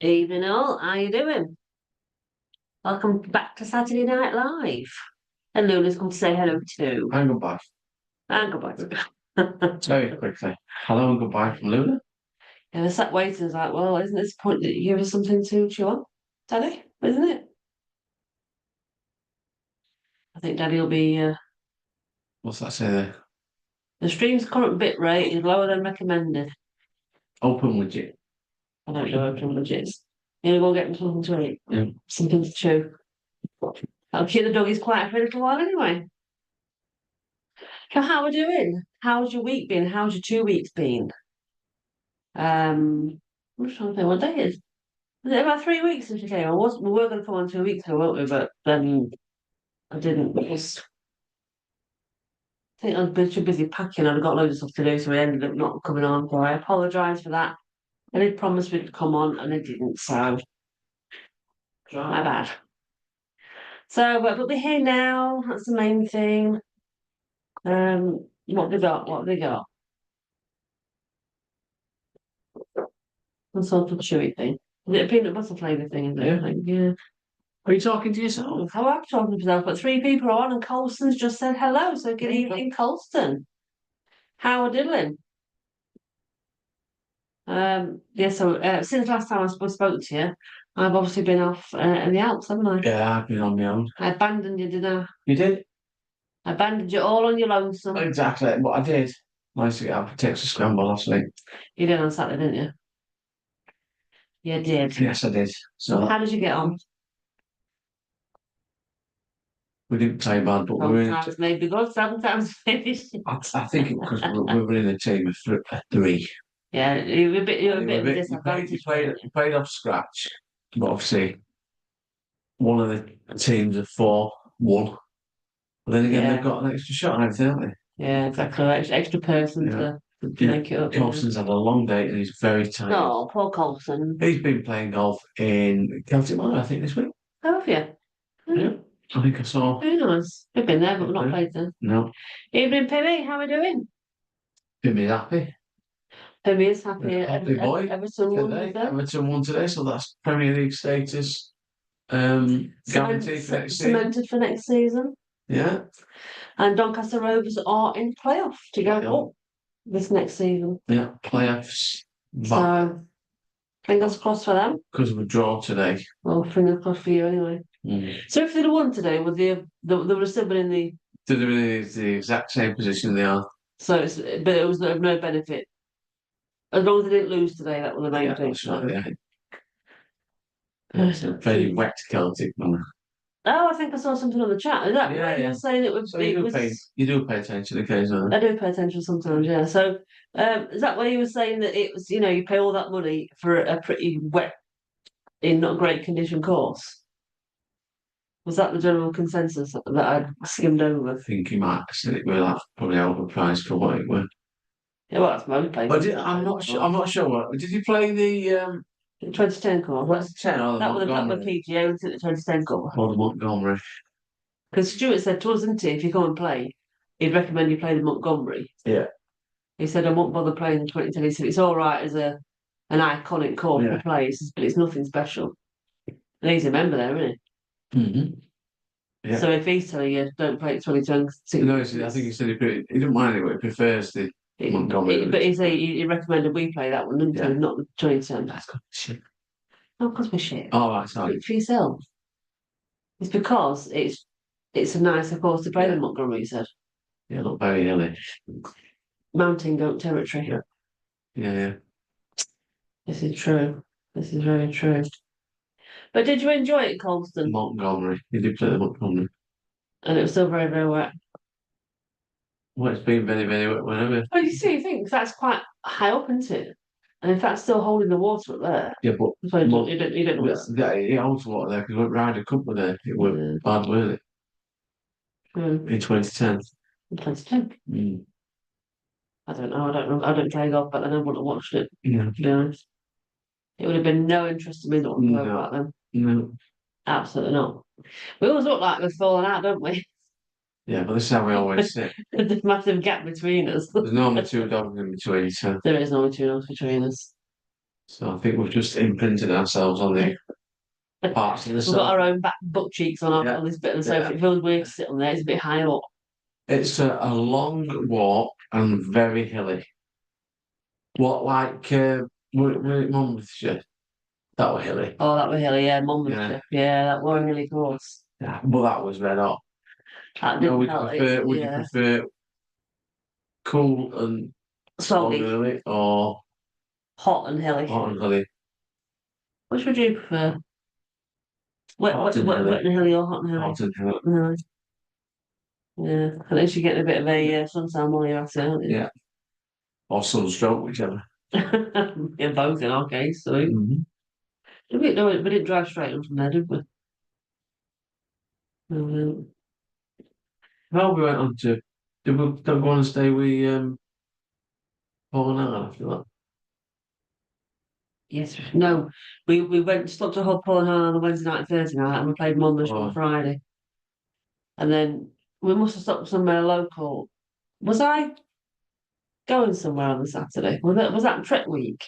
Evening all, how you doing? Welcome back to Saturday Night Live. And Luna's come to say hello too. And goodbye. And goodbye. Very quickly. Hello and goodbye from Luna. And I sat waiting, it's like, well, isn't this the point that you give us something to chew on? Daddy, isn't it? I think Daddy will be What's that say there? the stream's current bit rate is lower than recommended. Open widget. I don't know open budgets. You gonna go get him something to eat. Yeah. Something to chew. I'll keep the doggies quiet for a little while anyway. So how are we doing? How's your week been? How's your 2 weeks been? I'm just trying to think what day it is. Was it about 3 weeks since you came? We were going to come on 2 weeks ago, weren't we? But then I didn't because I think I was too busy packing. I'd got loads of stuff to do, so we ended up not coming on. So I apologise for that. I did promise we'd come on, and I didn't. So my bad. So, but we're here now. That's the main thing. What have they got? What have they got? Some sort of chewy thing. Is it a peanut butter flavour thing? Is it? Yeah. Yeah. Are you talking to yourself? How I'm talking to myself, but three people are on, and Colston's just said hello. So good evening, Colston. How are diddling? Yeah. So since last time I spoke to you, I've obviously been off in the Alps, haven't I? Yeah, I've been on my own. I abandoned you, didn't I? You did? I abandoned you all on your lonesome. Exactly what I did. Nice to get up for Texas Scramble last week. You did on Saturday, didn't you? You did. Yes, I did. So How did you get on? we didn't play bad, but we were in Sometimes maybe good, sometimes maybe. I think it because we were in a team of three. Yeah, you were a bit And of a we disadvantage. played off scratch, but obviously one of the teams of four won. But then again, Yeah. they've got an extra shot and everything, haven't they? Yeah, exactly. Extra person Yeah. to make it up. Colston's had a long day and he's very tired. Oh, poor Colson. He's been playing golf in Celtic Manor, I think, this week. How have you? Yeah, I think I saw. Very nice. We've been there, but we've not Yeah. played there. No, Evening, Pimmy. How are we doing? Jimmy's happy. Pimmy is happy. Happy boy. Everton won Today, today. Everton won today, so that's Premier League status guaranteed for next season. Cemented for next season. Yeah, And Doncaster Rovers are in playoff to go Playoff. up this next season. yeah, playoffs. But So, fingers crossed for them. because of a draw today. Well, fingers crossed for you anyway. So, if they'd have won today, they would have still been in the. They're in the exact same position they are. So, but it was of no benefit. As long as they didn't lose today, that was the main Yeah, thing. that's right, yeah. Oh, It's a very wet Celtic Manor. I think I saw something on the chat. Is that Yeah, where you yeah. were saying it was? So you do pay attention occasionally. I do pay attention sometimes, yeah. So, is that where you were saying that it was? You pay all that money for a pretty wet, in not great condition course. Was that the general consensus that I'd skimmed over? I think you might have said it were like probably overpriced for what it was. Yeah, well, that's most places. But I'm not sure. I'm not sure what. Did you play the 2010 course. what's the 10 or the That was Montgomery? PGA, wasn't it? The 2010 course. Or the Montgomery? Because Stuart said to us, didn't he, if you go and play, he'd recommend you play the Montgomery. Yeah. He said, I won't bother playing the 2010. He said, it's all right as an iconic course to play, he says, but it's nothing special. And he's a member there, isn't he? Mm-hmm. Yeah. So if he's telling you, don't play it 2010. No, I think he said he didn't mind it, but he prefers the Montgomery. But he recommended we play that one, didn't he? Not the 2010. That's good shit. Not because we're shit. Oh, right, sorry. For yourself. It's because it's a nicer course to play than Montgomery, he said. Yeah, not very hilly. Mountain goat territory. Yeah. Yeah. This is true. This is very true. But did you enjoy it, Colston? Montgomery. You did play the Montgomery. And it was still very, very wet. Well, it's been very, very wet whenever. Well, you see, I think that's quite high up, isn't it? And if that's still holding the water up there, Yeah, but so you don't know what's it holds water there because we went Ryder Cup with there. It was bad, weren't it? In 2010. In 2010. Mm. I don't know. I don't play golf back then. I wouldn't have watched it, Yeah. to be honest. It would have been no interest to me not to go back then. No. Absolutely not. We always look like we're falling out, don't we? Yeah, but this is how we always sit. There's a massive gap between us. There's normally two dogs in between, so There is normally 2 dogs between us. So I think we've just imprinted ourselves on the parts of the We've got our sofa. own back butt cheeks on, Yeah. on this bit of the sofa. Yeah. It feels weird to sit on there. It's a bit high up. It's a long walk and very hilly. What like were it Monmouthshire? That were hilly. Oh, that were hilly, yeah, Yeah. Monmouthshire. Yeah, that were hilly course. Yeah. But that was red hot. That No, didn't help it. would you Yeah. prefer cool and slow and Soggy, hilly or hot and hilly. hot and hilly? Which would you prefer? Hot and hilly. Wet and hilly or hot and hilly? Hot and hilly. No. Yeah, at least you're getting a bit of a suntan while you're at it, aren't you? Yeah. Or sunstroke, whichever. Yeah, both in our case. So Mhm. no, we didn't drive straight on from there, did we? Um, Well, we went on to did we don't go on and stay with Paul and Ellen after that? yes, no, we went stopped at Hull and Hall on the Wednesday night and Thursday night, and we played Monmouthshire on Oh, Friday, and then we must have stopped somewhere local. Was I going somewhere on the Saturday? Was that Trek week?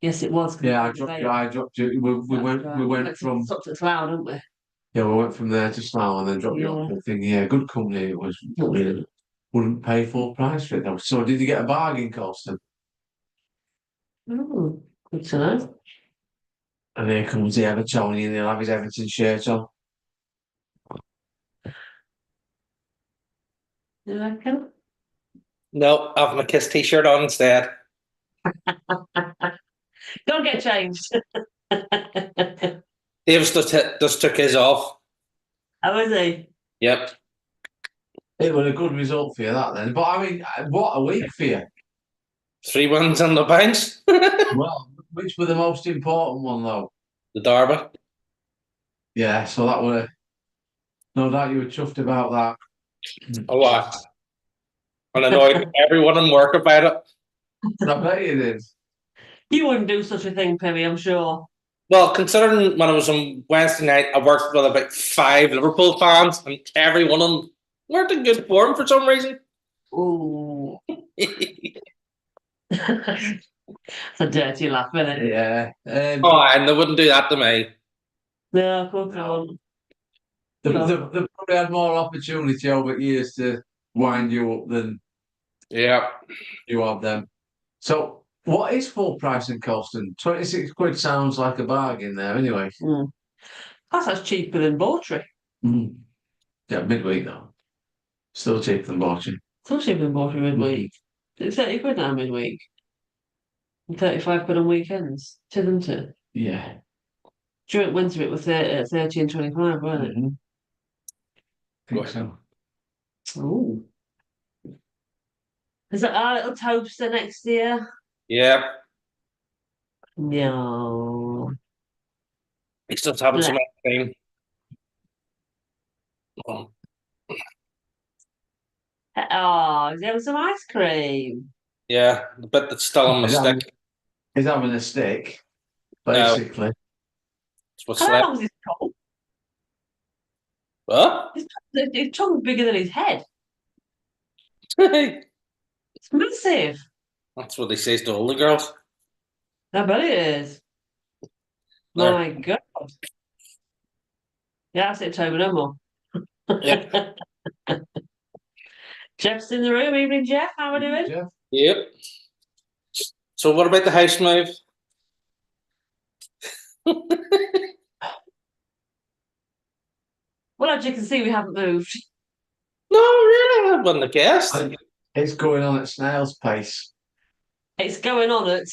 Yes, it was. 'Cause yeah, we were there. I dropped you. We That's went right. we went from Stopped at Slough, didn't we? yeah, we went from there to Slough and then dropped you off Yeah. and thinking, yeah, good company it was. Really wouldn't pay full price for it though. So did you get a bargain costume? Oh, good to know. And here comes the Evertonian, and he'll have his Everton shirt on. You reckon? No, I have my Kiss t-shirt on instead. Don't get changed. Davis just took his off. How is he? Yep. It was a good result for you that then. But I mean, what a week for you. 3 wins on the bench. Well, which were the most important one though? The Derby. Yeah, so that were no doubt you were chuffed about that. Oh, wow. And annoyed everyone in work about it. I bet you did. You wouldn't do such a thing, Pimmy, I'm sure. Well, considering when I was on Wednesday night, I worked with about 5 Liverpool fans, and every one of them weren't in good form for some reason. Ooh. It's a dirty laugh, isn't it? Yeah. Oh, and they wouldn't do that to me. No, of course not. They've probably had more opportunity over years to wind you up than Yeah. you have them. So, what is full price and cost? And 26 quid sounds like a bargain there, anyway. Mm. That's cheaper than Bawtry. Mm. Yeah, midweek though. Still cheaper than Bawtry. Still cheaper than Bawtry midweek. It's 30 quid now midweek. And 35 quid on weekends. Isn't it? Yeah. During winter it was 30 and 25, weren't it? Mhm. Think so. Ooh. Is that our little toaster next year? Yeah. No. He's just having some Blech. ice cream. Oh, Oh, is there some ice cream? yeah, the bit that's still on my stick. He's having a stick, No. basically. It's what's How left. long is his tongue? What? His tongue's bigger than his head. That's It's massive. what he says to all the girls. I bet it is. There. My God. Yeah, that's it, Toby, no more. Yep. Jeff's in the room. Evening, Jeff. How are we doing? Jeff? Yep. So what about the house move? Well, as you can see, we haven't moved. No, really, I wouldn't have guessed. It's going on at snail's pace. It's going on at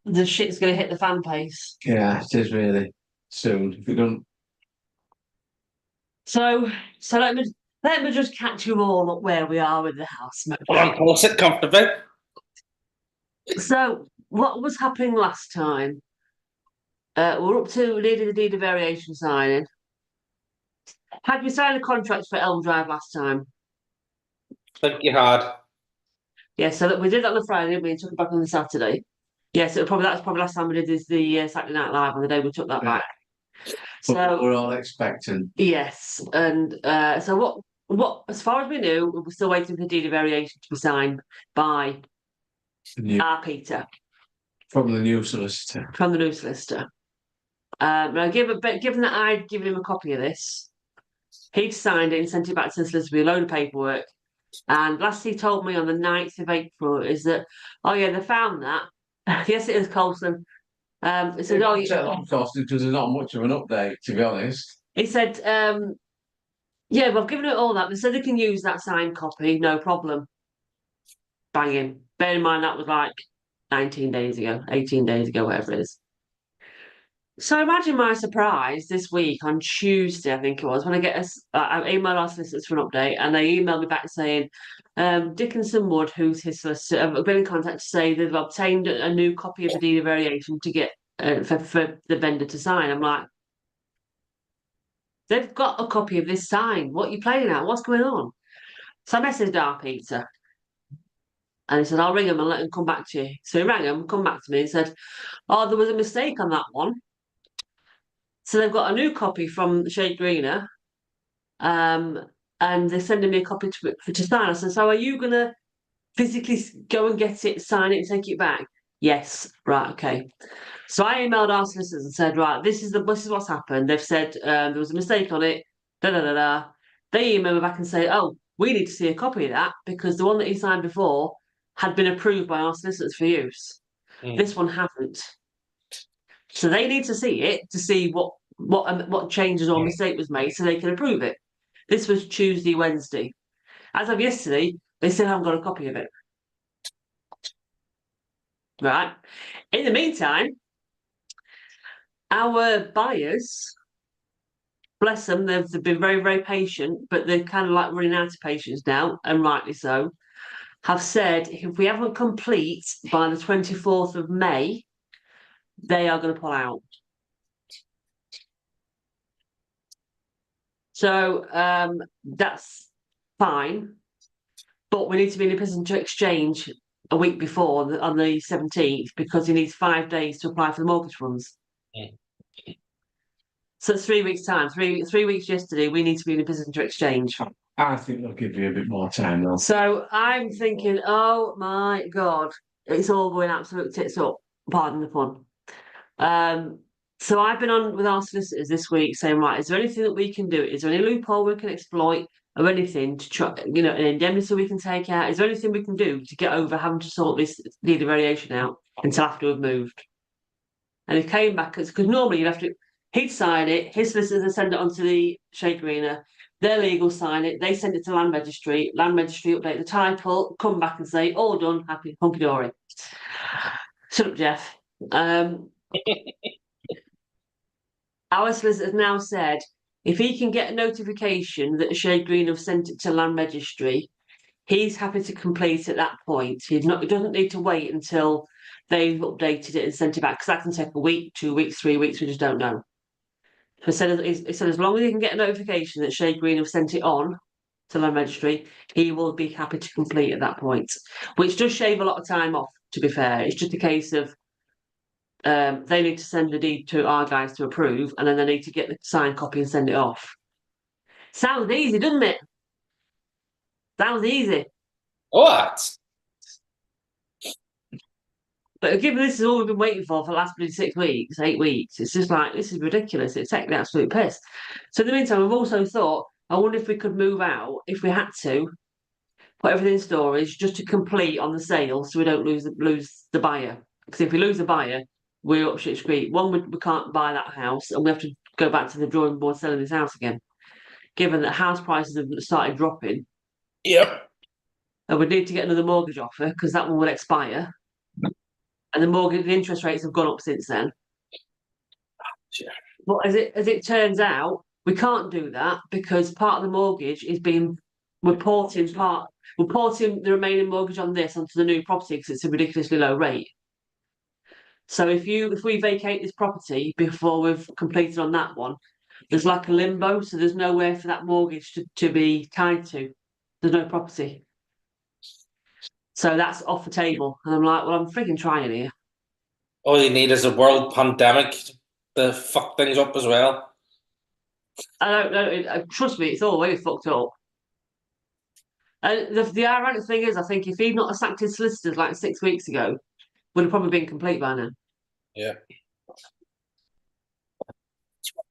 the shit's going to hit the fan pace. Yeah, it is really soon. If you don't, So let me just catch you all up where we are with the house move. Come on, Paul, sit comfortably. So what was happening last time? We're up to needing the deed of variation signing. Had we signed a contract for Elm Drive last time? Think you had. Yeah, so that we did that on the Friday, didn't we? And took it back on the Saturday. Yes, that was probably last time we did the Saturday Night Live on the day we took that back. but we're all expecting. Yes, and so what? As far as we knew, we were still waiting for the deed of variation to be signed by Peter From the new solicitor. from the new solicitor. Now, given that I'd given him a copy of this, he'd signed it and sent it back to the solicitor with a load of paperwork. And last he told me on the 9th of April is that, oh yeah, they found that. Yes, it is Colson. He said, oh, because there's not much of an update, to be honest. he said, yeah, well, I've given it all that. They said they can use that signed copy, no problem. Banging. Bear in mind that was like 19 days ago, 18 days ago, whatever it is. So imagine my surprise this week on Tuesday, I think it was, when I get I emailed our solicitors for an update, and they emailed me back saying, Dickinson Wood, who's his solicitor, have been in contact to say they've obtained a new copy of the deed of variation to get for the vendor to sign. I'm like, they've got a copy of this signed. What are you playing at? What's going on? So I messaged our Peter, and he said, I'll ring him and let him come back to you. So he rang him, come back to me and said, oh, there was a mistake on that one. So they've got a new copy from Shade Greener, and they're sending me a copy to sign. I said, so are you going to physically go and get it, sign it, and take it back? Yes. Right. Okay. So I emailed our solicitors and said, right, this is what's happened. They've said there was a mistake on it. Da da da da. They email me back and say, oh, we need to see a copy of that because the one that he signed before had been approved by our solicitors for use. This one hasn't. So they need to see it to see what changes or mistake was made so they can approve it. This was Tuesday, Wednesday. As of yesterday, they still haven't got a copy of it. Right. In the meantime, our buyers, bless them, they've been very, very patient, but they're kind of like running out of patience now, and rightly so, have said if we haven't complete by the 24th of May, they are going to pull out. So that's fine, but we need to be in a position to exchange a week before on the 17th because he needs 5 days to apply for the mortgage funds. So it's 3 weeks' time. Three weeks yesterday, we need to be in a position to exchange. I think they'll give you a bit more time though. So I'm thinking, oh my God, it's all going absolute tits up, pardon the pun. So I've been on with our solicitors this week saying, right, is there anything that we can do? Is there any loophole we can exploit or anything to try, an indemnity we can take out? Is there anything we can do to get over having to sort this deed of variation out until after we've moved? And he came back, because normally you'd have to, he'd sign it, his solicitors would send it on to the Shade Greener, their legal sign it, they send it to Land Registry update the title, come back and say, all done, happy, hunky-dory. Shut up, Jeff. Our solicitor now said if he can get a notification that Shade Green have sent it to Land Registry, he's happy to complete at that point. He doesn't need to wait until they've updated it and sent it back, because that can take a week, 2 weeks, 3 weeks, we just don't know. So he said as long as he can get a notification that Shade Green have sent it on to Land Registry, he will be happy to complete at that point, which does shave a lot of time off, to be fair. It's just a case of they need to send the deed to our guys to approve, and then they need to get the signed copy and send it off. Sounds easy, doesn't it? Sounds easy. What? But given this is all we've been waiting for the last 6 weeks, 8 weeks, it's just like, this is ridiculous. It's taking the absolute piss. So in the meantime, we've also thought, I wonder if we could move out, if we had to, put everything in storage just to complete on the sale so we don't lose the buyer. Because if we lose the buyer, we're up shit street. One, we can't buy that house, and we have to go back to the drawing board selling this house again. Given that house prices have started dropping. Yep. And we need to get another mortgage offer because that one will expire. And the interest rates have gone up since then. Sure. But as it turns out, we can't do that because part of the mortgage is we're porting the remaining mortgage on this onto the new property because it's a ridiculously low rate. So if we vacate this property before we've completed on that one, there's like a limbo, so there's nowhere for that mortgage to be tied to. There's no property. So that's off the table. And I'm like, well, I'm freaking trying here. All you need is a world pandemic to fuck things up as well. I don't know. Trust me, it's always fucked up. And the ironic thing is, I think if he'd not have sacked his solicitors like 6 weeks ago, would have probably been complete by now. Yeah.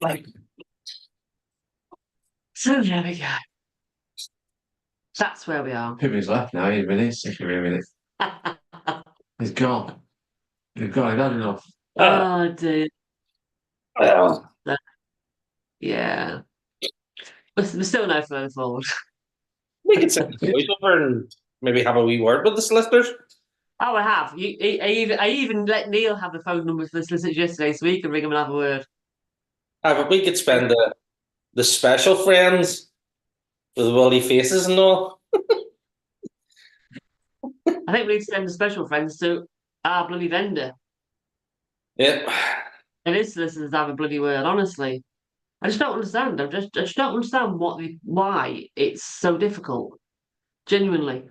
Like, so there we go. That's where we are. Pimmy's left now. He's been sick of hearing it. He's gone. He's gone. He's had enough. Oh dear. Well, Yeah. But there's still no further forward. we could send the voice over and maybe have a wee word with the solicitors. Oh, I have. I even let Neil have the phone numbers for the solicitors yesterday so he can ring them and have a word. But we could spend the special friends with woolly faces and all. I think we need to send the special friends to our bloody vendor. Yeah. And his solicitors have a bloody word, honestly. I just don't understand. I just don't understand why it's so difficult. Genuinely.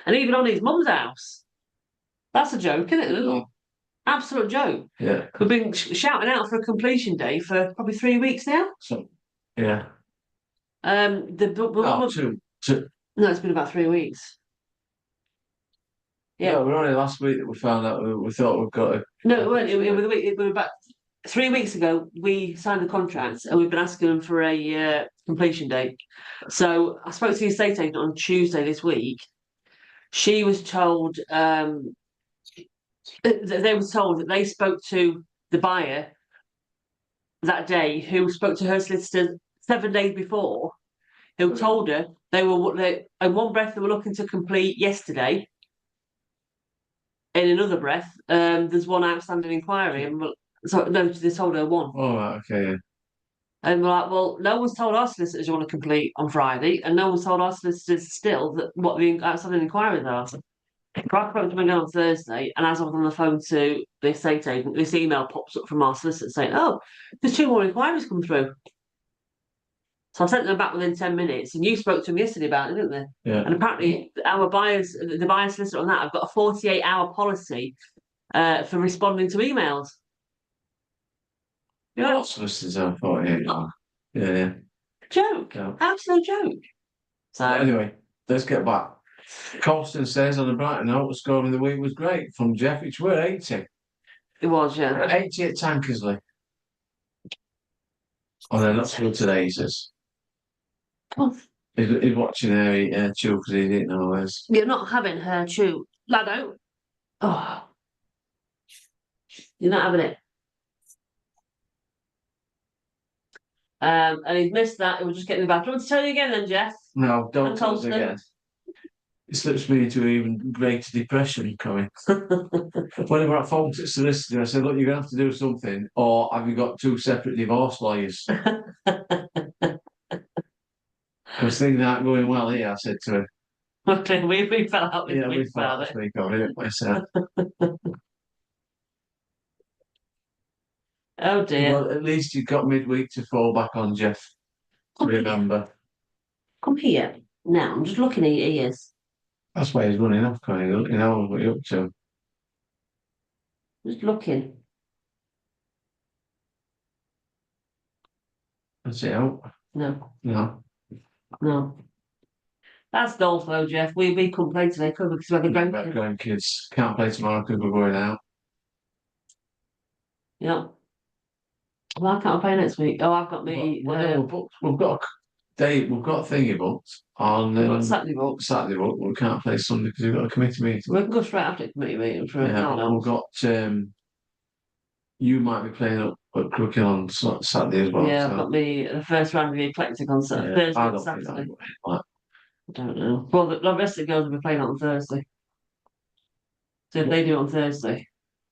And even on his mum's house. That's a joke, isn't it? Oh. Absolute joke. Yeah. We've been shouting out for a completion day for probably 3 weeks now. So, yeah. The Oh, two. No, it's been about 3 weeks. Yeah. No, we're only last week that we found out. We thought we've got a. No, it weren't. It was about 3 weeks ago. We signed the contract, and we've been asking them for a completion date. So I spoke to the estate agent on Tuesday this week. She was told they were told that they spoke to the buyer that day, who spoke to her solicitor 7 days before, who told her in one breath they were looking to complete yesterday. In another breath, there's one outstanding inquiry, and so no, they told her one. Oh, right, okay. Yeah. And we're like, well, no one's told our solicitors you want to complete on Friday, and no one's told our solicitors still that what the outstanding inquiries are. So I spoke to them again on Thursday, and as I was on the phone to the estate agent, this email pops up from our solicitor saying, "Oh, there's 2 more inquiries come through." So I sent them back within 10 minutes, and you spoke to them yesterday about it, didn't they? Yeah. And apparently, the buyer solicitor on that, have got a 48-hour policy for responding to emails. Yeah, lots of solicitors have 48 hours. Yeah. Joke. Yeah. Absolute joke. So Anyway, let's get back. Colston says on the brighter note, the score of the week was great from Jeff. It's worth 80. it was, yeah. 80 at Tankersley. Oh, they're not good today, he says. Oh, He's watching her chew because he didn't know this. you're not having her chew. Lado. Oh. You're not having it. And he's missed that. It was just getting the back. Do you want to tell you again then, Jeff? No, don't And tell us Colston. again. It slips me into even greater depression coming. Whenever I phoned to the solicitor, I said, look, you're going to have to do something, or have you got 2 separate divorce lawyers? Because things aren't going well here, I said to him. Okay, we fell out this Yeah, we week thought about this it. week of it, myself. Oh dear. Well, at least you've got midweek to fall back on, Jeff. Remember. Come here. Now, I'm just looking at your ears. That's why he's running off, kind of. You know what you're up to. Just looking. That's it out. No, No. no. That's dull though, Jeff. We couldn't play today, could we? Because we had the About grandkids. grandkids. Can't play tomorrow because we're going out. Yeah. Well, I can't play next week. Oh, I've got me. Well, we've got a date. We've got a thingy booked on Saturday book. Saturday, but we can't play Sunday because we've got a committee meeting. We can go straight after the committee meeting for Yeah, no, but no. we've got. You might be playing up at Crooking on Saturday as well. Yeah, I've so. got me the first round of the eclectic on Thursday. I and don't think Saturday. that. I don't know. Well, the rest of the girls will be playing on Thursday. So if they do it on Thursday,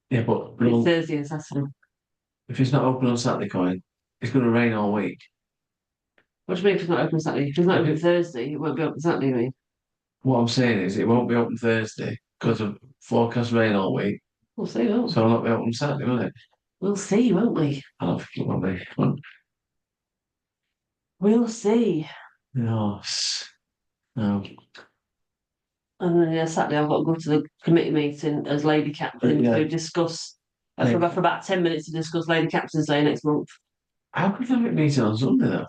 Yeah, but it's Thursday and Saturday. if it's not open on Saturday, Coin, it's going to rain all week. What do you mean if it's not open Saturday? If it's not open Thursday, it won't be open Saturday, you mean? What I'm saying is it won't be open Thursday because of forecast rain all week. We'll see, won't we? So it'll not be open Saturday, will it? We'll see, won't we? I don't think it will be. We'll see. No. No. And then Saturday I've got to go to the committee meeting as lady captain Yeah. to discuss for about 10 minutes to discuss Lady Captain's Day next month. How could they have a meeting on Sunday though?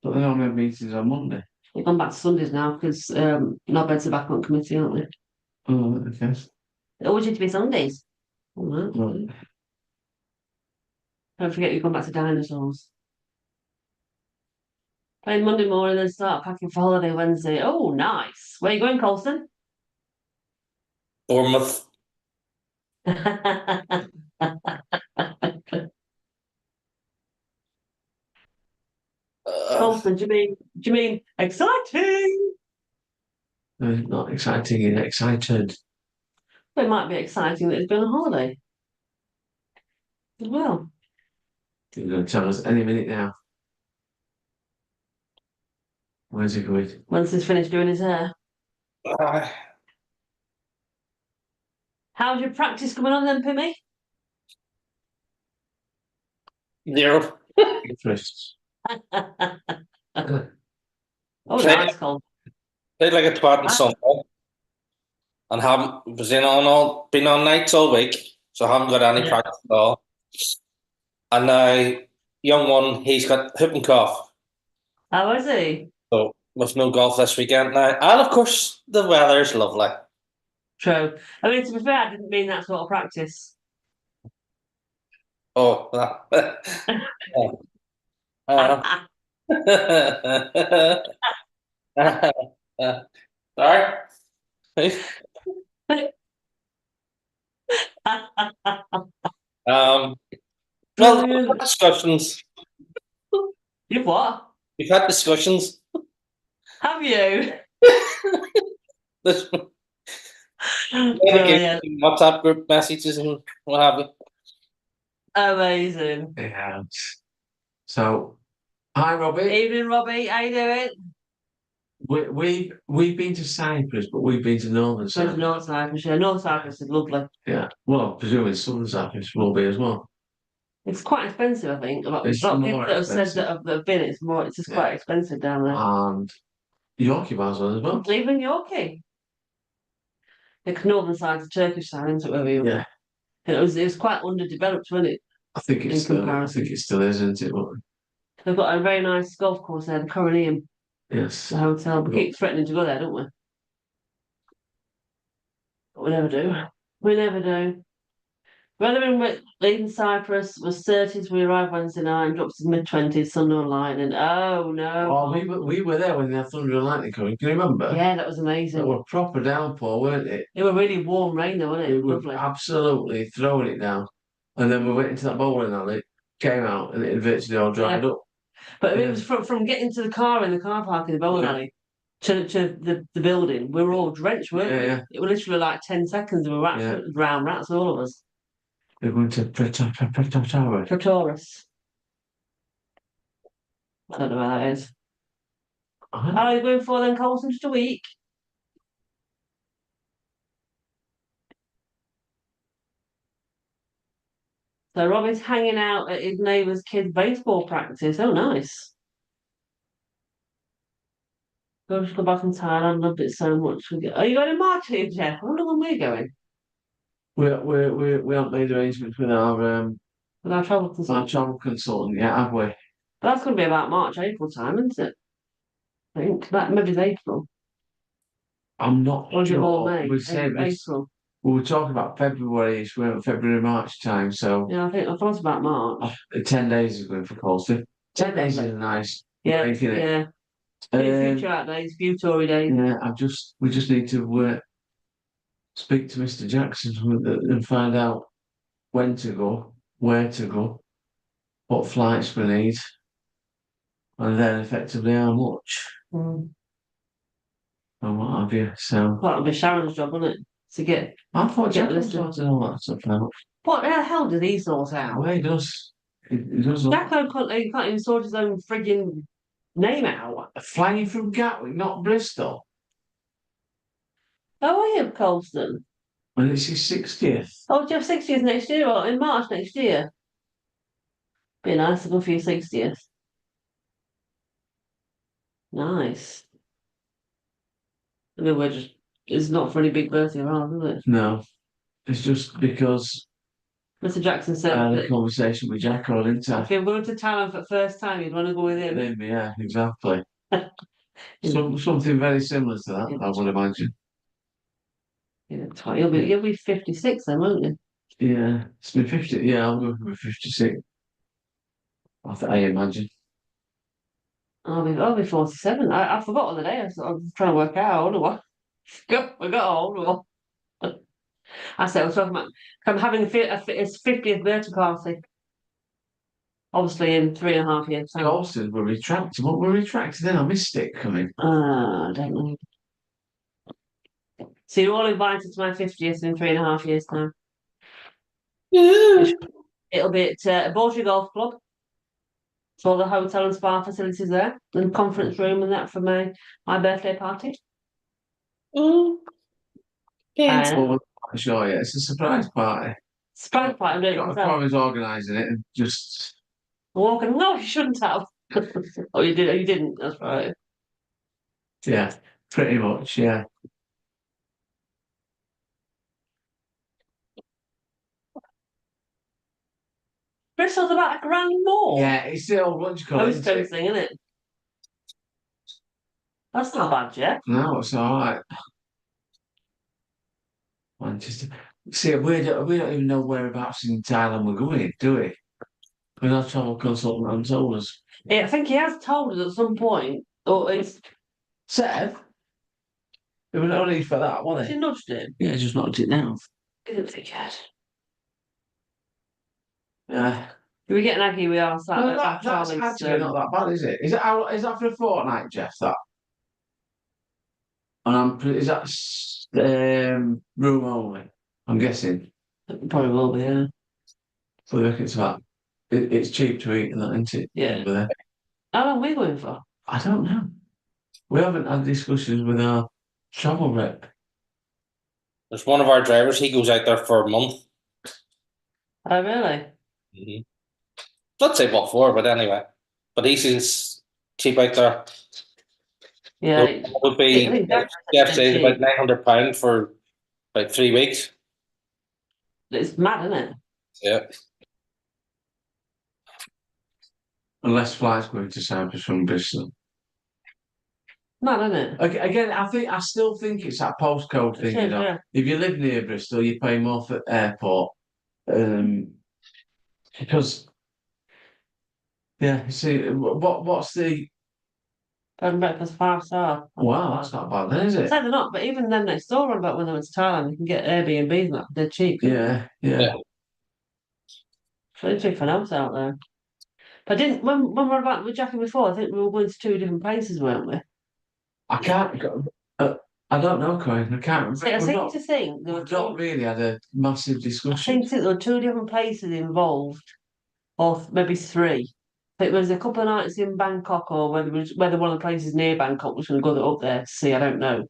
But they normally have meetings on Monday. They've gone back to Sundays now because no beds are back on committee, aren't they? Oh, okay. It always used to be Sundays. All right. Right. Don't forget you've gone back to dinosaurs. Playing Monday morning, then start packing for holiday Wednesday. Oh, nice. Where are you going, Colston? Bournemouth. Colston, do you mean exciting? Not exciting, it's excited. Well, it might be exciting that it's been on holiday as well. You're going to tell us any minute now. Where's he going? Once he's finished doing his hair. uh, How's your practice coming on then, Pimmy? Zero. Interests. Oh, Play- nice, Colston. Played like a twat on Sunday. And haven't been on nights all week, so I haven't got any Yeah. practice at all. And now, young one, he's got whooping cough, How is he? so with no golf this weekend now. And of course, the weather's lovely. True. I mean, to be fair, I didn't mean that sort of practice. Oh, sorry. Well, we've had discussions. You've what? We've had discussions. Have you? This Brilliant. WhatsApp group messages and what have you. Amazing. Yeah. So, hi, Robbie. Evening, Robbie. How you doing? We've been to Cyprus, but we've been to Northern Went to Cyprus. North Cyprus. Yeah, North Cyprus is lovely. Yeah. Well, presumably Southern Cyprus will be as well. It's quite expensive, I think. A lot It's of people more that have said expensive. that have been, it's more. It's just Yeah. quite expensive down there. And Yorkie Bars as well. Even Yorkie. The northern side's the Turkish side, isn't it? Where we were. Yeah. And it was quite underdeveloped, wasn't it? I think In it's still, I comparison. think it still is, isn't it? But, They've got a very nice golf course there, the Coronium, yes. the hotel. We keep threatening to go there, don't we? But we never do. We never do. Weather in leaving Cyprus was 30s. We arrived Wednesday night and dropped to mid-20s, thunder and lightning. Oh no. Oh, we were there when they had thunder and lightning coming. Can you remember? Yeah, that was They amazing. were proper downpour, weren't it? It were really warm rain though, wasn't It it? was Lovely. absolutely throwing it down. And then we went into that bowling alley, came out, and it had virtually all dried up. But Yeah. it was from getting to the car in the car park in the bowling Yeah. alley to the building. We were all drenched, weren't we? Yeah. It was literally like 10 seconds and we were absolutely brown rats, all of us. We're going to Pretoria. Pretoris. I don't know where that is. Uh-huh. How are you going for then, Colson? Just a week? So Robbie's hanging out at his neighbour's kid's baseball practice. Oh, nice. Just go back in Thailand. Loved it so much. Are you going in March, Jeff? I wonder when we're going. We haven't made arrangements with With our travel our consultant. travel consultant yet, have we? But that's going to be about March, April time, isn't it? I think that maybe it's April. I'm not Or is it more sure. May? We said this. April. We were talking about February, so we're February, March time. So Yeah, I thought it's about March. 10 days is going for Colston. 10 days is nice. Yeah, break, innit? yeah. Future out days, few Tory days. Yeah, we just need to speak to Mr. Jackson and find out when to go, where to go, what flights we need, and then effectively how much Mm. and what have you. So That'll be Sharon's job, won't it? To get I thought Get Jack was listed. sorting all that stuff out. what the hell did he sort out? Well, he does. He does. Jacko can't even sort his own frigging name out. Flying from Gatwick, not Bristol, Oh, are you, Colston? and it's his 60th. Oh, do you have 60th next year or in March next year? Be nice to go for your 60th. Nice. I mean, it's not for any big birthday around, is it? No, it's just because Mr. Jackson I said had a that conversation with Jacko, didn't I? if you're going to Thailand for the first time, you'd want to go with him. Yeah, exactly. Something very similar to that, I would imagine. You'll be 56 then, won't you? Yeah, it's been 50. Yeah, I'm going for 56. I imagine. I'll be 47. I forgot the day. I'm trying to work out how old I was. I got how old I was. I said I was talking about. I'm having it's 50th birthday party. Obviously, in 3.5 years. The Olsen were retracted. What were retracted then? I missed it coming. I don't know. So you're all invited to my 50th in 3.5 years' time. It'll be at Bawtry Golf Club. So the hotel and spa facilities there, and conference room and that for my birthday party. Oh, yeah. Well, I'm sure, yeah. It's a surprise party. Surprise party, I'm doing it Got myself. Cora's organising it and just. Walking, no, you shouldn't have. Oh, you did. Oh, you didn't. That's right. Yeah, pretty much, yeah. Bristol's about a grand more. Yeah, it's the old, what do you call it? Postcode thing, isn't it? That's not bad, Jeff. No, it's all right. Manchester. See, we don't even know whereabouts in Thailand we're going, do we? We're not travel consultant and told us. Yeah, I think he has told us at some point, or it's Seth? It was only for that, wasn't she it? nudged him. Yeah, just knocked it down. Didn't think he had. Yeah. We get aggy, we are sat Well, at that's Charlie's. actually not that bad, is it? Is that for a fortnight, Jeff? That? And is that room only? I'm guessing. Probably will be, yeah. So I reckon it's about. It's cheap to eat, and that, isn't it? Yeah. Over there. How long are we going for? I don't know. We haven't had discussions with our travel rep. There's one of our drivers. He goes out there for a month. Oh, really? Mm-hmm. Let's say what for, but anyway. But he seems cheap out there. Yeah. It would be Jeff says about £900 for about 3 weeks. It's mad, isn't it? Yeah. Unless flights going to Cyprus from Bristol. Mad, isn't it? Again, I still think it's that postcode thing. It is, You know, yeah. if you live near Bristol, you pay more for airport. Because yeah, you see, what's the Bed and breakfast 5-star. wow? That's not bad, then, is Say it? they're not, but even them next door on about when they went to Thailand, you can get Airbnbs and that, they're cheap. Yeah, yeah. So it's cheap for an house out there. But didn't when we were about with Jackie before, I think we were going to 2 different places, weren't we? I can't. I don't know, Corinne. I can't. See, I We've seem not, to think there were we've not really had a massive I discussion. think there were 2 different places involved, or maybe 3. It was a couple of nights in Bangkok, or whether one of the places near Bangkok was going to go up there to see. I don't know.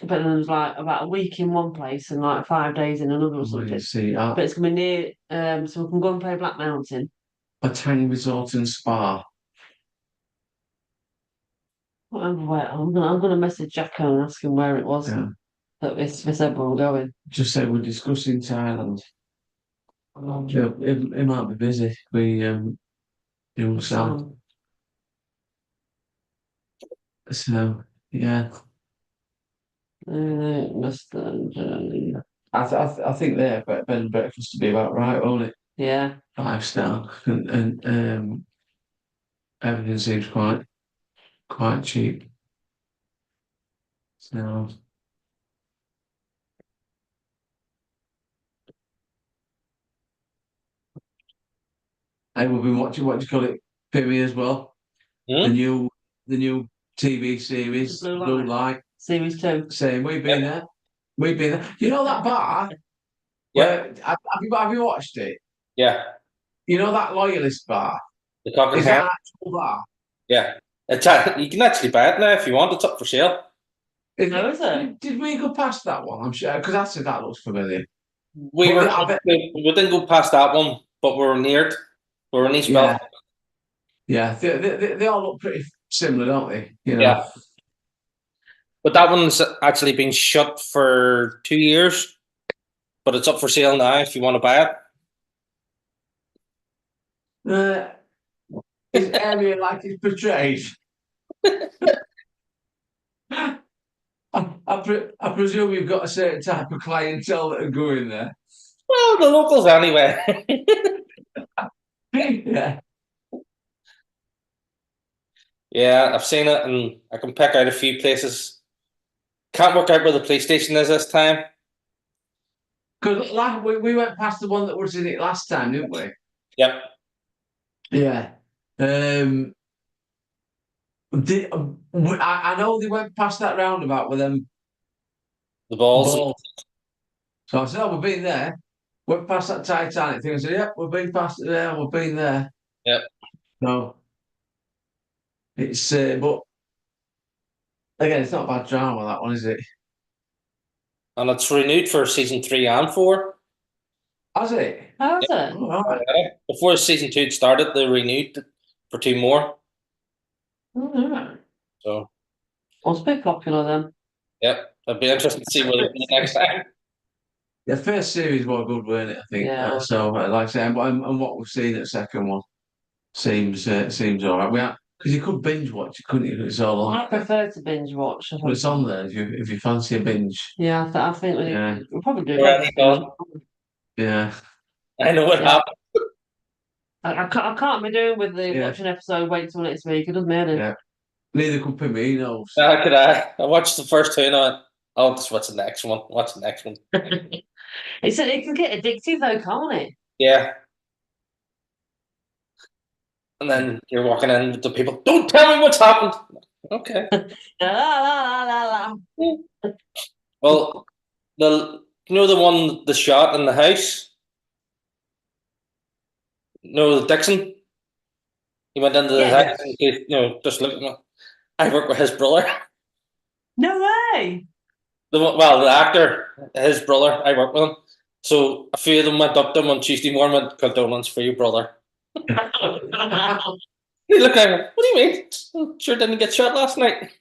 But then there was like about a week in one place and like 5 days in another or something. See, But it's going to be near, so we can go and play Black Mountain. Batang Resort and Spa. I'm going to message Jacko and ask him where it was Yeah. that we said we were going. Just said we're discussing Thailand. Yeah, it might be busy. We doing some. So yeah. I think there, but bed and breakfast to be about right, won't it? Yeah. 5-star, and everything seems quite cheap. So I will be watching what do you call it, Pimmy as well. Hmm? The new TV series, Blue Light. Series 2. Same, we've been there. We've been there. You know that bar? Yeah. Have you watched it? Yeah. You know that Loyalist bar? The Cock and Is that Hen. an actual bar? Yeah. You can actually buy it now if you want. It's up for sale. Is it? Did we go past that one? I'm sure because I said that looks familiar. We didn't go past that one, but we were near it. We were in East Belfast. Yeah, they all look pretty similar, don't they? You know. Yeah. But that one's actually been shut for 2 years. But it's up for sale now if you want to buy it. Is area like it's portrayed? I presume you've got a certain type of clientele that are going there. Well, the locals anyway. Yeah. Yeah, I've seen it, and I can pick out a few places. Can't work out where the police station is this time. Because we went past the one that was in it last time, didn't we? Yep. Yeah. I know they went past that roundabout with them The balls. balls. So I said, "Oh, we've been there." Went past that Titanic thing. I said, "Yep, we've been past it there. We've been there." Yep. No, it's but again, it's not bad drama that one, is it? And it's renewed for season 3 and 4. Has it? How's it? All right. Before season 2 started, they renewed for 2 more. Alright. So, Must be popular then. yep, it'd be interesting to see what it be next time. The first series was good, weren't it? I think. Yeah. So, like I say, and what we've seen at the second one seems all right. Because you could binge watch, couldn't you? It's all on. I prefer to binge watch. Well, it's on there if you fancy a binge. Yeah, I think Yeah. we'll probably do Already it. done. Yeah. I know what Yeah. happened. I can't be doing with the Yeah. watching episode. Wait till next week. It doesn't matter. Yeah. Neither could Piminos. How could I? I watched the first 2 and I went, "Oh, just what's the next one? What's the next one?" It can get addictive though, can't it? Yeah. And then you're walking in with the people. Don't tell me what's happened. Okay. La, la, la, la, la. Well, the one, the shot in the house. No, Dixon. He went into the Yeah. house and just look at me. I work with his brother. No way. The actor, his brother. I work with him. So a few of them went up to him on Tuesday morning. Went, "Condolence for your brother." He looked at him. "What do you mean? Sure didn't get shot last night."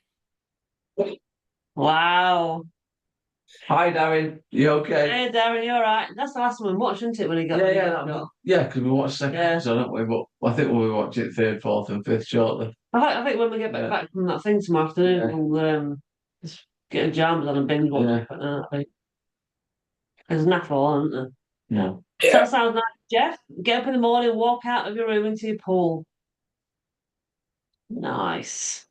Wow. Hi, Darren. You okay? Hey, Darren, you all right? That's the last one we watched, isn't it? When he got Yeah, because we watched the second Yeah. episode, don't we? But I think we'll watch it third, fourth, and fifth shortly. I think when we get Yeah. back from that thing tomorrow afternoon, we'll just get a jams on and binge watch Yeah. it. I think. There's enough all, isn't there? Yeah. So that sounds nice, Jeff. Get up in the morning, walk out of your room into your pool. Nice.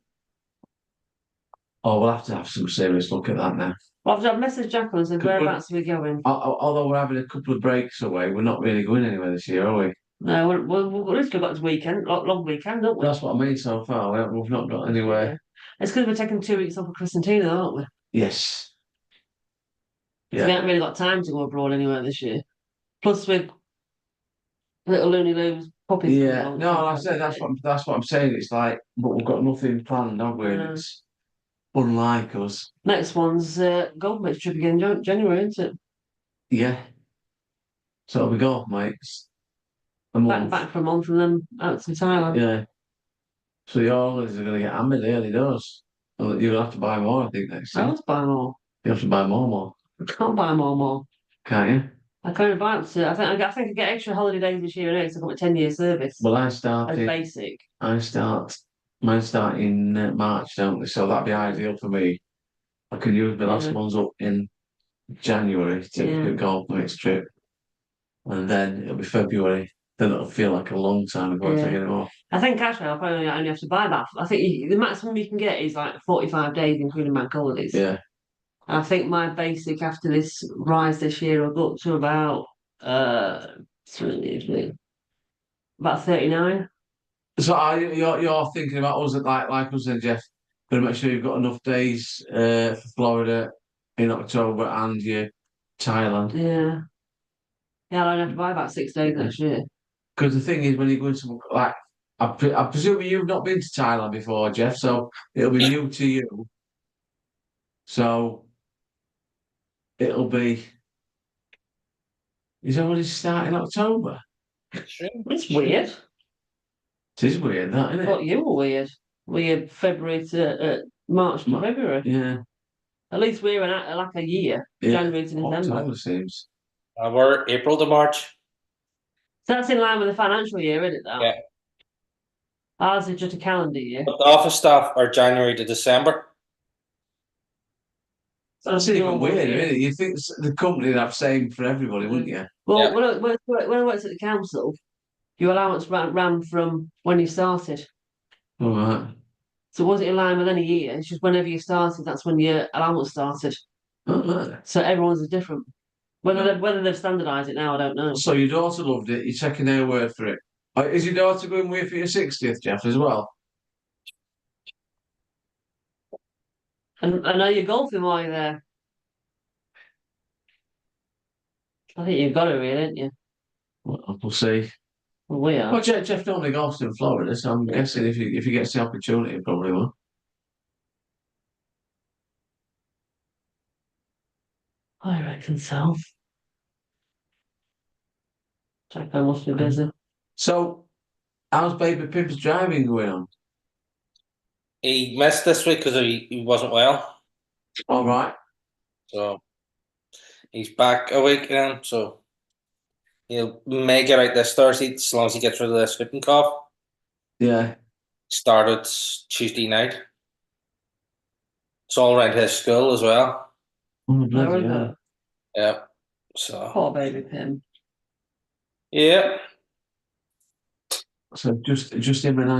Oh, we'll have to have some serious look at that now. Well, I've messaged Jacqueline and said, Could we- whereabouts are we going? Although we're having a couple of breaks away, we're not really going anywhere this year, are we? No, we've at least got this weekend, long weekend, don't we? That's what I mean so far. We've not got anywhere. Yeah. It's because we're taking 2 weeks off of Christina, aren't we? Yes. We Yeah. haven't really got time to go abroad anywhere this year. Plus, with little Looney Loos puppies. Yeah. coming No, along. like I said that's what I'm saying. It's like, but we've got nothing planned, have we? And No. it's unlike us. Next one's Golden Beach trip again, January, isn't it? Yeah. So we go, mates. A month. Back for a month and then out to Thailand. Yeah. So your holidays are going to get hammered early doors. You're going to have to buy more, I think, next I year. must buy more. You have to buy more, I can't buy more. can't you? I can't buy it. I think I get extra holiday days this year anyway, so I've got my 10-year service Well, as basic. mine start in March, don't we? So that'd be ideal for me. I can use my last Yeah. ones up in January to go on the next trip. And then it'll be February. Then it'll feel like a long time before I take Yeah. any more. I think actually I'll probably only have to buy that. I think the maximum you can get is like 45 days, including bank holidays. Yeah. And I think my basic after this rise this year will go up to about 39. So you're thinking about us like us and Jeff, but make sure you've got enough days for Florida in October and your Thailand. Yeah. Yeah, I'll only have to buy about 6 days next year. Because the thing is, when you go into like, I presume you've not been to Thailand before, Jeff, so it'll be new to you. So it'll be. Is already starting October? It's weird. It is weird, that, isn't But it? you were weird. Weird February to March to February. Yeah. At least we're like a year. Yeah. January to December. October seems. We're April to March. So that's in line with the financial year, isn't it? That? Yeah. Ours is just a calendar year. But the office staff are January to December. That's even Normal, weird, yeah. really. You think the company would have same for everybody, wouldn't you? Well, Yeah. when I worked at the council, your allowance ran from when you started. All right. So it wasn't in line with any year. It's just whenever you started, that's when your allowance started. All right. So everyone's is different. Whether they've standardised it now, I don't know. So your daughter loved it. You're taking their word for it. Is your daughter going with you for your 60th, Jeff, as well? And I know you're golfing while you're there. I think you've got to really, haven't you? Well, we'll see. Well, we are. Well, Jeff normally golfs in Florida, so I'm guessing if he gets the opportunity, he probably will. I reckon so. Jacko must be busy. So, how's Baby Pip's driving going on? He missed this week because he wasn't well. All right. So he's back a week then. So he'll may get out this Thursday as long as he gets rid of this whooping cough. Yeah. Started Tuesday night. It's all around his school as well. Oh, Where bloody is hell. it? Yeah. So Poor baby Pim. yeah. So just him and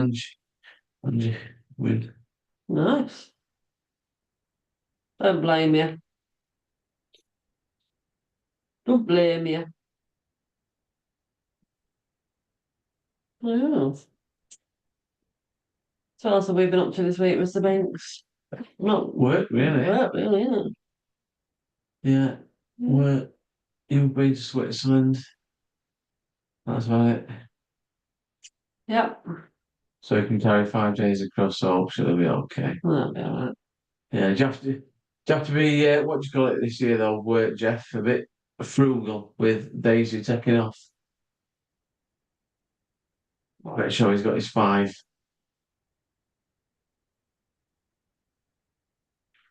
Angie win. Nice. Don't blame you. Don't blame you. Oh. So what else have we been up to this week, Mr. Banks? Not Work, really. work, really, yeah. Yeah. Work. You've been to Switzerland. That's about it. Yep. So you can carry 5 days across, so I'm sure it'll be okay. That'll be alright. Yeah, do you have to be, what do you call it this year, though, work, Jeff? A bit frugal with days you're taking off. Make sure he's got his 5.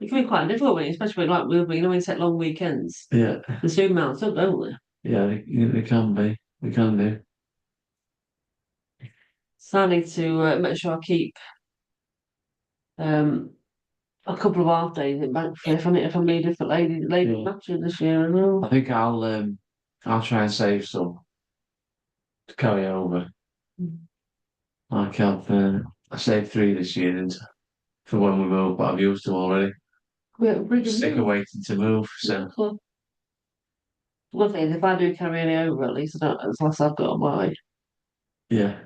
It can be quite difficult when, especially like when you take long weekends. Yeah, The soon mounts up, don't they? yeah, they can be. They can do. So I need to make sure I keep a couple of half days in bank for if I need different lady Yeah. matches this year as well. I think I'll try and save some to carry over. Like I saved 3 this year, didn't I? For when we move, but I've used them already. Sick of waiting to move, so One thing is, if I do carry any over, at least I don't, as less I've got to buy. yeah.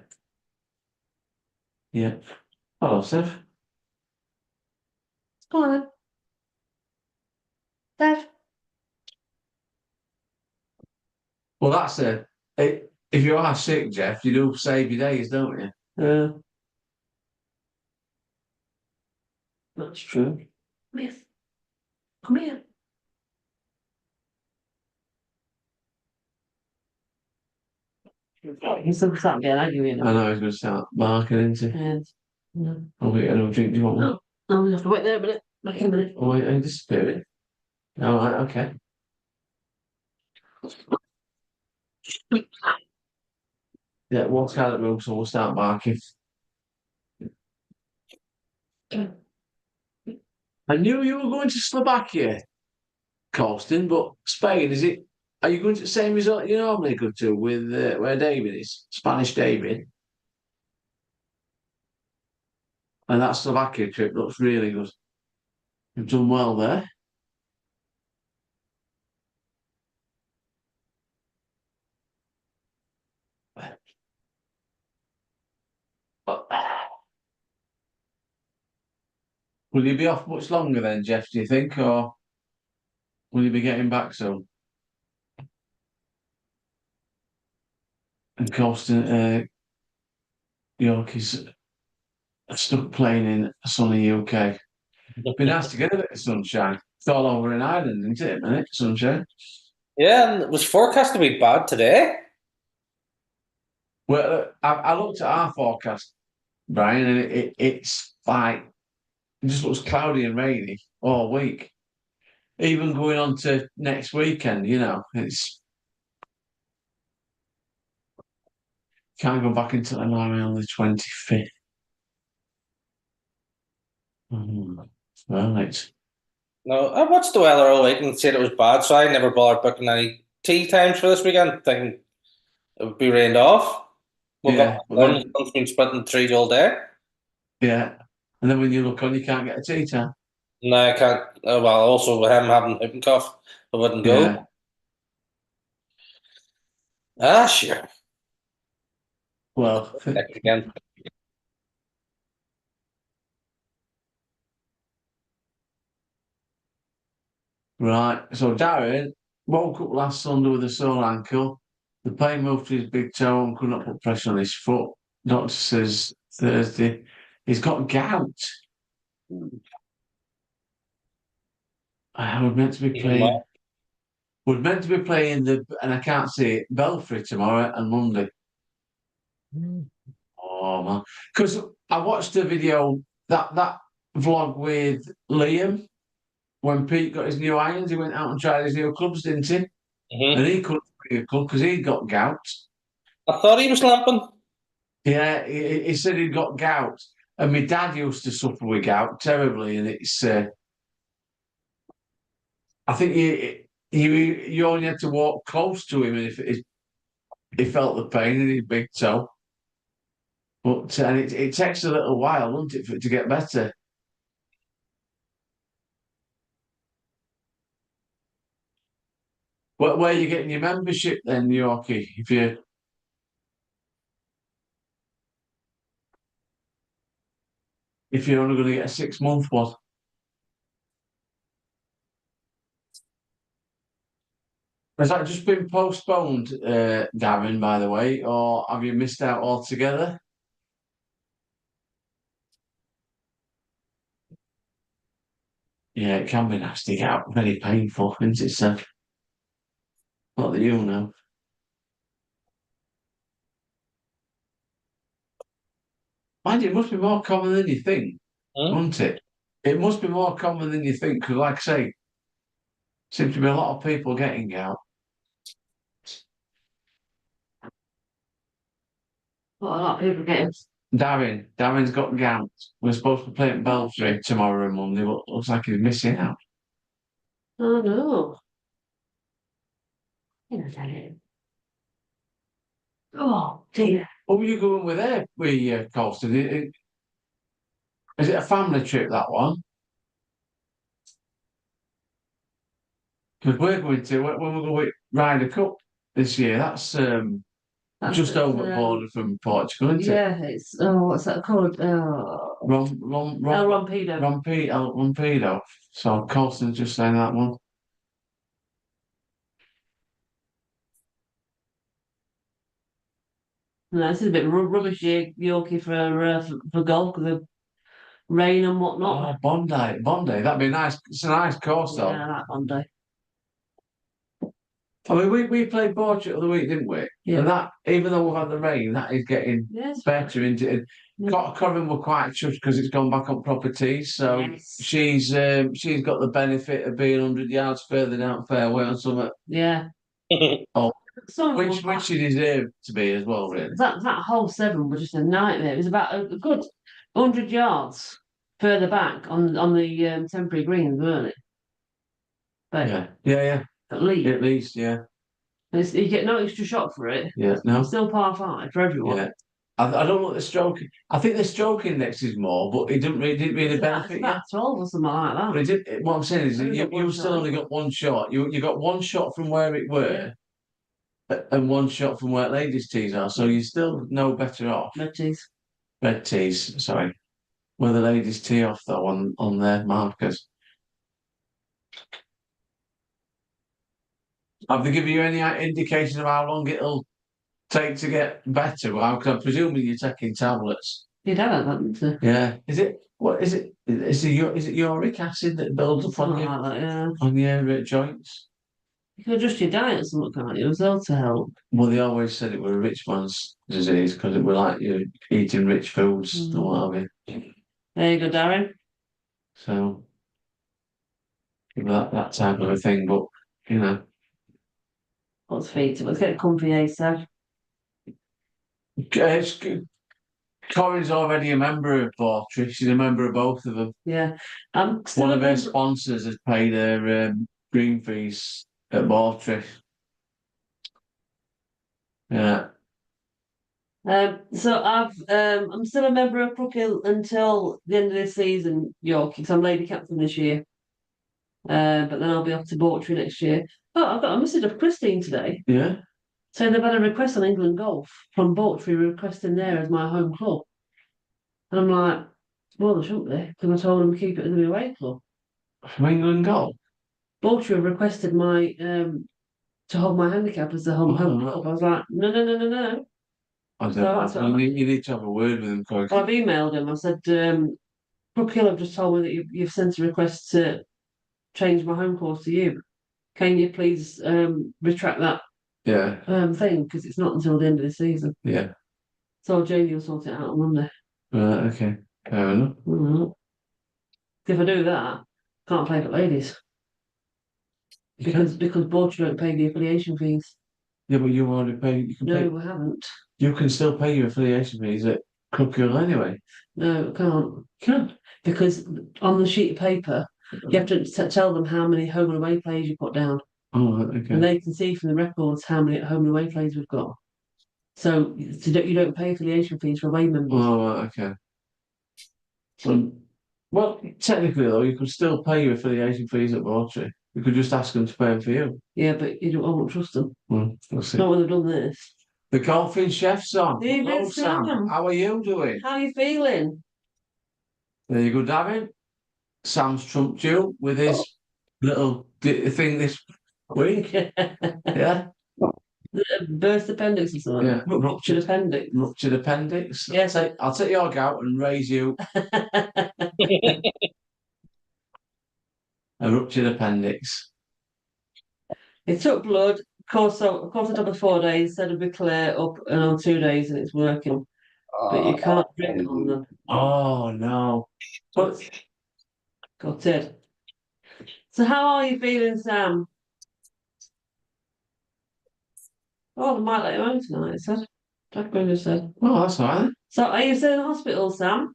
Yeah. Hello, Steph. Go on then. Dad. Well, that's it. If you are sick, Jeff, you do save your days, don't you? Yeah. That's true. Come here. Come here. He's still starting getting angry, you I know. know he's going to start barking into. And, yeah. I'll get another drink. Do you want one? No, we have to wait there a minute. Back in a minute. Oh, wait, I disappeared. All right, okay. Yeah, one Scarlet room, so we'll start barking. I knew you were going to Slovakia, Colston, but Spain, is it? Are you going to the same resort you normally go to with where David is? Spanish David? And that Slovakia trip looks really good. You've done well there. Will you be off much longer then, Jeff, do you think? Or will you be getting back soon? And Colston, York is stuck playing in sunny UK. Be nice to get a bit of sunshine. It's all over in Ireland, isn't it, minute? Sunshine. Yeah, and it was forecast to be bad today. Well, I looked at our forecast, Brian, and it's like it just looks cloudy and rainy all week. Even going on to next weekend, it's can't go back until around the 25th. Right. No, I watched the weather all week and said it was bad, so I never bothered booking any tea times for this weekend, thinking it would be rained off. Woke up Yeah. this Well, morning, the sun's been splitting trees all day. yeah. And then when you look on, you can't get a tea time. No, I can't. Well, also with him having whooping cough, I wouldn't go. Yeah. Ah, sure. Well, Next weekend. right. So Darren woke up last Sunday with a sore ankle. The pain moved to his big toe and could not put pressure on his foot. Doctor says Thursday he's got gout. We're meant to be Even playing. more. We're meant to be playing and I can't see it, Belfry tomorrow and Monday. Oh man, because I watched the video that vlog with Liam when Pete got his new irons. He went out and tried his new clubs, didn't he? Mhm. And he couldn't bring a club because he'd got gout. I thought he was limping. Yeah, he said he'd got gout, and my dad used to suffer with gout terribly, and it's. I think you only had to walk close to him, and if he felt the pain in his big toe. But and it takes a little while, doesn't it, for it to get better? Where are you getting your membership then, Yorkie? If you're only going to get a 6 month one, has that just been postponed, Darren? By the way, or have you missed out altogether? Yeah, it can be nasty out, very painful, isn't it, sir? Not that you know. Mind you, it must be more common than you think, Hmm? wouldn't it? It must be more common than you think, because, like I say, seems to be a lot of people getting out. What a lot of people getting. Darren's got gout. We're supposed to play at Belfry tomorrow and Monday, but looks like he's missing out. Oh no. You know, Darren. Oh dear. What were you going with there, Colston? Is it a family trip, that one? Because we're going to, when we're going to Ryder Cup this year, that's That's just it, over the border from Portugal, isn't it? yeah, it's what's that called? El Rompido. Rompido. So Colston's just saying that one. No, this is a bit rubbish, Yorkie, for golf because of rain and whatnot. Oh, Bondi, that'd be nice. It's a nice course, though. Yeah, that one day. I mean, we played Borchett the other week, didn't we? Yeah. And that, even though we've had the rain, that is getting Yes. better into it. Yeah. Corin were quite chuffed because it's gone back on properties, so Yes. she's got the benefit of being 100 yards further down fairway on something. Yeah. Oh, Some of them which were she deserved to be as well, really. that whole seven was just a nightmare. It was about a good 100 yards further back on the temporary greens, weren't it? But Yeah. at least At least, yeah. you get no extra shot for it. Yeah, no. It's still par five for everyone. Yeah. I don't know what the stroke. I think the stroke index is more, but it didn't really It's benefit you. about 12 or something like But that. it did. What I'm saying is, Only got one you still shot. only got one shot. You got one shot from where it were, and one shot from where ladies' tees are. So you're still no better off. No tees. Red tees, sorry. Where the ladies tee off though on their markers. Have they given you any indication of how long it'll take to get better? Well, because I'm presuming you're taking tablets. You'd have that, wouldn't you? Yeah. Is it? What is it? Is it uric acid that builds up Something like that, yeah. on your joints? You can adjust your diet something, can't you, as well to help? Well, they always said it was a rich man's disease because it was like you eating rich foods and what have you. There you go, Darren. So that type of a thing, but you know, Let's feed it. Let's get comfy ASAP. it's good. Corin's already a member of Bawtry. She's a member of both of them. Yeah, I'm still One a of her member. sponsors has paid her green fees at Bawtry. Yeah. So I'm still a member of Crookhill until the end of this season, York, because I'm lady captain this year. But then I'll be off to Bawtry next year. Oh, I've got a message of Christine today Yeah. saying they've had a request on England Golf from Bawtry requesting there as my home club. And I'm like, well, they shouldn't be, because I told them to keep it as the away club. From England Golf. Bawtry have requested my to hold my handicap as the home club. I was like, no, no, no, no, no. I don't So that's know. what You need to have a word with them, Corin. I've emailed him. I said, Brook Hill have just told me that you've sent a request to change my home course to you. Can you please retract that Yeah. thing, because it's not until the end of the season. Yeah. So Jamie will sort it out on Monday. Right, okay. Fair enough. Mhm. If I do that, I can't play for ladies You can. because Bawtry don't pay the affiliation fees. Yeah, but you already pay. You can No, pay. we haven't. You can still pay your affiliation fees at Crookhill anyway. No, I can't. You can. Because on the sheet of paper, you have to tell them how many home and away plays you put down. Oh, right, okay. And they can see from the records how many home and away plays we've got. So you don't pay affiliation fees for away members. Oh, right, okay. Well, technically though, you could still pay your affiliation fees at Bawtry. You could just ask them to pay them for you. Yeah, but I won't trust them. Well, we'll see. Not when they've done this. The golfing chef's on. David Hello, Sam. Sam. How are you doing? How are you feeling? There you go, Davin. Sam's trumped you with his little thing this week. Yeah. Burst appendix or something? Yeah. Ruptured appendix. Ruptured appendix. Yes. I'll take your gout and raise you a ruptured appendix. It took blood. Of course, it took us 4 days. Said it'd be clear up on 2 days, and it's working. But you can't drink on them. Oh no. But got it. So how are you feeling, Sam? Oh, they might let you home tonight, it said. Jack Brunner said. Oh, that's all right. So are you still in hospital, Sam?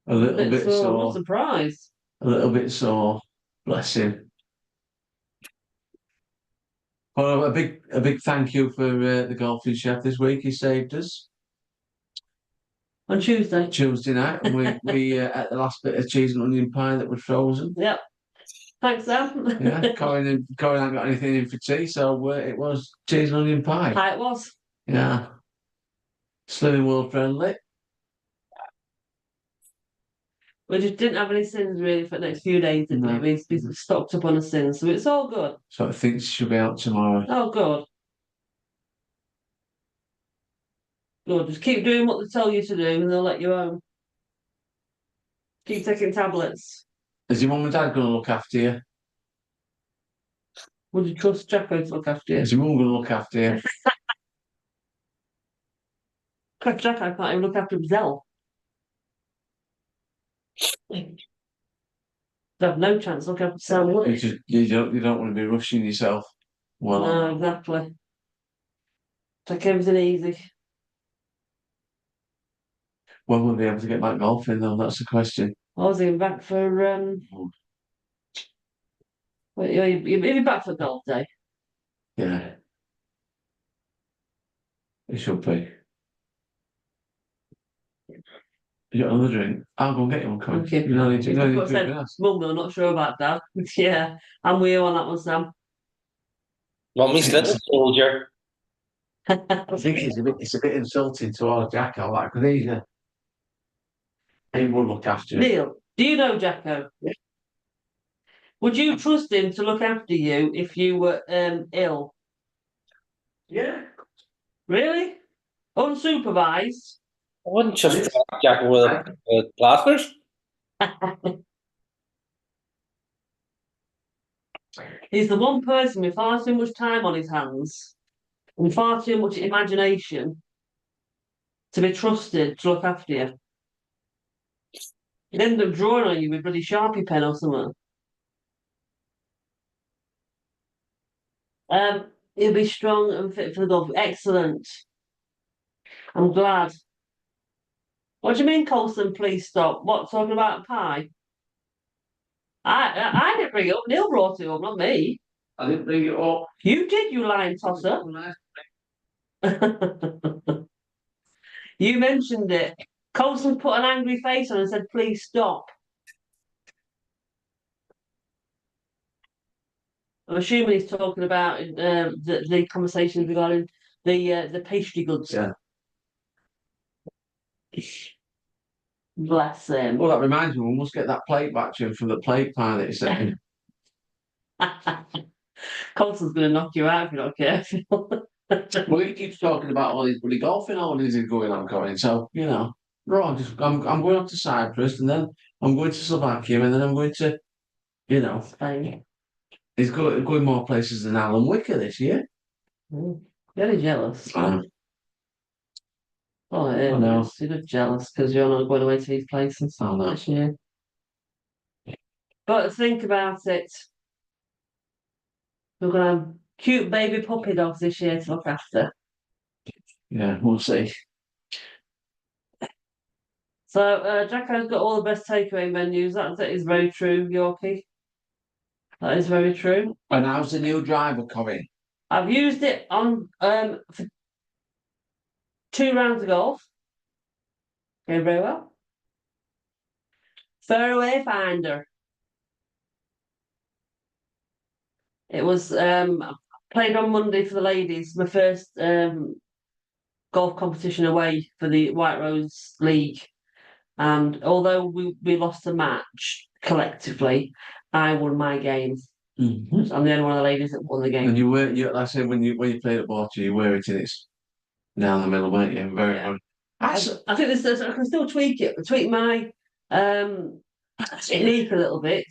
A little bit I'm not sore. surprised. A little bit sore. Bless him. Well, a big thank you for the golfing chef this week. He saved us On Tuesday. Tuesday night, and we ate the last bit of cheese and onion pie that was frozen. Yep. Thanks, Sam. Yeah, Corin hadn't got anything in for tea, so it was cheese and onion pie. Hi, it was. Yeah, Slimming World friendly. We just didn't have any sins really for the next few days, did No. we? We stocked up on the sins, so it's all good. So I think she'll be out tomorrow. Oh, good. Good. Just keep doing what they tell you to do, and they'll let you home. Keep taking tablets. Is your mum and dad going to look after you? Would you trust Jacko to look after you? Is your mum going to look after you? Because Jacko can't even look after himself. They have no chance looking after Sam, would he? You don't want to be rushing yourself. Well, No, exactly. Take everything easy. when will we be able to get back golfing though? That's the question. I was even back for wait, you're back for golf day. Yeah, it should be. You got another drink? I'll go and get you one, Corin. Okay. You don't need to. You don't need I to said, drink with us. Mum, I'm not sure about that. Yeah, I'm with you on that one, Sam. Mummy's little soldier. I think it's a bit insulting to all Jacko, like, because he would look after you. Neil, do you know Jacko? Yeah. Would you trust him to look after you if you were ill? Yeah. Really? Unsupervised? I wouldn't just Jack with plasters. He's the one person with far too much time on his hands and far too much imagination to be trusted to look after you. He'd end up drawing on you with bloody Sharpie pen or something. He'll be strong and fit for the golf. Excellent. I'm glad. What do you mean, Colson? Please stop. What, talking about pie? I didn't bring it up. Neil brought it up, not me. I didn't bring it up. You did, you lying tosser. You mentioned it. Colson put an angry face on and said, "Please stop." I'm assuming he's talking about the conversations regarding the pastry goods. Yeah. Bless him. Well, that reminds me, we must get that plate back to him from the plate pie that he sent. Colson's going to knock you out if you're not careful. Well, he keeps talking about all these bloody golfing holidays he's going on, Colin. So, right, I'm going off to Cyprus and then I'm going to Slovakia and then I'm going to, Spain. he's going more places than Alan Wicker this year. Very jealous. I Oh, it I know. is. You're just jealous because you're not going away to these places I know. this year. But think about it. We're going to have cute baby puppy dogs this year to look after. Yeah, we'll see. So Jacko's got all the best takeaway menus. That is very true, Yorkie. That is very true. And how's the new driver coming? I've used it on for 2 rounds of golf. Going very well. Fairway Finder. It was played on Monday for the ladies, my first golf competition away for the White Rose League. And although we lost the match collectively, I won my game. Mm-hmm. I'm the only one of the ladies that won the game. And like I said, when you played at Borcher, you were it in its down the middle, weren't you? Very good. I think I can still tweak it, tweak my technique a little bit.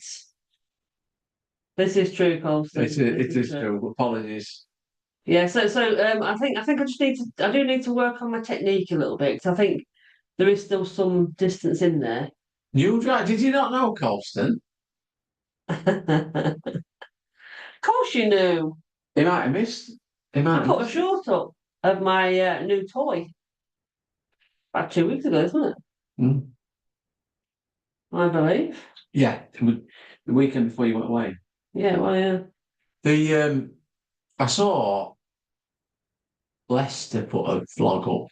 This is true, Colston. It is true. Apologies. Yeah, so I think I do need to work on my technique a little bit because I think there is still some distance in there. New driver? Did you not know, Colston? Of course you knew. He might have missed. I put a short up of my new toy about 2 weeks ago, isn't it? Mm. I believe. Yeah, the weekend before you went away. Yeah, well, yeah. I saw Leicester put a vlog up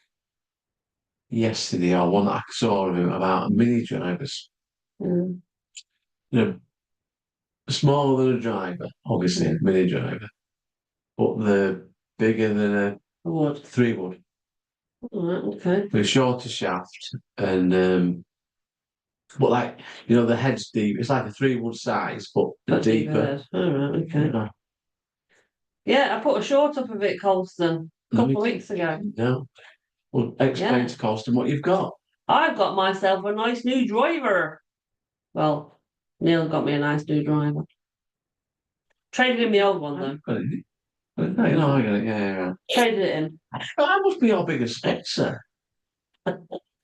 yesterday, or one that I saw of him about mini drivers. Mm. Smaller than a driver, obviously, a mini driver, but they're bigger than a Wood. 3-wood. Right, okay. With a shorter shaft, and but the head's deep. It's like a 3-wood size, but deeper. All right, okay. Yeah, I put a short up of it, Colston, a couple of weeks ago. No. Well, explain to Colston what you've got. I've got myself a nice new driver. Well, Neil got me a nice new driver. Traded in the old one though. I get it. Yeah. Traded it in. I must be your biggest sponsor.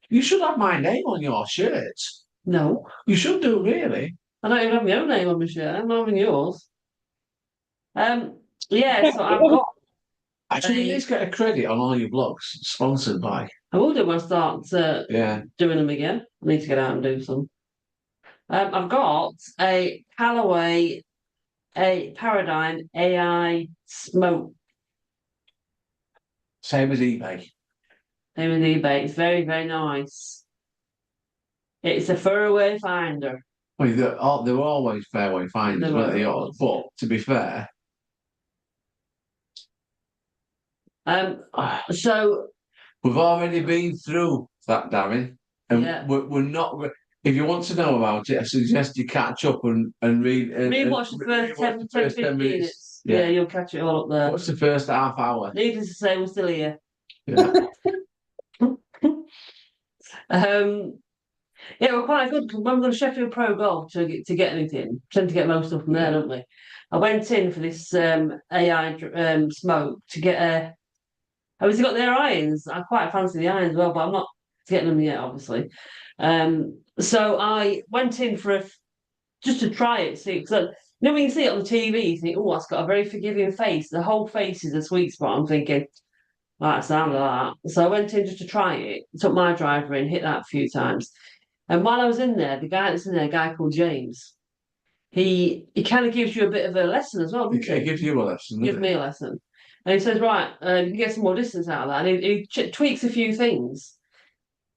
You should have my name on your shirt. No. You should do, really. I don't even have my own name on my shirt. I'm not having yours. Yeah, so I've got. Actually, you need to get a credit on all your blogs sponsored by. I will do when I start doing them again. I need to get out and do some. I've got a Callaway, a Paradigm AI Smoke. Same as eBay. Same as eBay. It's very, very nice. It's a fairway finder. Well, they were always fairway finders, weren't they? But to be fair, so we've already been through that, Darren, and we're not. If you want to know about it, I suggest you catch up and read. Rewatch the first 10, 15 minutes. Yeah, you'll catch it all up there. What's the first half hour? Needless to say, we're still here. Yeah. Yeah, we're quite good because when we go to Sheffield Pro Golf to get anything, tend to get most stuff from there, don't we? I went in for this AI smoke to get a. Obviously, got their irons. I quite fancy the irons as well, but I'm not getting them yet, obviously. So I went in for just to try it, see, because You know, when you see it on the TV, you think, oh, it's got a very forgiving face. The whole face is a sweet spot. I'm thinking, that sounds like that. So I went in just to try it, took my driver in, hit that a few times. And while I was in there, the guy that's in there, a guy called James, he kind of gives you a bit of a lesson as well, doesn't It he? gives you a lesson, Gives doesn't me it? a lesson. And he says, right, you can get some more distance out of that. And he tweaks a few things.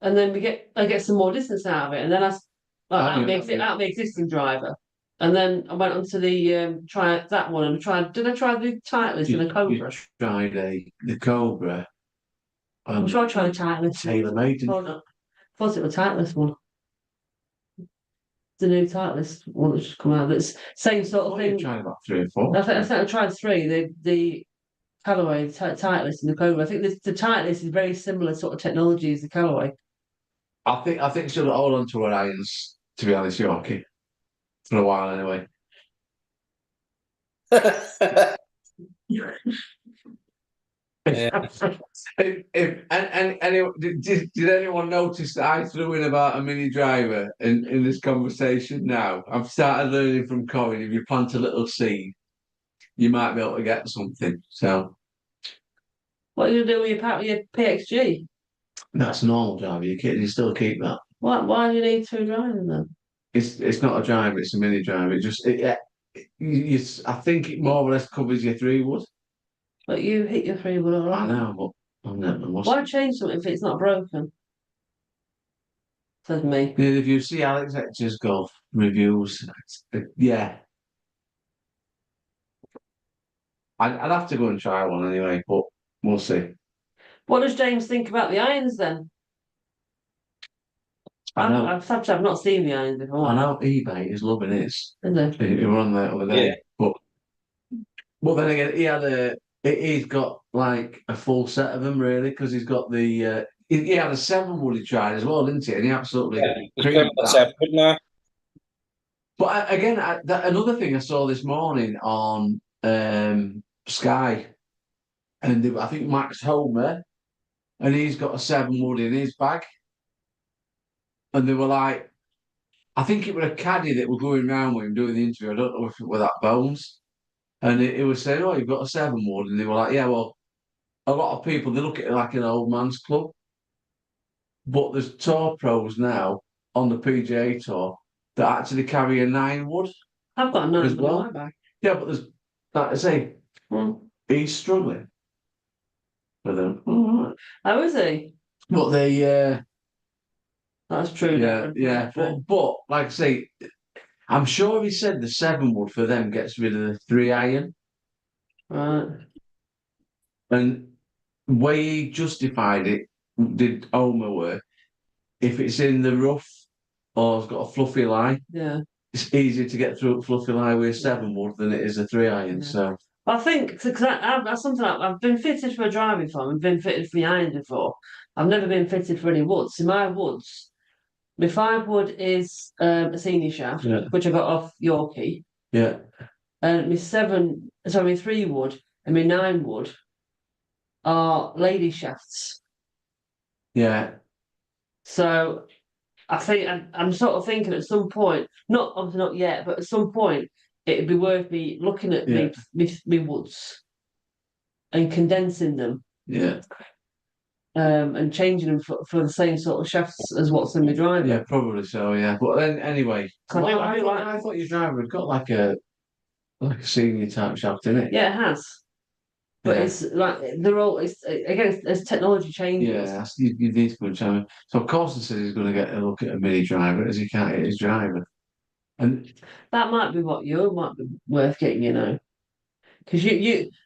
And then I get some more distance out of it. And then I knew that. out of the existing driver. And then I went on to the try that one and did I try the Titleist and the You Cobra? tried the Cobra. I'm sure I tried the Titleist. Tailor made. Oh, no. I thought it was Titleist one. The new Titleist one that's just come out. That's same sort of You thing. tried about 3 or 4. I think I tried three. The Callaway, Titleist and the Cobra. I think the Titleist is very similar sort of technology as the Callaway. I think she'll hold on to her irons, to be honest, Yorkie. For a while anyway. Did anyone notice that I threw in about a mini driver in this conversation now? I've started learning from Corin, if you plant a little seed, you might be able to get something. So What are you gonna do with your PXG? that's a normal driver. You still keep that. Why do you need two drivers then? It's not a driver, it's a mini driver. I think it more or less covers your 3 wood. But you hit your three wood I alright. know, but I've never must. Why change something if it's not broken? Says me. Yeah, if you see Alex Etcher's golf reviews, yeah, I'd have to go and try one anyway, but we'll see. What does James think about the irons then? I know, I've not seen the irons before. I know eBay is loving his. Is it? He were on there the other day, Yeah. but then again, he's got like a full set of them really, because he's got the he had a 7 wood he tried as well, didn't he? And he absolutely It's creamed good, that. now. But again, another thing I saw this morning on Sky, and I think Max Homer, and he's got a 7 wood in his bag, and they were like, I think it was a caddy that were going around with him doing the interview. I don't know if it were that Bones, and it was saying, "Oh, you've got a 7 wood," and they were like, "Yeah, well, a lot of people they look at it like an old man's club, but there's tour pros now on the PGA tour that actually carry a 9 wood I've got a nine as in well. my bag. Yeah, but there's like I say, Hmm. he's struggling with them. All right. How is he? But they, That's true. yeah, Darren. yeah, That's true. but like I say, I'm sure he said the 7 wood for them gets rid of the 3 iron, Right. and the way he justified it did Omer were if it's in the rough or it's got a fluffy lie, Yeah. it's easier to get through a fluffy lie with a 7 wood than it is a 3 iron. Yeah. So I think because that's something I've been fitted for a driving before. I've been fitted for the irons before. I've never been fitted for any woods. In my woods, my 5 wood is a senior shaft, Yeah. which I got off Yorkie, yeah, and my 3 wood and my 9 wood are lady shafts. yeah, So I think I'm sort of thinking at some point, not obviously not yet, but at some point it'd be worth me looking at Yeah. me woods and condensing them. yeah, And changing them for the same sort of shafts as what's in my driver. yeah, probably so. Yeah, but then anyway, I I thought your driver had got like a senior type shaft in it. Yeah, it has. But Yeah. it's like they're all. It's again as technology changes. Yeah, you need to go and try. So Carson says he's going to get a look at a mini driver as he can't hit his driver, and That might be what you might be worth getting. Because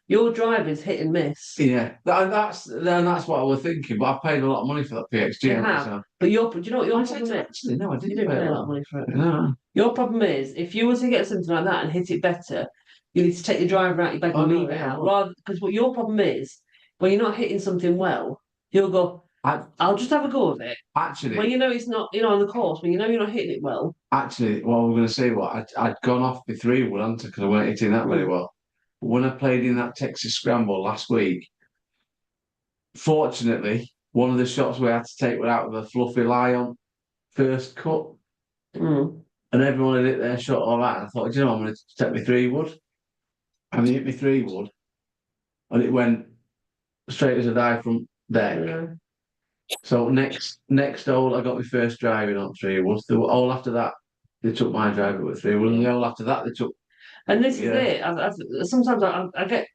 your driver's hit and miss. yeah, that's what I was thinking. But I paid a lot of money for that PXG. You haven't I? have. So But do you know what your problem is? actually, no, I You didn't didn't pay pay a a lot lot. of money for it. No, Your problem is if you were to get something like that and hit it better, you need to take the driver out your bag Oh, and no, leave it yeah, out. well- Rather, because what your problem is when you're not hitting something well, you'll go, I'll just have a go of it. actually, When you know it's not, on the course, when you know you're not hitting it well. actually, what I was going to say, I'd gone off the 3 wood, hadn't I? Because I weren't hitting that very well. But when I played in that Texas Scramble last week, fortunately, one of the shots we had to take were out with a fluffy lie on first cut. Mm. and everyone had hit their shot all right. And I thought, "Do you know, I'm going to take my 3 wood." And they hit me 3 wood, and it went straight as a die from deck. Yeah. So next hole, I got my first driving on 3 wood. The hole after that, they took my driver with 3 wood, and the hole after that, they took. And this is Yeah. it. Sometimes I get.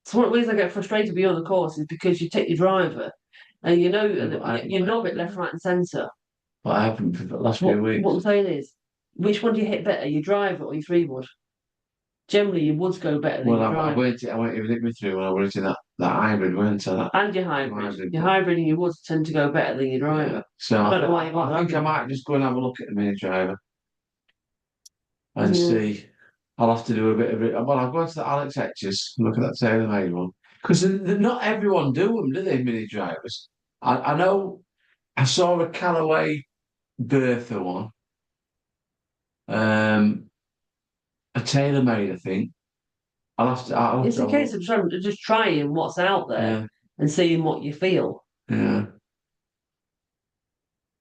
So one of the reasons I get frustrated with you on the course is because you take your driver, and you know you knob it left, right, and centre. What happened for the last few weeks? What I'm saying is, which one do you hit better, your driver or your 3 wood? Generally, your woods go better than Well, your I driver. went even hit me through when I went into that hybrid, weren't I? That And your hybrid. hybrid, Your but- hybrid and your woods tend to go better than your driver. Yeah. So I don't know why you want I think that. I might just go and have a look at the mini driver and Yeah. see. I'll have to do a bit of it. Well, I'll go to the Alex Etches and look at that tailor-made one because not everyone do them, do they? Mini drivers. I know. I saw a Callaway Bertha one, a tailor-made, I think. I'll have It's to a have case of just trying what's out there Yeah, and seeing what you feel. yeah,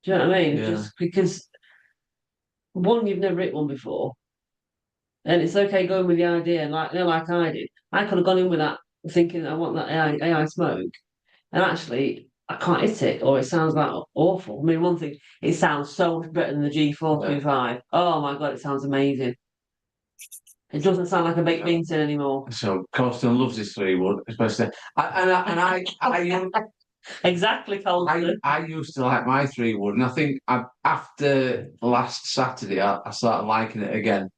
Do you know what I mean? Yeah. Just because one, you've never hit one before, and it's okay going with the idea, like I did. I could have gone in with that thinking I want that AI smoke, and actually I can't hit it, or it sounds like awful. I mean, one thing, it sounds so much better than the G425. Oh my god, it sounds amazing. It doesn't sound like a baked bean tin anymore. So Colston loves his 3 wood, especially. I Exactly, Colston. I used to like my 3 wood, and I think after last Saturday, I started liking it again.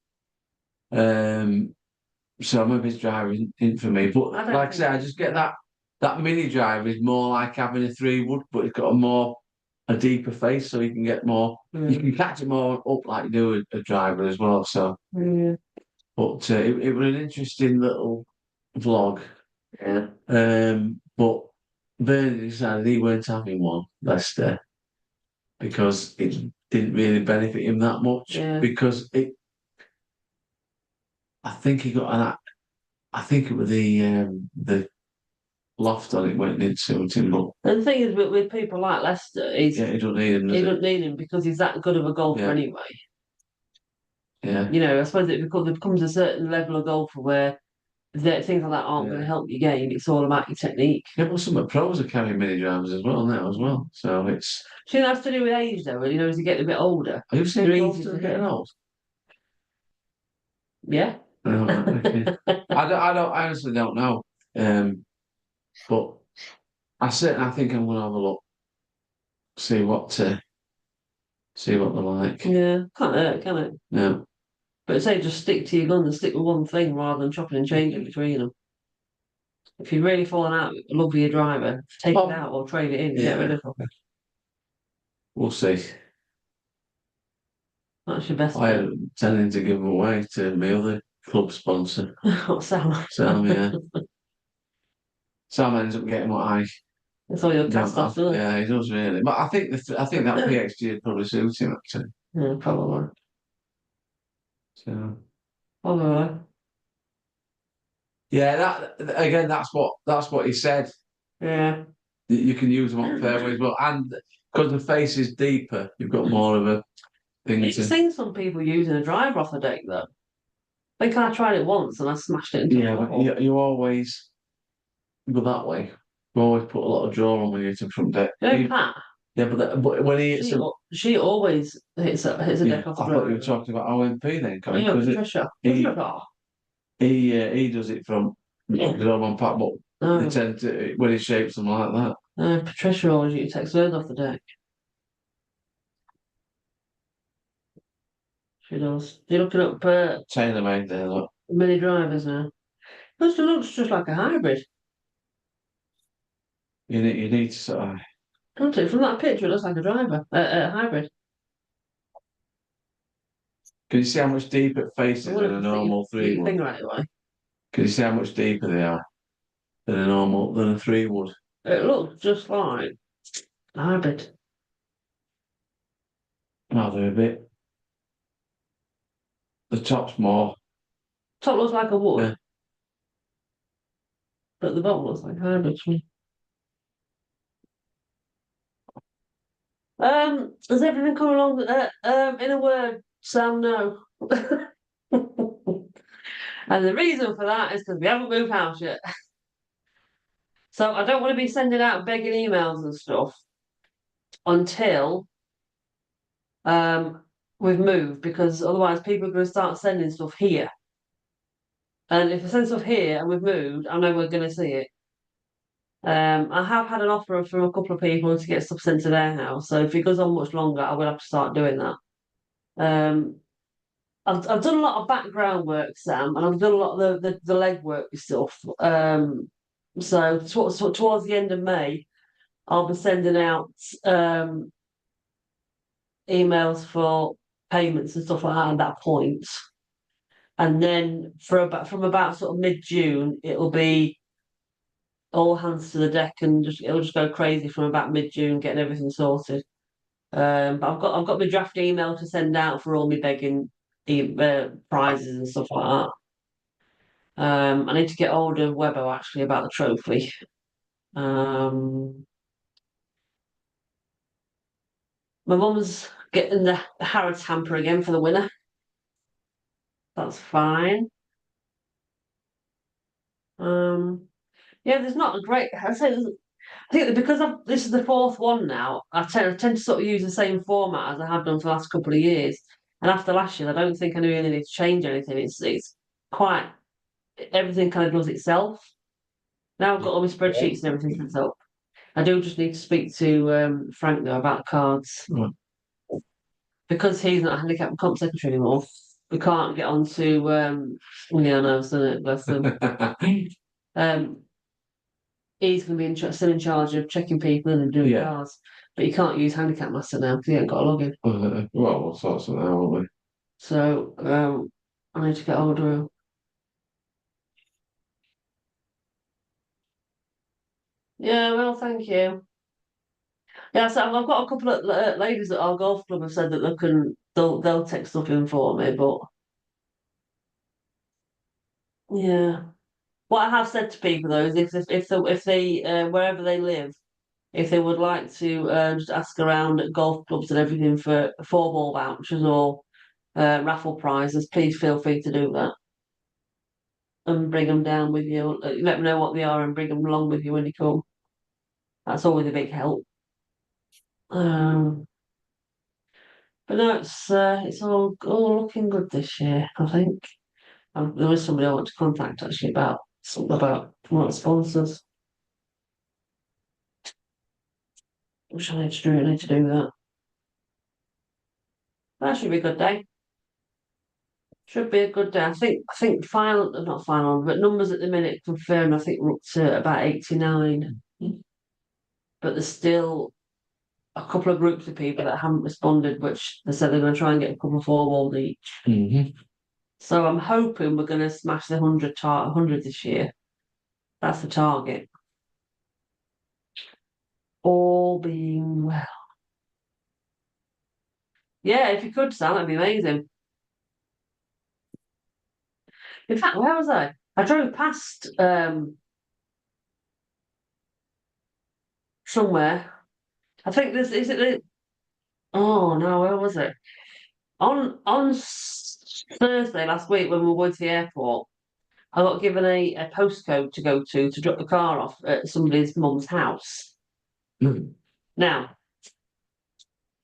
So maybe it's driving in for me, but I don't like I say, I just get that mini drive is more like having a 3 wood, but it's got a deeper face, so you can get more. You can catch it more up like you do a driver as well. So, Yeah. but it was an interesting little vlog. Yeah. But Bernie decided he weren't having one, Leicester, because it didn't really benefit him that much. Yeah. Because I think he got I think it was the loft on it went into him, but And the thing is, with people like Leicester, yeah, he don't need him, does he he? doesn't need him because he's that good of a golfer Yeah. anyway. Yeah, You know, I suppose it becomes a certain level of golfer where things like that aren't going to Yeah. help your game. It's all about your technique. yeah. Well, some of the pros are carrying mini drivers as well now as well. So it's. Do you think that's to do with age, though? You know, as you get a bit older. Are you saying They're golf's easy to getting hit. old? Yeah. Oh, right, okay. I honestly don't know. But I think I'm gonna have a look, see what they're like. Yeah. Can't hurt, can it? No. But say just stick to your guns and stick with one thing rather than chopping and changing between them. If you're really falling out with love with your driver, take it out or trade it in. Get rid of it. We'll see. That's your best I bet. am intending to give them away to my other club sponsor, Sam. Sam. Yeah, Sam ends up getting what I That's all your don't cast off, have. doesn't it? Yeah, he does really. But I think that PXG would probably suit him actually. Yeah, probably. So Probably. yeah, that again, that's what he said. Yeah. You can use them on fairways, but and because the face is deeper, you've got more of a thing You've to. seen some people using a driver off the deck though. I think I tried it once and I smashed it into Yeah, the but wall. you always go that way. You always put a lot of draw on when you hit him from deck. You know, Pat, Yeah, but when he hits she always hits a yeah, deck off I the thought you were driver. talking about OMP then, Colin, Yeah, because Patricia. he- Patricia. he does it from the on pat, but No, they tend to when he shapes them like that. no, Patricia always takes hers off the deck. She does. You're looking up Tailor made there, look. mini drivers now. It looks just like a hybrid. You need to sort of. Don't it? From that picture, it looks like a driver, a hybrid. Can you see how much deeper it faces I than wouldn't a stick normal your 3 wood? finger right away. Can you see how much deeper they are than a 3 wood? It looks just like a hybrid. No, they're a bit. The top's more. Top looks like a wood, Yeah. but the bottom looks like a hybrid to me. Has everything come along? In a word, Sam, no. And the reason for that is because we haven't moved house yet. So I don't want to be sending out begging emails and stuff until we've moved, because otherwise people are going to start sending stuff here. And if I send stuff here and we've moved, I know we're going to see it. I have had an offer from a couple of people to get stuff sent to their house. So if it goes on much longer, I will have to start doing that. I've done a lot of background work, Sam, and I've done a lot of the legwork stuff. So towards the end of May, I'll be sending out emails for payments and stuff like that at that point. And then from about sort of mid-June, it'll be all hands to the deck, and it'll just go crazy from about mid-June getting everything sorted. But I've got my draft email to send out for all my begging prizes and stuff like that. I need to get hold of Webbo actually about the trophy. My mum's getting the Harrods hamper again for the winner. That's fine. Yeah, there's not a great. I think that because this is the fourth one now, I tend to sort of use the same format as I have done for the last couple of years. And after last year, I don't think I really need to change anything. It's quite everything kind of does itself. Now I've got all my spreadsheets and everything set up. I do just need to speak to Frank though about cards. Right. Because he's not a handicap comp secretary anymore. We can't get on to yeah, no, isn't it? Bless them. He's going to be still in charge of checking people in and doing Yeah. cars, but you can't use Handicap Master now because he ain't got a login. Well, we'll sort something out, won't we? So I need to get hold of him. Yeah, well, thank you. Yeah, so I've got a couple of ladies at our golf club have said that they'll take stuff in for me, but yeah. What I have said to people though is if they wherever they live, if they would like to just ask around at golf clubs and everything for 4-ball vouchers or raffle prizes, please feel free to do that and bring them down with you. Let me know what they are and bring them along with you when you come. That's always a big help. Um, but no, it's all looking good this year. I think there was somebody I want to contact actually about something about what sponsors. Which I need to do. I need to do that. That should be a good day. Should be a good day. I think final, not final, but numbers at the minute confirmed. I think we're up to about 89, but there's still a couple of groups of people that haven't responded, which they said they're going to try and get a couple of 4-balls each. Mm-hmm. So I'm hoping we're going to smash the 100 this year. That's the target. All being well. Yeah, if you could, Sam, that'd be amazing. In fact, where was I? I drove past somewhere. I think this is it. Oh no, where was it? On Thursday last week when we were going to the airport, I got given a postcode to go to drop the car off at somebody's mum's house. Mm. Now,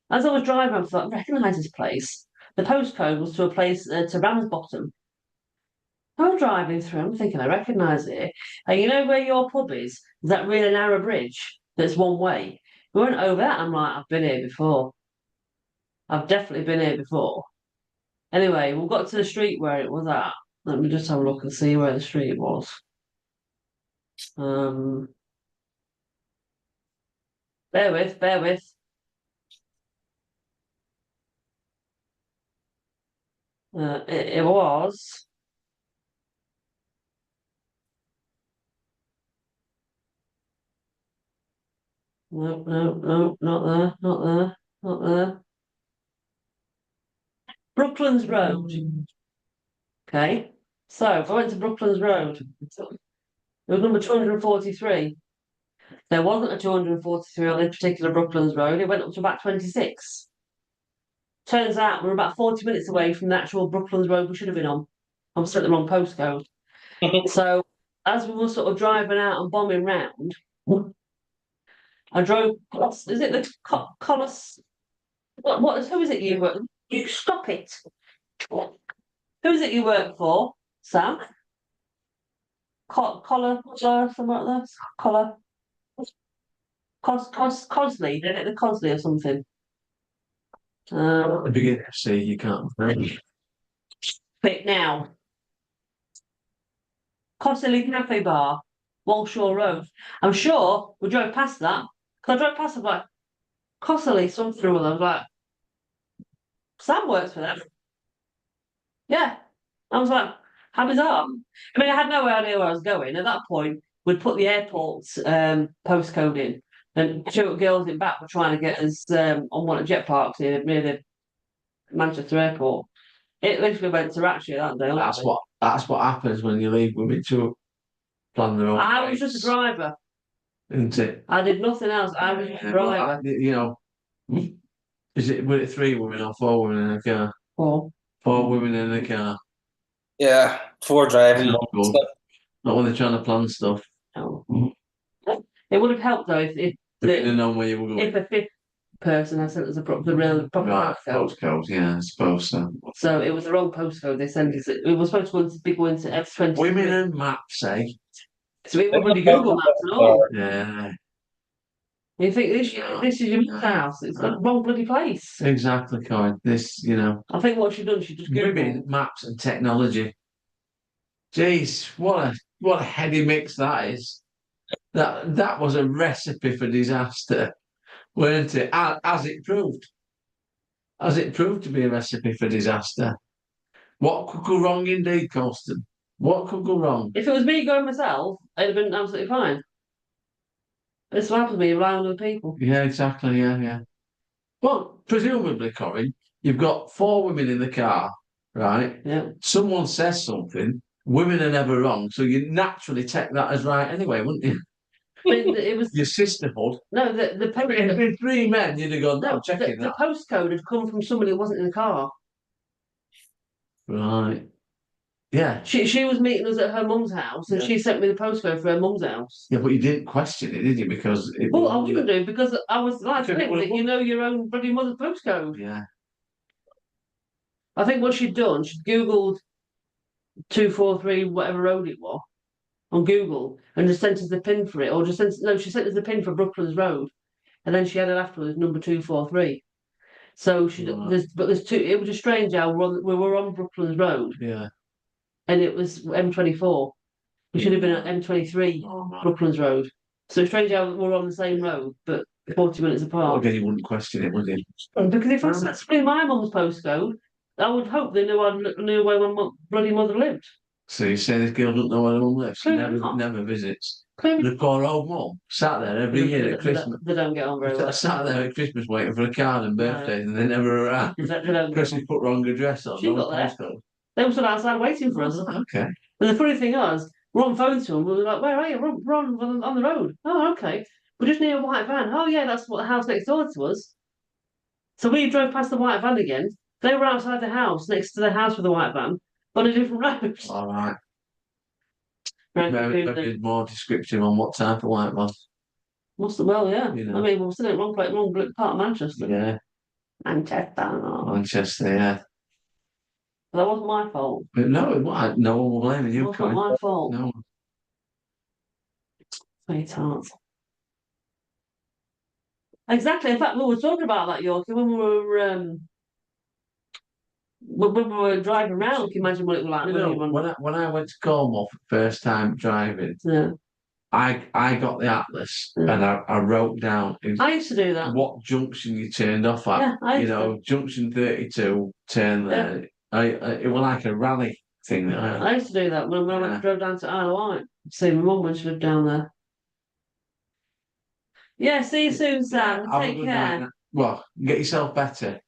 as I was driving, I thought, I recognise this place. The postcode was to a place to Ramsbottom. I'm driving through, I'm thinking I recognise it. And you know where your pub is? That really narrow bridge that's one way. We went over that. I'm like, I've been here before. I've definitely been here before. Anyway, we got to the street where it was at. Let me just have a look and see where the street was. Bear with, bear with. It was. No, no, no, not there, not there, not there. Brooklands Road. Okay. So if I went to Brooklands Road, it was number 243. There wasn't a 243 on this particular Brooklands Road. It went up to about 26. Turns out we're about 40 minutes away from the actual Brooklands Road we should have been on. I'm still at the wrong postcode. So as we were sort of driving out and bombing round, I drove. Is it the Collis? What? Who is it you work? You stop it. Who is it you work for, Sam? Collar, something like that. Collar. Cosley, did it the Cosley or something? At the beginning of C, you can't. Pick now. Cosley Cafe Bar, Walshaw Road. I'm sure we drove past that. Because I drove past it like Cosley, something or other. I was like, Sam works for them. Yeah. I was like, how bizarre. I mean, I had no idea where I was going. At that point, we'd put the airport's postcode in, and two girls in back were trying to get us on one of jet parks near the Manchester Airport. It literally went to Ratchet that day. That's what happens when you leave women to plan their own. I was just a driver. Isn't it? I did nothing else. I was just a driver. You know, were it 3 women or 4 women in a car? 4. 4 women in a car. Yeah, 4 driving. Not good. Not when they're trying to plan stuff. No. It would have helped though if They didn't have known where you were going. if a 5th person had sent us the real proper postcode. Postcode, yeah, I suppose so. So it was the wrong postcode. They sent us. It was supposed to be going to F20. Women and maps, eh? So it wasn't Google Maps at all. Yeah. You think this is your house? It's the wrong bloody place. Exactly, Coy. This, you know. I think what she done, she just Googled. Women, maps, and technology. Jeez, what a heady mix that is. That was a recipe for disaster, weren't it? As it proved. As it proved to be a recipe for disaster. What could go wrong indeed, Colston? What could go wrong? If it was me going myself, it'd have been absolutely fine. This will happen to me relying on other people. Yeah, exactly. Yeah. Well, presumably, Corinne, you've got 4 women in the car, right? Yeah. Someone says something, women are never wrong, so you naturally take that as right anyway, wouldn't you? But it was Your sisterhood. no the If it'd been 3 men, you'd have gone, no, checking the that. postcode had come from somebody who wasn't in the car. Right. Yeah. She was meeting us at her mum's house, and she sent me the postcode for her mum's house. Yeah, but you didn't question it, did you? Because it Well, I wouldn't do because I was like to think Well, that you know your own bloody mother's postcode. Yeah. I think what she'd done, she'd Googled 243 whatever road it was on Google and just sent us the pin for it, or just she sent us the pin for Brooklands Road, and then she added afterwards number 243. So there's 2. It was just strange how we were on Brooklands Road. Yeah. And it was M24. We should have been at M23 Brooklands Road. So it's strange how we're on the same road, but 40 minutes apart. Again, you wouldn't question it, would you? Because if I said to my mum's postcode, I would hope they knew where my bloody mother lived. So you say this girl doesn't know where her mum lives? She Clearly not. never visits. Clearly, The poor old mum sat there every year at Christmas. they don't get on very well. Sat there at Christmas waiting for a card and birthdays, and they never arrived. They don't Because she put wrong address on. She got there. Postcode. They were stood outside waiting for us. Okay. But the funny thing was, we're on phone to them. We were like, "Where are you? We're on the road." Oh, okay. We're just near a white van. Oh, yeah, that's what the house next door to us. So we drove past the white van again. They were outside the house next to the house with the white van on a different road. All right. Right, Maybe more descriptive on what type of white van. must have well, yeah. You know. I mean, we're still in wrong part of Manchester. Yeah. Manchester. Manchester, yeah. But that wasn't my fault. But no, no one will blame It you, wasn't Colin. my fault. No. Sweetheart. Exactly. In fact, we were talking about that, Yorkie, when we were driving around. Can you imagine what it was like? You know, when I went to Cornwall for the first time driving, Yeah. I got the atlas and I wrote down I used to do that. what junction you turned off at. Yeah, I You used know, junction 32, turn there. It was like a rally thing. I used to do that when I drove down to Isle of Wight. See my mum when she lived down there. Yeah, see you soon, Sam. Have a Take good care. night. Well, get yourself better.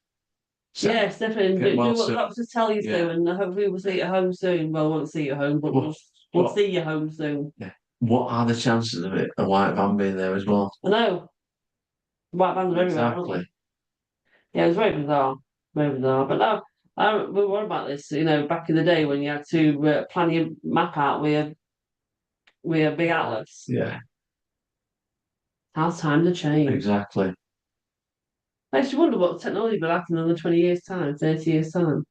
So, Yes, definitely. Get Do well what soon. doctors tell you Yeah. to, and hopefully we'll see you at home soon. Well, we won't see you at home, but we'll see you home soon. What are the chances of it? A white van being there as well? I know. White vans are everywhere, aren't Exactly. they? Yeah, it was very bizarre. Very bizarre. But no, we were about this, back in the day when you had to plan your map out with a big atlas. Yeah, How times have changed. exactly. I used to wonder what technology will be like in another 20 years' time, 30 years' time.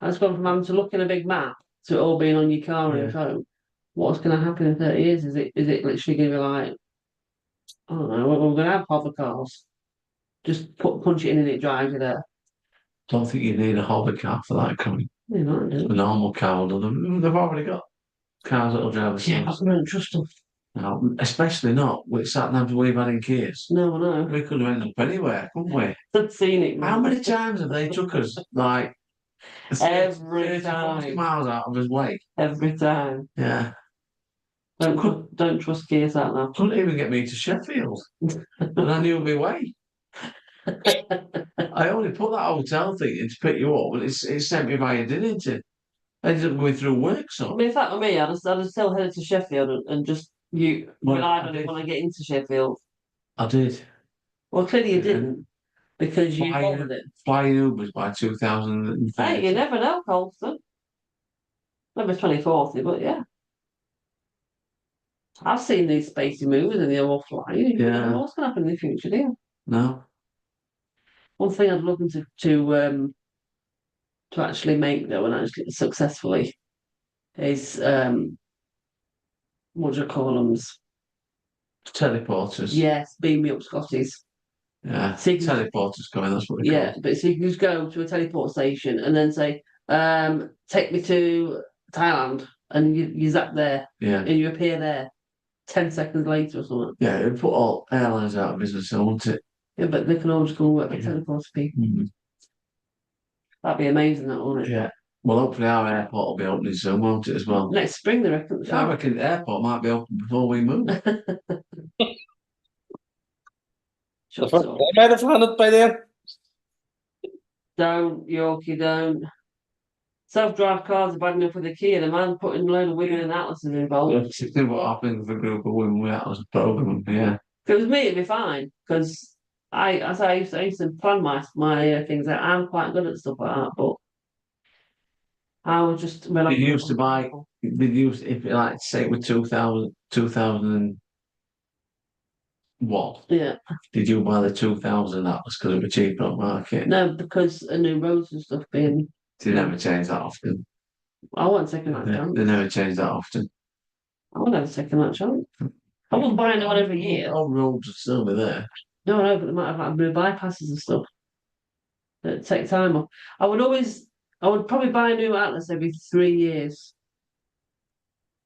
It's gone from having to look in a big map to it all being on your car and your Yeah. phone. What's going to happen in 30 years? Is it literally going to be like, I don't know, we're going to have hover cars. Just punch it in and it drives you there. Don't think you need a hover car for that coming. You know, I A do. normal car will do them. They've already got cars that'll drive Yeah, but themselves. I don't trust them. Now, especially not with sat navs we've had in Kias. No, I know. We could have ended up anywhere, couldn't we? I've seen it. How many times have they took us like Every 30, 40 time. miles out of his way? Every time. Yeah. Don't trust Kia sat nav. Couldn't even get me to Sheffield. And I knew my way. I only put that hotel thing in to pick you up, but it sent me via Dinnington. I ended up going through work, I so. mean, if that were me, I'd still headed to Sheffield and just Well, relied I on it did. when I get into Sheffield. I did. Well, clearly you Yeah. didn't because you Flying, followed it. flying Ubers by 2030. Hey, you never know, Colston. Maybe 2040, but yeah. I've seen these spacey movies and they're all flying. You never Yeah. know what's going to happen in the future, do you? No. One thing I'd love them to actually make though and actually successfully is what do you call them? Teleporters. Yes, beam me up Scotties. Yeah. So you can- Teleporters coming, that's what they Yeah, call but so you can just go to a teleport station and then say, take me to Thailand, and you zap there it. Yeah. and you appear there 10 seconds later or something. Yeah, it would put all airlines out of business, wouldn't it? Yeah, but they can all just go and work for Yeah. teleport people. Mm. That'd be amazing, that wouldn't it? Yeah. Well, hopefully our airport will be opening soon, won't it, as well? Next spring, they reckon. I reckon the airport might be open before we move. The Shut first up. I might have landed by then. Don't, Yorkie, don't. Self-drive cars are bad enough with the Kia. The man putting a load of women and atlases involved. Particularly what happens with a group of women with Atlas program, yeah. If it was me, it'd be fine because I used to plan my things out. I'm quite good at stuff like that, but I was just when They used to buy, they used, if you like, say it was 2001, Yeah, did you buy the 2000 Atlas because it was cheaper on market? no, because a new roads and stuff being. They never change that often. I wasn't taking that chance. They never change that often. I wasn't ever taking that chance. I wasn't buying one every year. All roads are still be there. No, but they might have like new bypasses and stuff that take time off. I would probably buy a new Atlas every 3 years.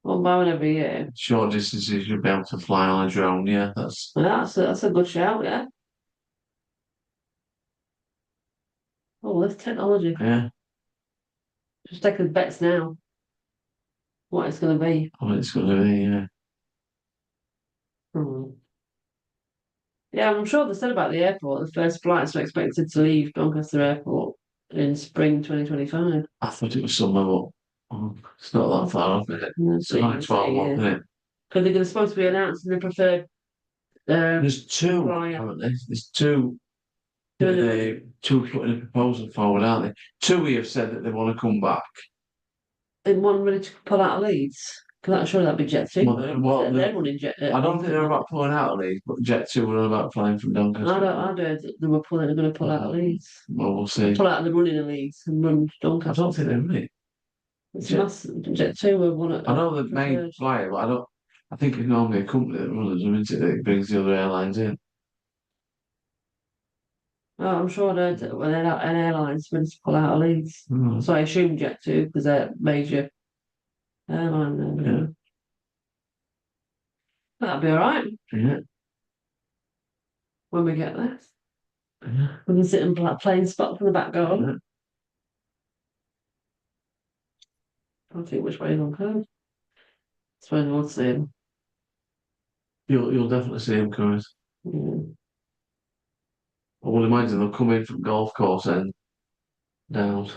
I won't buy one every year. Short distances, you'll be able to fly on a drone. Yeah, that's That's a good shout, yeah. Oh, this technology. yeah. Just taking bets now. What it's going to be. What it's going to be. Yeah. Hmm. Yeah, I'm sure they said about the airport. The first flights are expected to leave Doncaster Airport in spring 2025. I thought it was summer, but it's not that far off, is it? It's like 12 months, isn't it? Because they're supposed to be announcing the preferred. There's two, Flyer. apparently. There's two. Doing Two putting a proposal forward, aren't they? Two have said that they want to come back. in one ready to pull out of Leeds. Because I'm sure that'd be Jet 2. They're running Jet. I don't think they're about pulling out of Leeds, but Jet 2 were about flying from Doncaster. I heard that they were they're going to pull out of Leeds. Well, we'll see. Pull out of the running of Leeds and run to Doncaster. I don't think they're really. It's massive. Jet 2 were one of. I know the main flyer, but I think it's normally a company that runs them, isn't it? That brings the other airlines in. Oh, I'm sure I heard that when an airline's going to pull out of Leeds. Hmm. So I assume Jet 2 because they're major airline. Yeah. That'll be all right Yeah. when we get there. Yeah. We can sit and play spot from the back door. Yeah. I don't think which way they'll go. That's where we'll see him. You'll definitely see them coming. Mm. I would imagine they'll come in from golf course and down.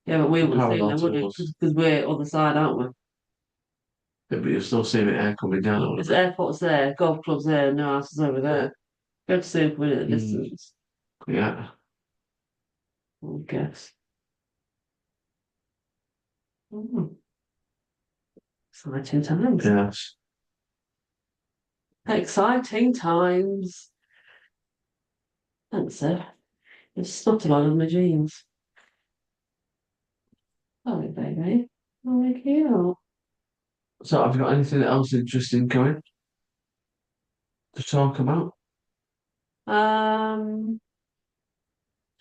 Yeah, but we won't see Parallel them, would we? to us. Because we're other side, aren't we? Yeah, but you'll still see the air coming down. won't There's you? airports there, golf clubs there, no houses over there. Go to see them coming at a Mm. distance. Yeah. I guess. Mm. Exciting times. Yes. Exciting times. Thanks, sir. It's not a lot of my jeans. Sorry, baby. Oh, cute. So have you got anything else interesting going to talk about? I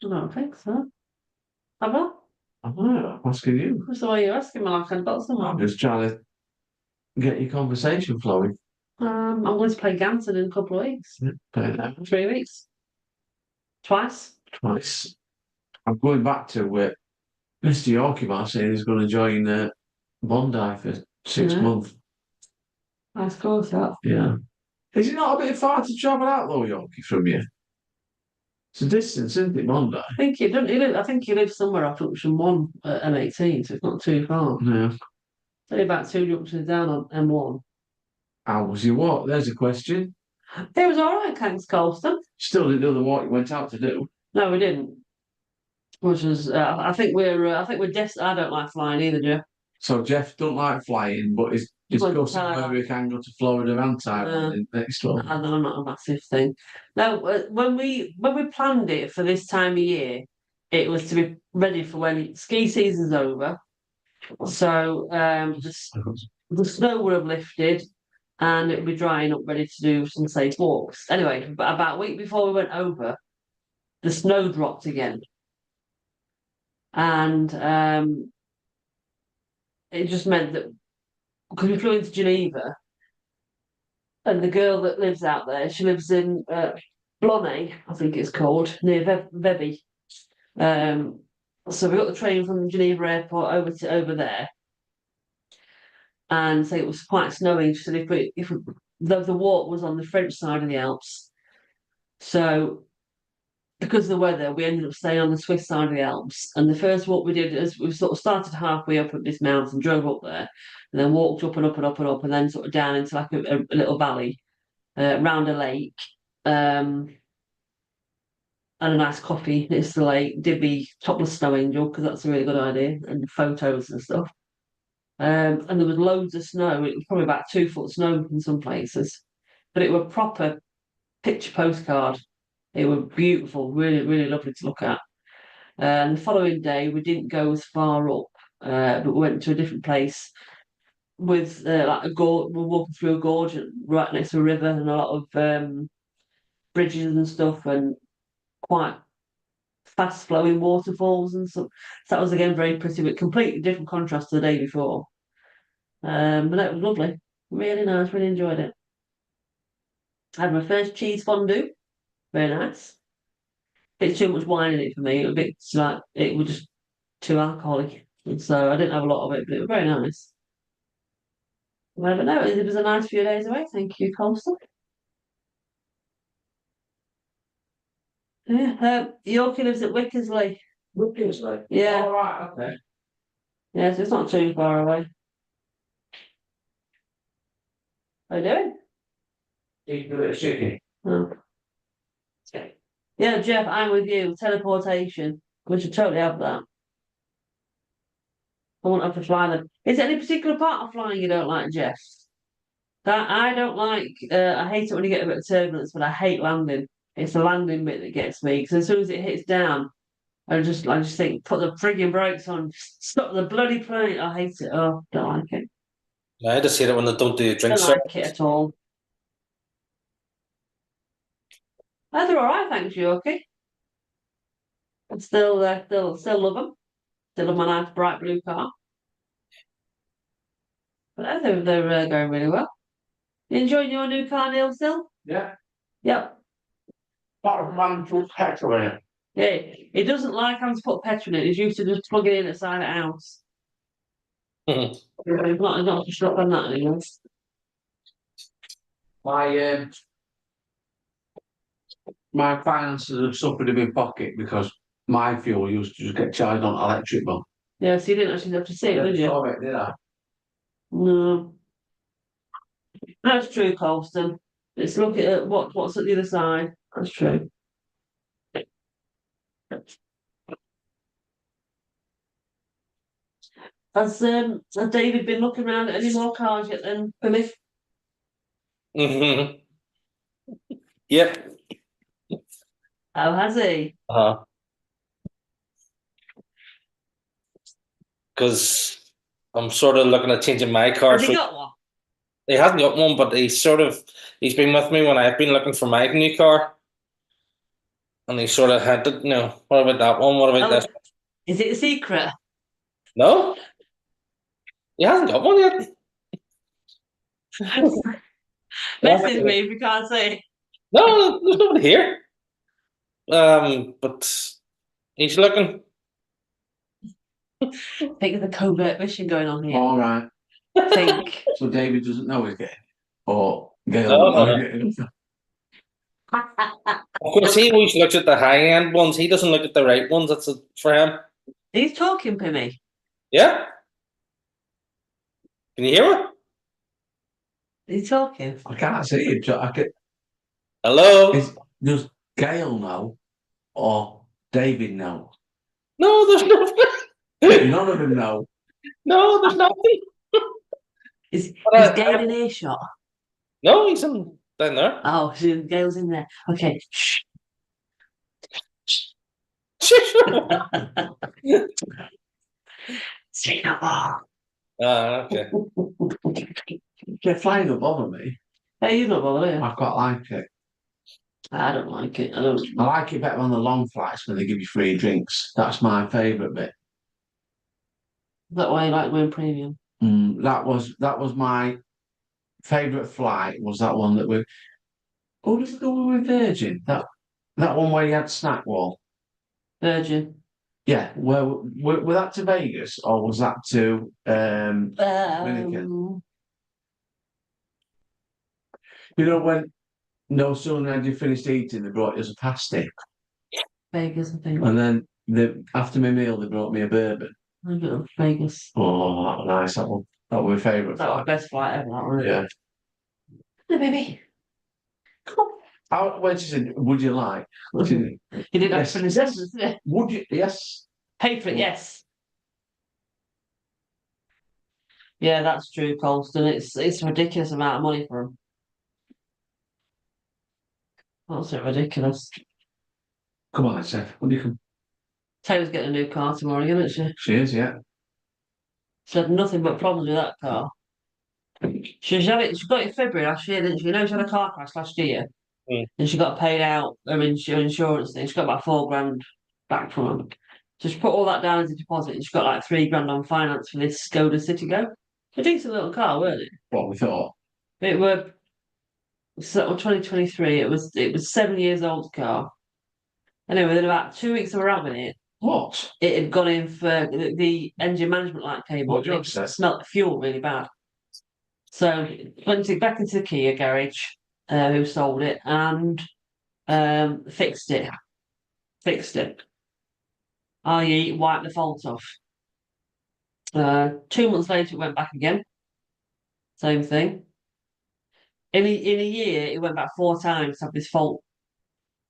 don't think so. Have I? I'm not asking you. That's the way you're asking me, like I've got I'm someone. just trying to get your conversation flowing. I'm going to play Ganton in a couple of weeks. Play that 3 weeks. Twice. twice. I'm going back to Mr. Yorkie Bar saying he's going to join Bondi for 6 Yeah. months. Nice course, that. Yeah. Is it not a bit far to travel out though, Yorkie, from you? It's a distance, isn't it, Bondi? I think I think he lives somewhere off junction 1 at M18, so it's not too far. No. It's only about 2 junctions down on M1. How was your walk? There's a question. It was all right, thanks, Colston. Still didn't do the walk you went out to do. No, we didn't. Which was, I think we're I don't like flying either, Jeff. So Jeff don't like flying, but he's Well, discussing whether we can go to Florida and Thailand next one. I know, not a massive thing. No, when we planned it for this time of year, it was to be ready for when ski season's over. So the snow would have lifted and it would be drying up, ready to do some safe walks. Anyway, about a week before we went over, the snow dropped again. And it just meant that because we flew into Geneva, and the girl that lives out there, she lives in Blonay, I think it's called, near Vevey. So we got the train from Geneva Airport over there, and so it was quite snowing. She said if the walk was on the French side of the Alps, so because of the weather, we ended up staying on the Swiss side of the Alps. And the first walk we did is we sort of started halfway up at this mountain, drove up there, and then walked up and up and up and up, and then sort of down into like a little valley, round a lake, and a nice coffee next to the lake. Did the topless snow angel because that's a really good idea, and photos and stuff. And there was loads of snow. It was probably about 2 foot snow in some places, but it was proper picture postcard. It was beautiful, really, really lovely to look at. And the following day, we didn't go as far up, but we went to a different place with like a gorge. We're walking through a gorge right next to a river and a lot of bridges and stuff, and quite fast flowing waterfalls and stuff. So that was again very pretty, but completely different contrast to the day before. But that was lovely, really nice. Really enjoyed it. I had my first cheese fondue, very nice. Bit too much wine in it for me. It was a bit like it was just too alcoholic, and so I didn't have a lot of it, but it was very nice. Well, but no, it was a nice few days away. Thank you, Colston. Yeah, Yorkie lives at Wickersley. Wickersley? Yeah. All right, okay. Yeah, so it's not too far away. How you doing? Eat a bit of chicken. Oh. Yeah, Jeff, I'm with you. Teleportation. We should totally have that. I won't have to fly them. Is there any particular part of flying you don't like, Jeff? That I don't like. I hate it when you get a bit of turbulence, but I hate landing. It's the landing bit that gets me because as soon as it hits down, I just think put the frigging brakes on, stop the bloody plane. I hate it. Oh, don't like it. I just hate it when they don't do drink Don't like it at all. Oh, they're all right, thanks, you okay? I still love them. Still love my nice bright blue car. But they're going really well. You enjoying your new car, Neil? Still? Yeah. Yep. Part of man put petrol in it. Yeah. It doesn't like having to put petrol in it. It's used to just plug it in at the side of the house. It's not stuck on that anymore. My finances have suffered a big pocket because my fuel used to just get charged on electric bill. Yeah, so you didn't actually have to see it, did you? Saw it, did I? No. That's true, Colston. Let's look at what's at the other side. That's true. Has David been looking around at any more cars yet then for me? Hmm. Yep. Oh, has he? Uh-huh. Because I'm sort of looking at changing my car. Has he So got one? he hasn't got one, but he's been with me when I've been looking for my new car, and he sort of hinted, what about that one? What about Oh, this? is it a secret? No, he hasn't got one yet. Message me if you can't say. No, there's nobody here. But he's looking. I think there's a covert mission going on here. All right. I think. So David doesn't know he's getting it, or Gail No, doesn't know no, he's no. getting it. Of course, he always looks at the high end ones. He doesn't look at the right ones. That's for him. He's talking to me. Yeah. Can you hear me? He's talking. I can't see it. Hello. Does Gail know or David know? No, there's no. None of them know. No, there's nothing. Is But Gail in earshot? No, he's in down there. Oh, Gail's in there. Okay. Shh. Say no more. Okay. Yeah, flying don't bother me. Hey, you not bothered, are you? I quite like it. I don't like it. I don't. I like it better on the long flights when they give you free drinks. That's my favourite bit. That way, like going premium. That was my favourite flight. Was that one that we? Oh, did we go with Virgin? That one where you had snack wall. Virgin. Yeah, were that to Vegas or was that to Dominican? You know when no sooner had you finished eating, they brought us a pasty, Vegas, I think. and then after my meal they brought me a bourbon. I go Vegas. Oh, that was nice. That was my favourite That was flight. the best flight ever. That was. Yeah. Hey, baby. Come When she said, "Would you like?" on. She said, You didn't have Yes. to finish this, did you? Would you? Yes. Pay for it, yes. Yeah, that's true, Colston. It's a ridiculous amount of money for them. That's it, ridiculous. Come on, Seth. What do you come? Taylor's getting a new car tomorrow, isn't she? She is, yeah. She had nothing but problems with that car. She got it in February last year, didn't she? You know, she had a car crash last year, Mm. and she got paid out her insurance thing. She got about 4 grand back from them. So she put all that down as a deposit, and she got like 3 grand on finance for this Skoda Citigo. A decent little car, weren't it? What we thought. It were so 2023. It was 7 years old car. Anyway, within about 2 weeks of her having it, What? it had gone in for the engine management light came What up. do you It upset? smelt the fuel really bad. So back into the Kia garage, who sold it, and fixed it. Fixed it. I.e., wiped the fault off. 2 months later, it went back again. Same thing. In a year, it went back 4 times to have this fault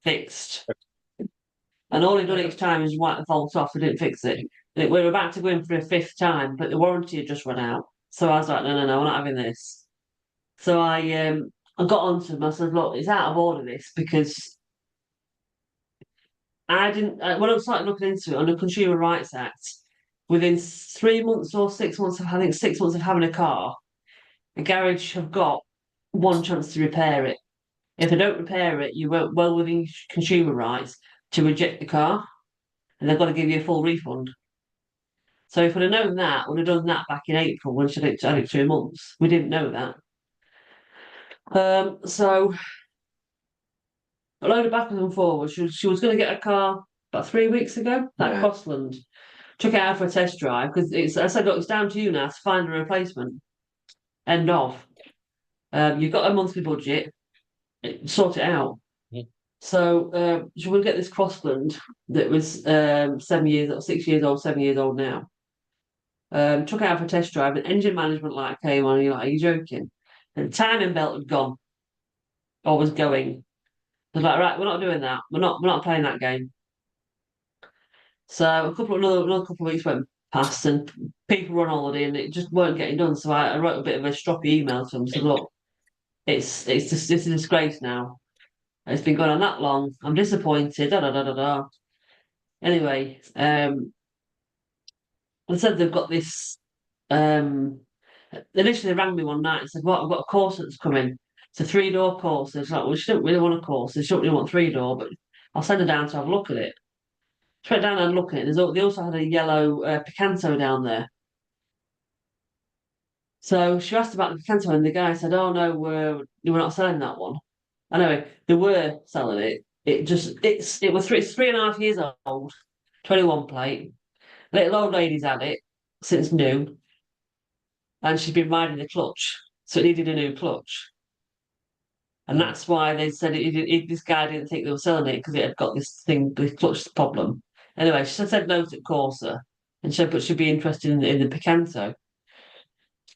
fixed. And all he done each time is wipe the fault off. He didn't fix it. We were about to go in for a 5th time, but the warranty had just run out. So I was like, no, we're not having this. So I got onto him. I said, look, it's out of order this because I didn't. When I started looking into it on the Consumer Rights Act, within 3 months or 6 months of having 6 months of having a car, the garage have got one chance to repair it. If they don't repair it, you won't well within consumer rights to reject the car, and they've got to give you a full refund. So if we'd have known that, we'd have done that back in April when she had it 2 months. We didn't know that. So a load of backwards and forwards. She was going to get a car about 3 weeks ago at Yeah. Crossland. Took it out for a test drive because I said, look, it's down to you now to find a replacement. End of. You've got a monthly budget. Sort it out. Mhm. So she will get this Crossland that was 6 years old, 7 years old now. Took it out for a test drive, and engine management light came on, and you're like, are you joking? And the timing belt had gone, or was going. I was like, right, we're not doing that. We're not playing that game. So another couple of weeks went past, and people were on holiday, and it just weren't getting done. So I wrote a bit of a stroppy email to them. Said, look, it's just it's a disgrace now. It's been going on that long. I'm disappointed. Da da da da da. Anyway, they said they've got this. Initially, they rang me one night and said, "What? I've got a course that's coming. It's a 3-door course." It's like, "Well, she don't really want a course. She don't really want 3-door, but I'll send her down to have a look at it." She went down and looked at it. They also had a yellow Picanto down there. So she asked about the Picanto, and the guy said, "Oh no, we're not selling that one." Anyway, they were selling it. It's 3.5 years old, 21 plate. Little old lady's had it since new, and she's been riding the clutch, so it needed a new clutch. And that's why they said this guy didn't think they were selling it because it had got this clutch problem. Anyway, she said no to Corsa, and but she'd be interested in the Picanto.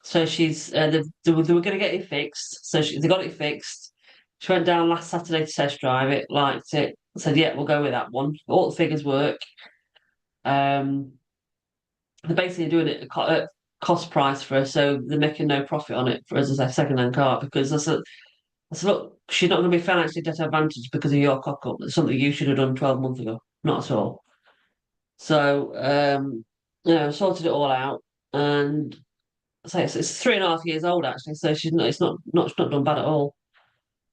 So they were going to get it fixed. So they got it fixed. She went down last Saturday to test drive it, liked it, said, "Yeah, we'll go with that one." All the figures work. They're basically doing it at cost price for her, so they're making no profit on it for us as a second-hand car because I said, look, she's not going to be financially disadvantaged because of your cock up. That's something you should have done 12 months ago. Not at all. So, sorted it all out, and so it's 3.5 years old actually. So it's not done bad at all,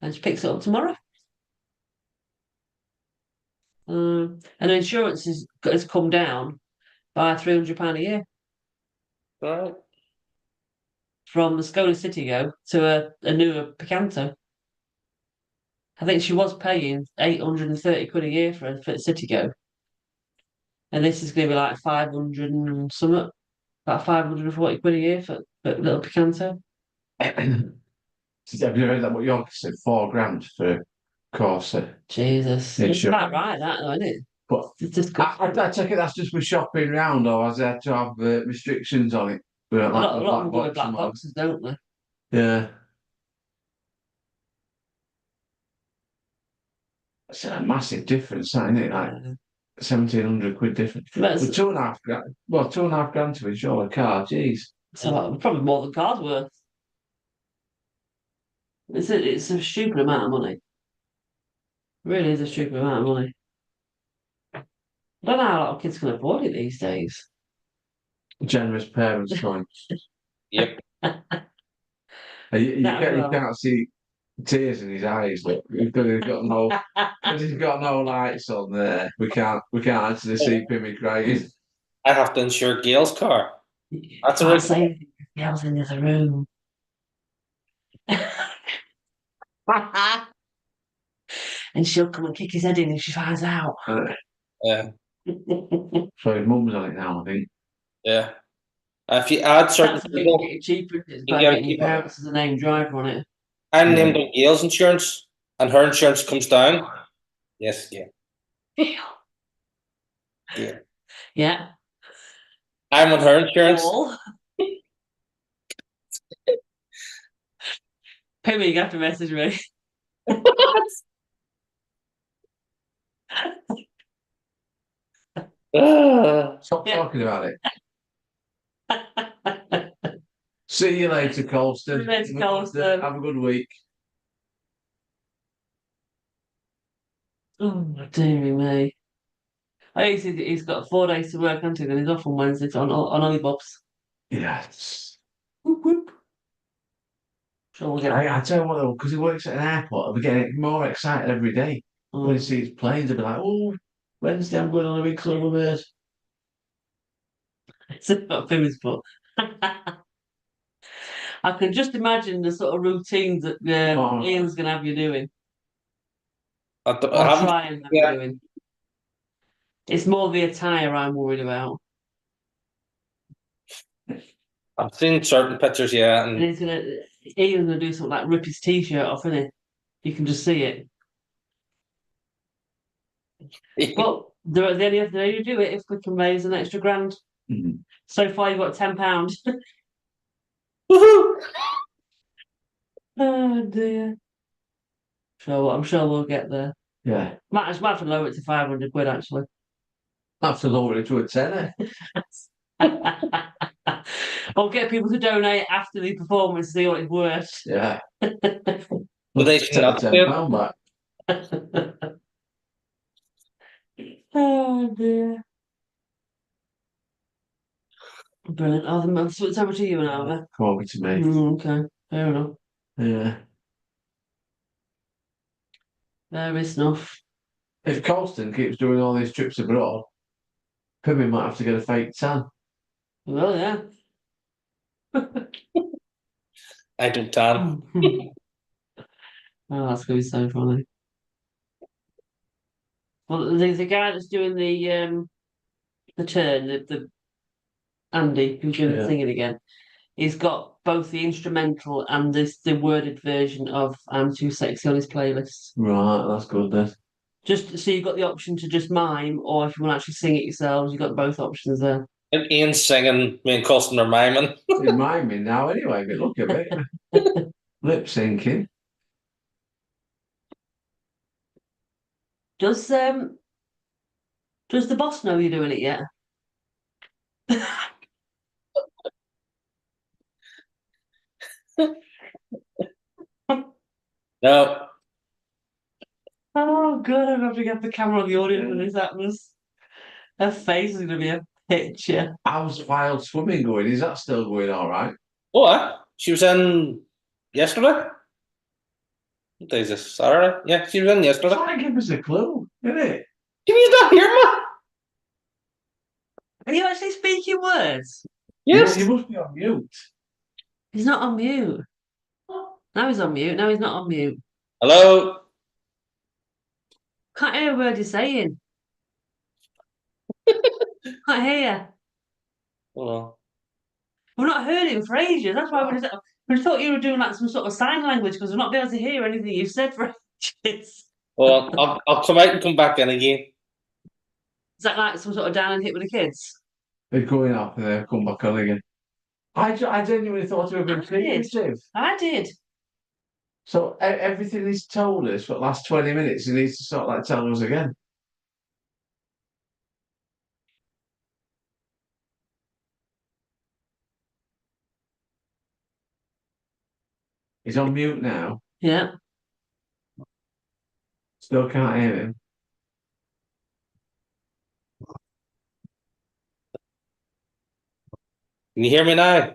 and she picks it up tomorrow. And the insurance has come down by £300 a year Right. from the Skoda Citigo to a newer Picanto. I think she was paying 830 quid a year for the Citigo, and this is going to be like 500 and something, about 540 quid a year for little Picanto. Have you heard that? What York said? 4 grand for Corsa. Jesus, Yeah, it's sure. about right, that though, isn't it? But It's just I take it that's just for shopping round, or has they had to have restrictions on it? a lot of them go with black boxes, don't they? Yeah. It's a massive difference, isn't it? Like 1,700 quid difference. But But 2.5 grand, well, 2.5 grand to insure a car, jeez. it's a lot, probably more than cars worth. It's a stupid amount of money. It really is a stupid amount of money. I don't know how a lot of kids can afford it these days. Generous parents going. Yep. You can't see tears in his eyes, look, because he's got no lights on there. We can't actually see Pimmy crying. I have to insure Gail's car. That's a Can't risk. say anything. The girl's in the other room. And she'll come and kick his head in if she finds out. Yeah. So his mum's on it now, I think. Yeah. If you add certain That's maybe people, getting cheaper. It's you by get getting your people. parents as a name driver on it. I'm named on Gail's insurance, and her insurance comes down. Yes, yeah. Yeah. Yeah. I'm on her insurance. All. Pimmy, you have to message me. Stop talking about it. See you later, Colston. See you later, Colston. Have a good week. Oh, dearie me. He's got 4 days to work, hasn't he? Then he's off on Wednesday on Ollie-Bobs. Yes. Whoop, whoop. Sure, we'll get I tell you what though, because he works at an airport, I'll be getting more excited every day. When he sees planes, I'll be like, oh, Wednesday I'm going on a big summer base. It's not Pimmy's fault. I can just imagine the sort of routines that Ian's going to have you doing. I Or haven't. try and have you doing. It's more the attire I'm worried about. I've seen certain pictures, yeah, And and Ian's gonna do something like rip his t-shirt off, isn't he? You can just see it. But the only other way to do it if we can raise an extra grand. Mhm. So far you've got £10. woohoo! Oh dear. I'm sure we'll get there. Yeah. Might have to lower it to 500 quid actually. have to lower it to a tenner. Or get people to donate after the performance, see what it's worth. Yeah. But they should Take not the do it. £10 back. Oh dear. Brilliant. Oh, so it's over to you now, then. Come over to me. Okay, fair enough. Yeah. Fair enough. If Colston keeps doing all these trips abroad, Pimmy might have to get a fake tan. Well, yeah. I don't tan. Oh, that's gonna be so funny. Well, the guy that's doing the turn, the Andy, who's doing the Yeah. singing again, he's got both the instrumental and the worded version of "I'm Too Sexy" on his playlist. Right, that's good then. Just so you've got the option to just mime, or if you want to actually sing it yourselves, you've got both options there. And Ian's singing, me and Colston are miming. It's miming now anyway, but look at it. Lip syncing. Does the boss know you're doing it yet? No, Oh god, I'm going to get the camera on the audience when this happens. Her face is gonna be a picture. How's wild swimming going? Is that still going all right? what? She was in yesterday? What day is this? Saturday? Yeah, she was in yesterday. Try to give us a clue, innit? Can you not hear me? Are you actually speaking words? Yes. You must be on mute. He's not on mute. Now he's on mute. Now he's not on mute. Hello? Can't hear a word you're saying. Can't hear. Oh, We've not heard him for ages. That's why we thought you were doing like some sort of sign language because we're not able to hear anything you've said for ages. well, I'll come out and come back in again. Is that like some sort of down and hit with the kids? They're going up and they'll come back on again. I genuinely thought it would have been I did. secretive. I did. So everything he's told us for the last 20 minutes, he needs to sort of like tell us again. He's on mute now. Yeah. Still can't hear him. Can you hear me now?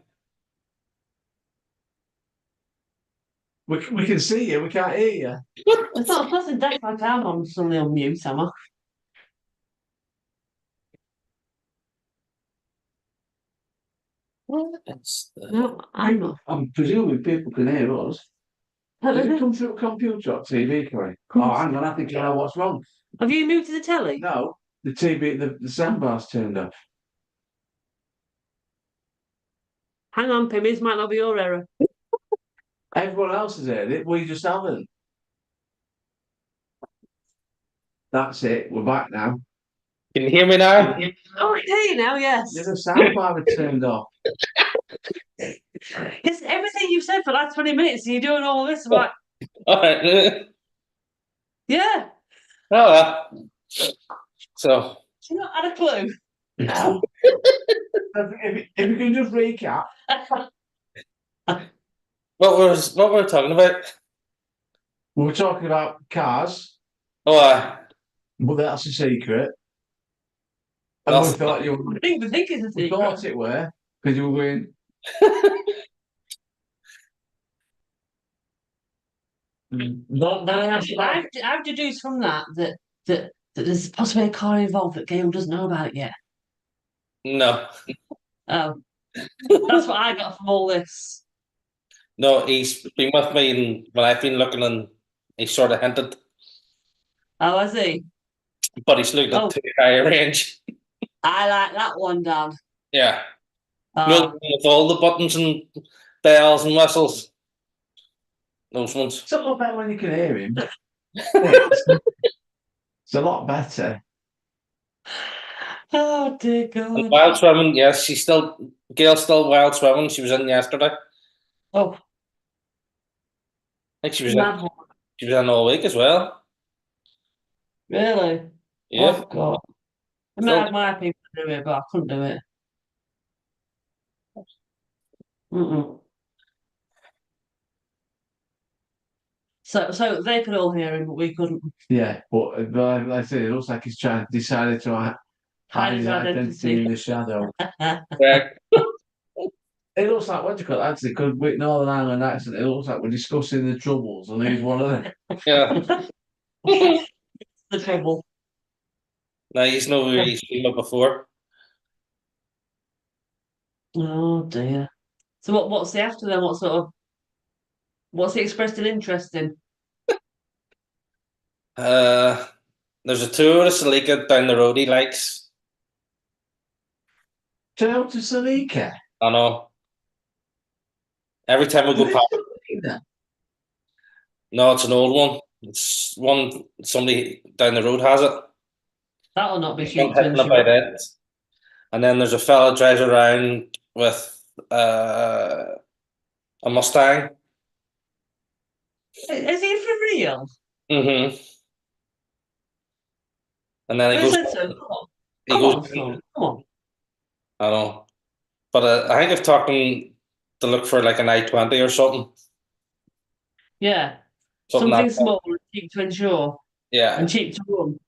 We can see you, we can't hear you. It's not nothing deaf like I'm on suddenly on mute, am I? No, I'm not. I'm presuming people can hear us. Does it come through a computer or TV, Corey? Oh, hang on, I think I know what's wrong. Have you muted the telly? No, the TV, the soundbar's turned off. Hang on, Pim, this might not be your error. Everyone else has heard it, we just haven't. That's it, we're back now. Can you hear me now? Oh, I can hear you now, yes. Yeah, the soundbar had turned off. It's everything you've said for the last 20 minutes, and you're doing all this. I'm like, All right. yeah. Oh, well. So, Do you not had a clue? No. if you can just recap. what were we talking about? We were talking about cars, Oh, but that's a secret. And That's- we thought you were, I think it's a we thought secret. it were, because you were going. I've deduced from that there's possibly a car involved that Gail doesn't know about yet. no. Oh, that's what I got from all this. No, he's been with me and when I've been looking and he sort of hinted, Oh, I see. but he's looked at Oh. too high a range. I like that one, Dan. Yeah. Oh, No, with all the buttons and bells and whistles. Those ones. It's a lot better when you can hear him. It's a lot better. oh dear And God. wild swimming, yes, Gail's still wild swimming. She was in yesterday. Oh, I think she was mad one. she was in all week as well. Really? Yeah. Oh God. I mean, I admire people who do it, but I couldn't do it. Mm-mm. So they could all hear him, but we couldn't. Yeah, but like I said, it looks like he's decided to hide his identity in the shadow. Yeah. It looks like, what do you call it, actually, because with Northern Ireland accent, it looks like we're discussing the troubles, and he's one of them. Yeah. The trouble. No, he's no really seen it before. Oh dear. So what's the after then? What's he expressed an interest in? There's a tour of Salika down the road he likes. Down to Salika. I know. Every time we go past, no, it's an old one. It's one somebody down the road has it. That'll not be One cheap to hitting about insure. it. And then there's a fella drives around with a Mustang. Is he for real? Mm-hmm. And then he Who goes, said so? he Come goes, on, Sean. Come on. I know. But I think I've talked him to look for like an I-20 or something. Yeah. Something Something like that. small and cheap to insure Yeah. and cheap to run.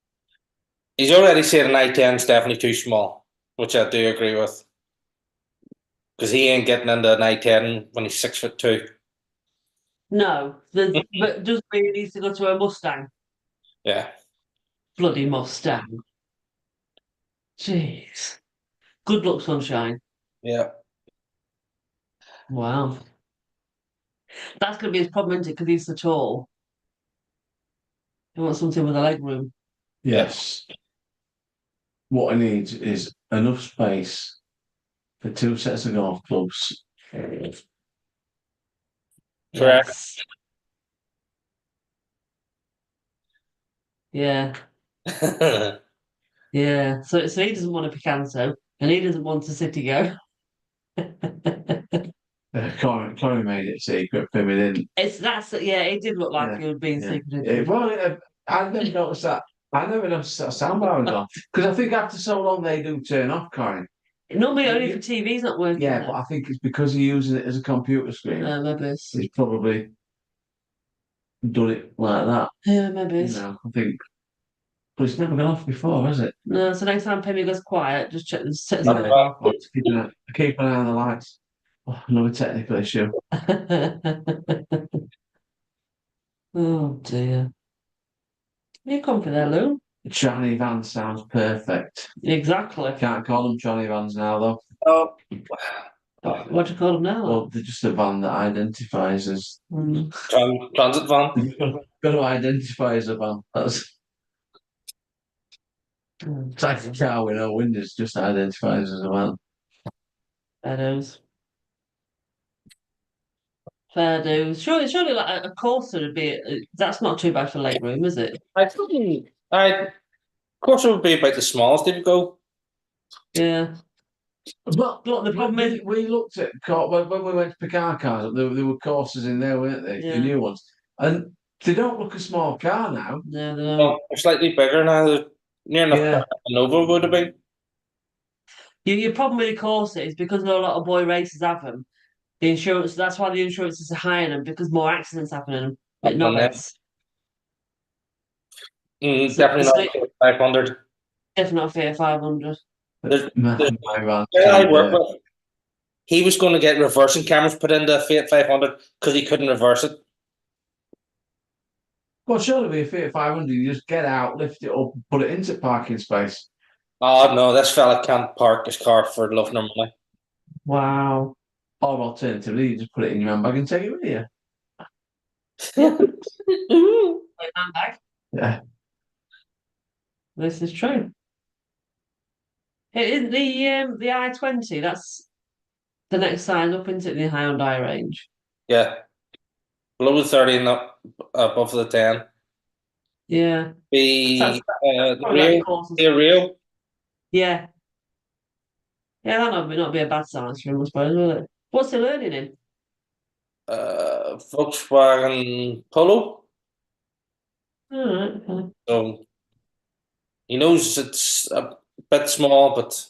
He's already said an I-10 is definitely too small, which I do agree with. Because he ain't getting into an I-10 when he's 6'2". No, but does mean he needs to go to a Mustang. Yeah. Bloody Mustang. Jeez. Good luck, sunshine. Yeah. Wow. That's going to be his problem, isn't it? Because he's so tall. He wants something with a leg room. Yes. What he needs is enough space for 2 sets of golf clubs. Correct. Yes. Yeah. Yeah. So he doesn't want a Picanto and he doesn't want a City Go. Corey made it secret for me, didn't Yeah, it did look like Yeah, it would be yeah. secret. I never noticed that. I never noticed that soundbar was on. Because I think after so long they do turn off, Corey. Normally only for TV's not working. Yeah, but I think it's because he uses it as a computer screen. Maybe. He's probably done it like that. Yeah, maybe. I think. But it's never gone off before, has it? No, so next time Pemmy goes quiet, just check the set Yeah. it off. Keep an eye on the lights. Oh, another technical issue. Oh dear. You come for there, Lou. Johnny Van sounds perfect. Exactly. Can't call them Johnny Vans now, though. Oh, What do you call them now? Well, they're just a van that identifies as. transit van. Got to identify as a van. That's it's like a car with no windows, just identifies as a van. Fair dues. Fair dues. Surely, like a Corsa would be. That's not too bad for leg room, is it? Of course, it would be about the smallest they would go. Yeah. But Look, the problem is, we looked at when we went to pick our cars, there were courses in there, weren't there? Yeah. The new ones, and they don't look a small car now. no, they don't. Well, they're slightly bigger now. They're near enough Yeah. Nova would have been. Your problem with the Corsa is because a lot of boy races have them. The insurance. That's why the insurances are higher than them because more accidents happen in them. But not less. Definitely not 500. Definitely not Fiat 500. My van. I work with. He was going to get reversing cameras put into a Fiat 500 because he couldn't reverse it. Well, surely with a Fiat 500, you just get out, lift it up, put it into parking space. Oh no, this fella can't park his car for love nor money. Wow. Or alternatively, you just put it in your handbag and take it with you. Handbag. Yeah. This is true. It is the I-20. That's the next size up into the Hyundai range. Yeah. Below the 30 and up above the 10. Yeah. The Probably like Corsa. real. Yeah. Yeah, that would not be a bad size for him, I suppose, will it? What's he learning in? Volkswagen Polo. All right. Okay. So he knows it's bit small, but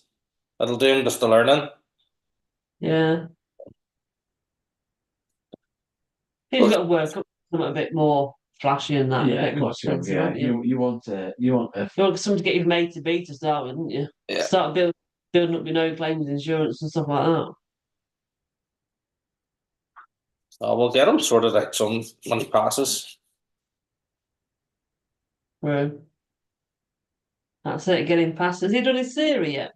it'll do him just to learning. Yeah. He's got to work up something a bit more flashy and that. Yeah, a bit of more course you will, expensive, yeah. haven't you? You want you want a You want something to get your made to be to start with, didn't you? Yeah. Start building up your no claims insurance and stuff like that. So we'll get him sorted out some when he passes. Right. That's it, getting past. Has he done his theory yet?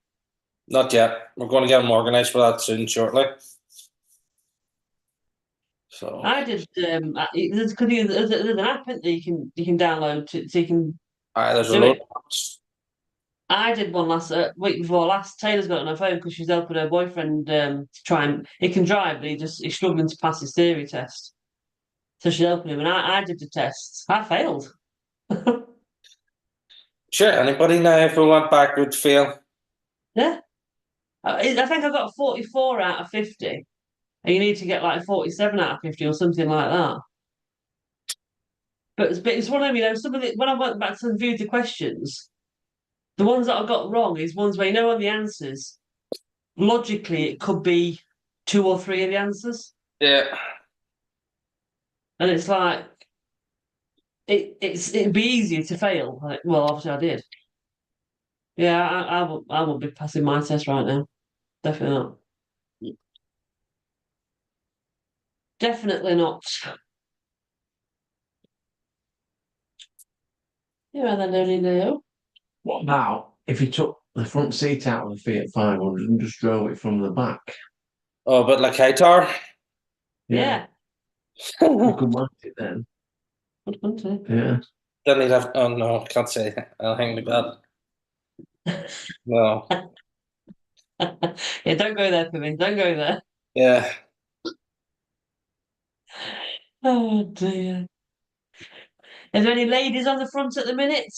Not yet. We're going to get him organised for that soon, shortly. So I did there's an app that you can download so you can there's a do load. it. I did one last week before last. Taylor's got it on her phone because she's helping her boyfriend to try and he can drive, but he's struggling to pass his theory test. So she's helping him, and I did the tests. I failed. Sure, anybody now if we went back would fail. Yeah, I think I got 44 out of 50, and you need to get like 47 out of 50 or something like that. But it's one of them, some of it when I went back to view the questions, the ones that I got wrong is ones where on the answers, logically it could be two or three of the answers. Yeah. And it's like it'd be easier to fail. Like, well, obviously I did. Yeah, I will be passing my test right now. Definitely not. Definitely not. Yeah, then only know. what about if you took the front seat out of the Fiat 500 and just drove it from the back? Oh, but like Hightower. Yeah. You could want it then. Good fun too. Yeah. Then he'd have. Oh no, I can't say anything like that. No. Yeah, don't go there for me. Don't go there. Yeah. Oh dear. Is there any ladies on the front at the minute?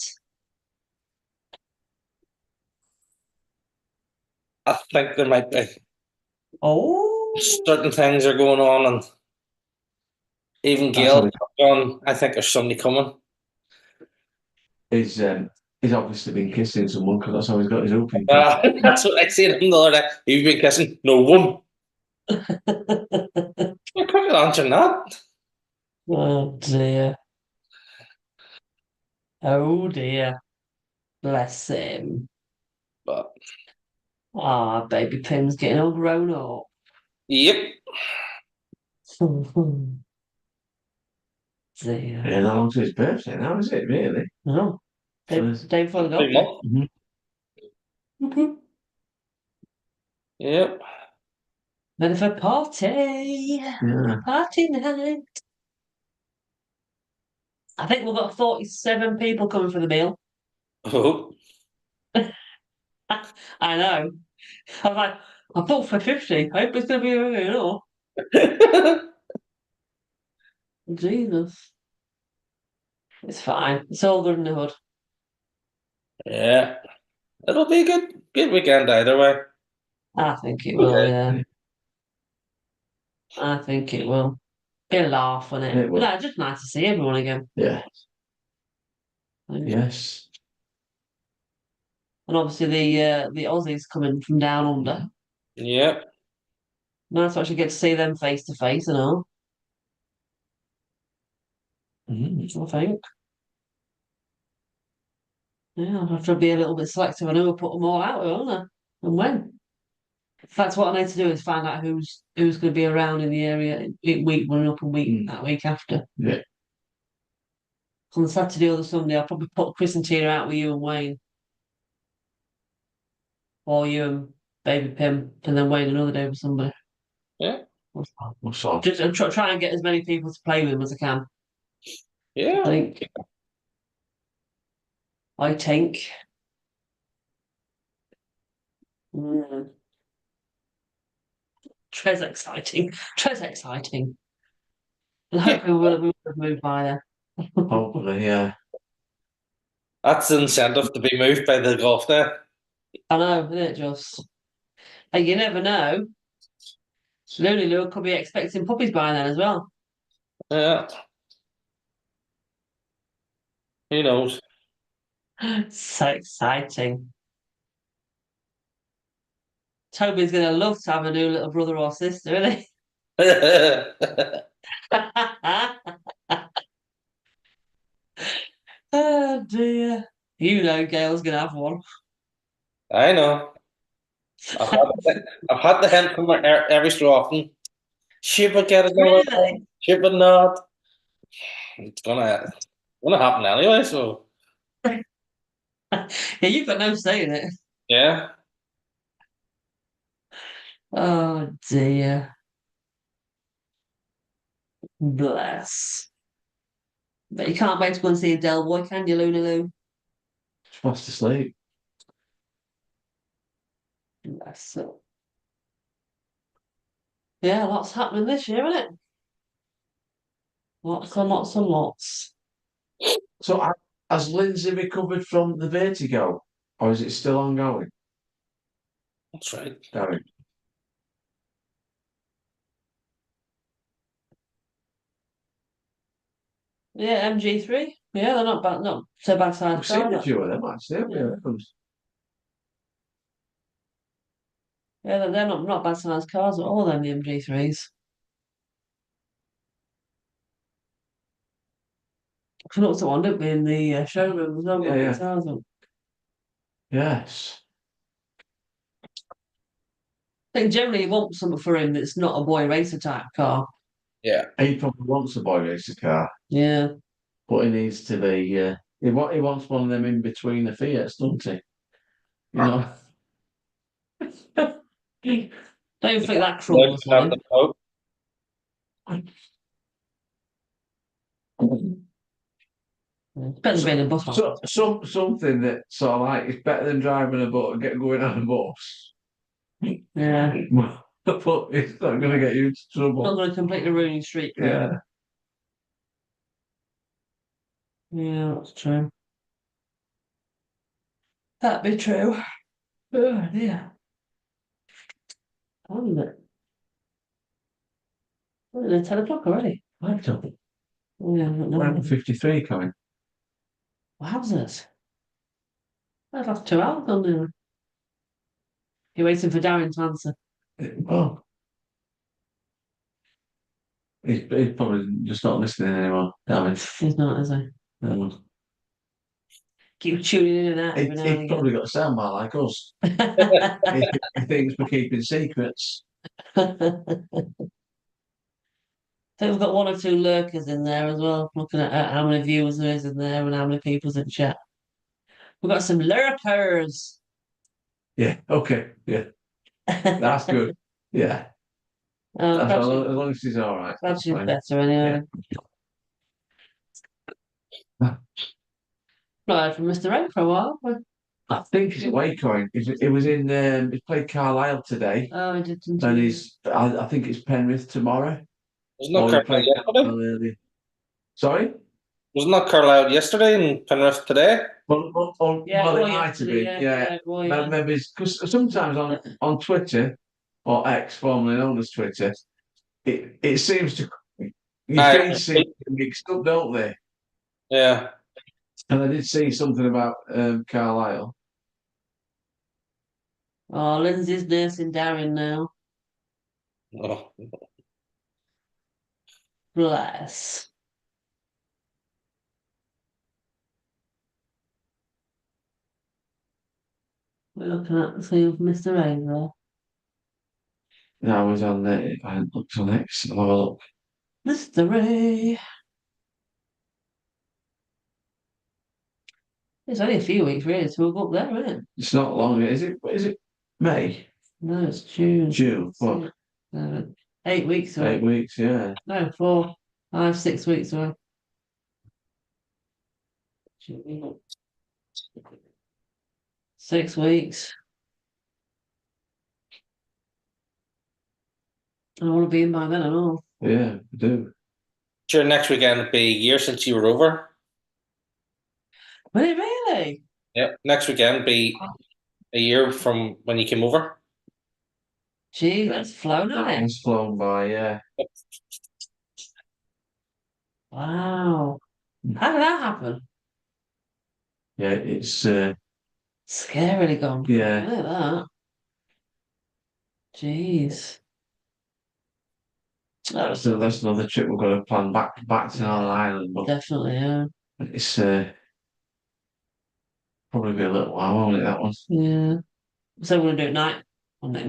I think there might be Oh, certain things are going on, and even That's Gail always, gone. I think there's somebody coming. he's obviously been kissing someone because that's how he's got his opening. That's what I said him the other day. You've been kissing no one. You couldn't answer that. oh dear. Oh dear. Bless him. But Ah, baby Pim's getting all grown up. yep. Dear. Yeah, how long's his birthday now, is it really? No. Day before the 3 doctor. months. Mhm. Yep. Ready for party. Yeah. Party night. I think we've got 47 people coming for the meal. Oh. I know. I'm like, I thought for 50. I hope it's going to be enough. Jesus. It's fine. It's all good in the hood. Yeah. It'll be a good weekend either way. I think it will, yeah. I think it will. Be a laugh, won't it? It will. No, just nice to see everyone again. Yeah. And Yes. obviously the Aussies coming from down under. Yep. Nice to actually get to see them face to face and all, I think. Yeah, I'll have to be a little bit selective. I know we'll put them all out, won't I? And when? In fact, what I need to do is find out who's going to be around in the area week one up and that week after. Yeah. On the Saturday or the Sunday, I'll probably put Chris and Tina out with you and Wayne. Or you and Baby Pim, and then Wayne another day with somebody. Yeah. What's on? Just try and get as many people to play with them as I can. I Yeah. think. Mm. Tres exciting. Tres exciting. And hopefully we'll have moved by there. Hopefully, yeah. That's the incentive to be moved by the golf day. I know, isn't it just? And you never know. Lulu could be expecting puppies by then as well. Yeah. Who knows? So exciting. Toby's gonna love to have a new little brother or sister, isn't he? Oh dear. You know Gail's gonna have one. I know. I've had the hint from her every so often. She would get another one. Really? She would not. It's gonna happen anyway. So Yeah, you've got no say in it. yeah. Oh dear. Bless. But you can't wait to go and see Del Boy, can you, Luna Lou? Fast asleep. Bless her. Yeah, lots happening this year, isn't it? Lots and lots and lots. So has Lindsay recovered from the vertigo, or is it still ongoing? That's right. Darren? Yeah, MG3. Yeah, they're not bad, not so bad size We've seen a cars. few of them actually, haven't we? Yeah. Yeah, they're not bad size cars at all, them, the MG3s. We looked at one, didn't we, in the showroom as well? Yeah, yeah. Cars on. Yes. I think generally you want something for him that's not a boy racer type car. Yeah. He probably wants a boy racer car, Yeah. but he needs to be. He wants one of them in between the Fiats, doesn't he? You know. Don't think that Look crumbles at on the Pope. him. Depends on being a bus So something that sort of like is better than driving a boat and get going on a bus. Yeah. But it's not going to get you into Not trouble. going to completely ruin your street cred. Yeah. Yeah, that's true. That'd be true. Oh dear. How is it? Oh, it's 10 o'clock already. I don't. Yeah, no. Around 53 coming. Wowzers. That's like 2 hours on now. You're waiting for Darren to answer. Well, he's probably just not listening anymore. Damn it. He's not, is he? No. Keep tuning in and out every now and He's again. probably got a soundbar like us. He thinks we're keeping secrets. I think we've got one or two lurkers in there as well, looking at how many viewers there is in there and how many people's in chat. We've got some lurkers. Yeah. Okay. Yeah. That's good. Yeah. Oh, As long as he's all right. glad That's she's fine. better anyway. Yeah. Not heard from Mr. Ray for a while. But... I think he's at Wakecoin. He was in. He played Carlisle today, Oh, he didn't. and I think it's Penrith tomorrow. Wasn't that Or he Carlisle played yesterday? Carlisle earlier. Sorry. Wasn't that Carlisle yesterday and Penrith today? Well, Yeah, it well, might have yesterday, been. yeah, well, yeah. Maybe because sometimes on Twitter or X, formerly known as Twitter, it seems to your Aye. feeds seem to get mixed up, don't they? Yeah. And I did see something about Carlisle. Oh, Lindsay's nursing Darren now. Oh. Bless. We're looking at the scene of Mr. Ray there. No, I was on there. I hadn't looked on X. I'll have a look. Mr. Ray. It's only a few weeks really to go up there, isn't it? It's not long. Is it? Is it May? No, it's June. June. What? 8 weeks away. 8 weeks. Yeah. No, 4, 5, 6 weeks away. 6 weeks. I don't want to be in by then at all. Yeah. I do. Sure, next weekend will be a year since you were over. Will it really? Yep. Next weekend will be a year from when you came over. Gee, that's flown on it. It's flown by. Yeah. Wow. How did that happen? Yeah. It's. Scarily gone. Yeah. Look at that. Jeez. That's another trip we've got to plan back to Northern Ireland, but Definitely, yeah. it's probably be a little while, won't it? That one. Yeah. So we're gonna do it night boat next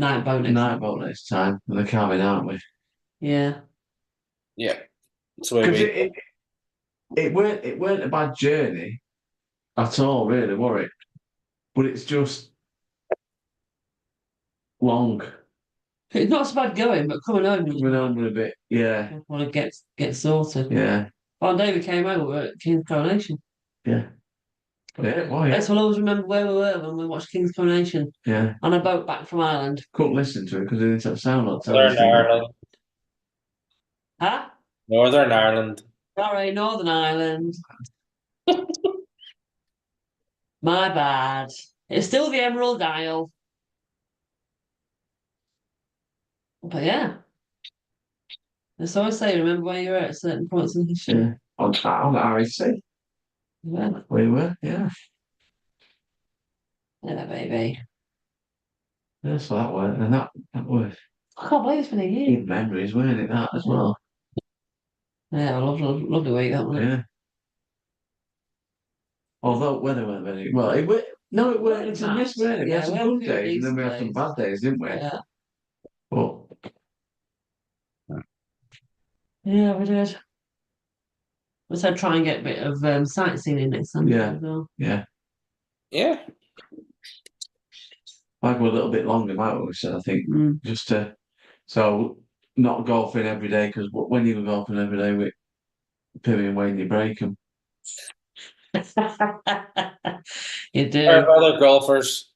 Night time. boat next time with the cabin, aren't we? Yeah. Yeah. That's where Because we. it weren't a bad journey at all, really, were it? But it's just long. It's not so bad going, but coming home was Coming home with a bit, yeah, want to get sorted. yeah, On day we came over at King's Coronation. yeah, yeah. Well, yeah, Yes, we'll always remember where we were when we watched King's Coronation yeah. on a boat back from Ireland. Couldn't listen to it because it didn't have sound on Northern television. Ireland. Huh? Northern Ireland. Sorry, Northern Ireland. My bad. It's still the Emerald Isle. But yeah. As I always say, remember where you were at certain points in history. Yeah, on RAC, Yeah, we were, yeah. yeah, baby. Yeah, so that worked, and that was I can't believe it's been a year. good memories, weren't it? That as well. Yeah, I lovely week that one. Yeah. Although weather weren't very well, it were no, it weren't. It's a miss, weren't it? We had Yeah, some we had a good few days, and then we had some decent bad days, didn't we? Yeah. But Yeah, we did. We said try and get a bit of sightseeing in next Sunday Yeah. as well. yeah, Yeah. might go a little bit longer, might we? So I think Mm. just to so not golfing every day because when you go golfing every day with Pimmy and Wayne, you break them. You do. Other golfers.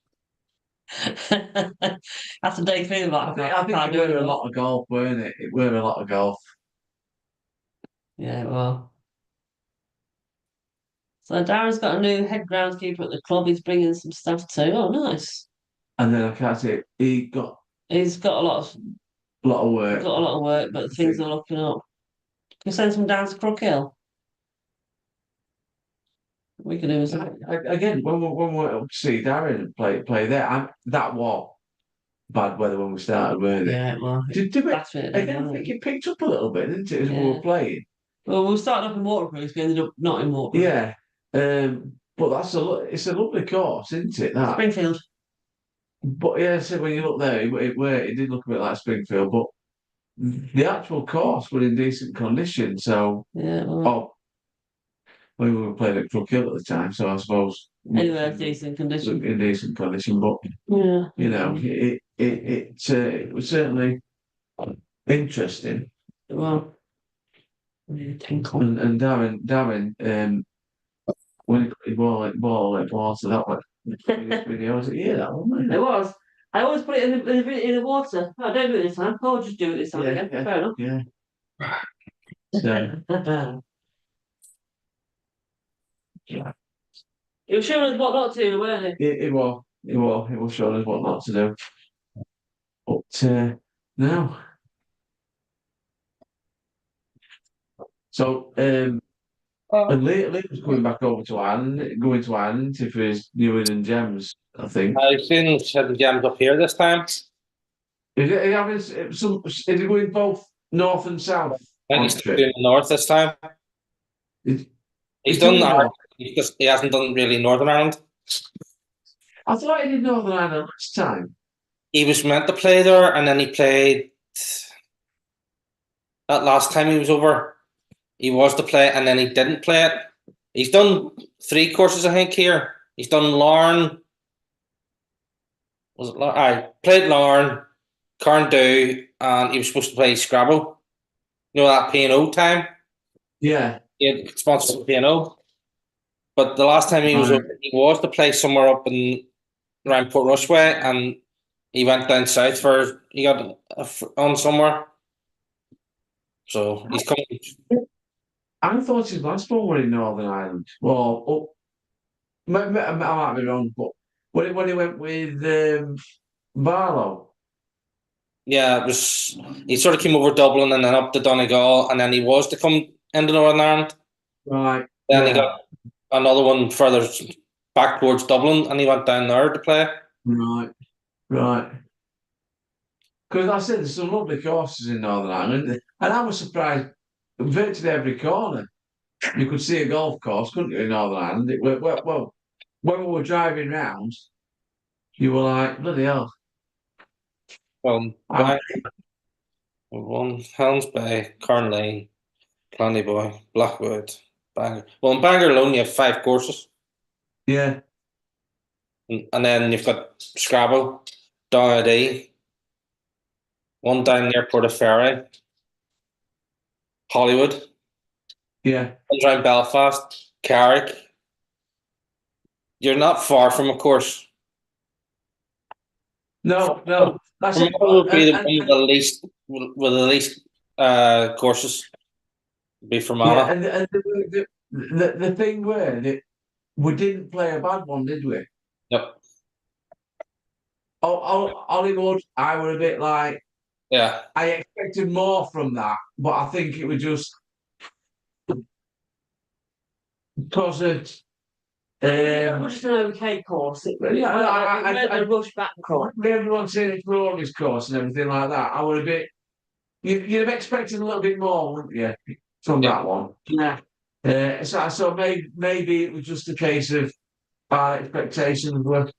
After day three, like, I think it were a lot of golf, weren't it? It were a lot of golf. Yeah, well. So Darren's got a new head groundskeeper at the club. He's bringing some stuff too. Oh, nice. And then I can't say he got He's got a lot of work. of work, but things are looking up. Can you send some down to Crook Hill? We could do something. Again, when we went up to see Darren play there, that was bad weather when we started, weren't it? Yeah, well, Did we? that's it. Again, I think it picked up a little bit, didn't it, as we Yeah. were playing? Well, we started off in Waterproof, we ended up not in Waterproof. Yeah. But it's a lovely course, isn't it? That. Springfield. But yeah, so when you look there, it did look a bit like Springfield, but the actual course was in decent condition. So, Yeah, well, we were playing at Crook Hill at the time, so I suppose anyway, decent condition. in decent condition. But Yeah. you know, it was certainly interesting. Well, tinkle. And Darren, when he ball at water, that was video, was it? Yeah, that one. Wasn't It it? was. I always put it in the water. No, I don't do it this time. I'll just do it this time again. Yeah. Fair enough. Yeah. So, yeah. It was showing us what not to do, weren't it? It was showing us what not to do. But no. So and Lee was going back over to Ireland, going to Ireland for his New England Gems, I think. I've seen Hidden Gems up here this time. Is it going both north and south? I think he's doing the north this time. Is- He's he's done doing that. north. He hasn't done really Northern Ireland. I thought he did Northern Ireland last time. He was meant to play there, and then he played that last time he was over. He was to play, and then he didn't play it. He's done 3 courses, I think. Here, he's done Larne. Was it? I played Larne, Carndoo, and he was supposed to play Scrabble. You know that P&O time. Yeah. He had sponsored P&O. But the last time he was Right. over, he was to play somewhere up in around Port Rushway, and he went down south he got on somewhere. So he's coming. I thought his last one was in Northern Ireland. Well, I might be wrong, but when he went with Barlow. Yeah, it was. He sort of came over Dublin and then up to Donegal, and then he was to come into Northern Ireland. Right. Then he got another one further back towards Dublin, and he went down there to play. Right. Because I said there's some lovely courses in Northern Ireland, and I was surprised. Virtually every corner, you could see a golf course, couldn't you, in Northern Ireland? Well, when we were driving round, you were like, bloody hell. Bang, one Helms Bay, Carnley, Clannyboy, Blackwood, Bangor. Well, in Bangor alone, you have 5 courses, Yeah, and then you've got Scrabble, Donaghadee, one down near Portaferry, Hollywood, yeah. one's around Belfast, Carrick. You're not far from a course. No. That's it. Would be the And- one with the least courses. Be yeah, Fermanagh. and the thing were that we didn't play a bad one, did we? Yep. Hollywood, I were a bit like, Yeah. I expected more from that, but I think it was just because of It was just an okay course. It Yeah, wasn't a rush back course. everyone saying it's for this course and everything like that. I would a bit, you'd have expected a little bit more, wouldn't you, from Yeah. that one? Yeah. So maybe it was just a case of our expectations were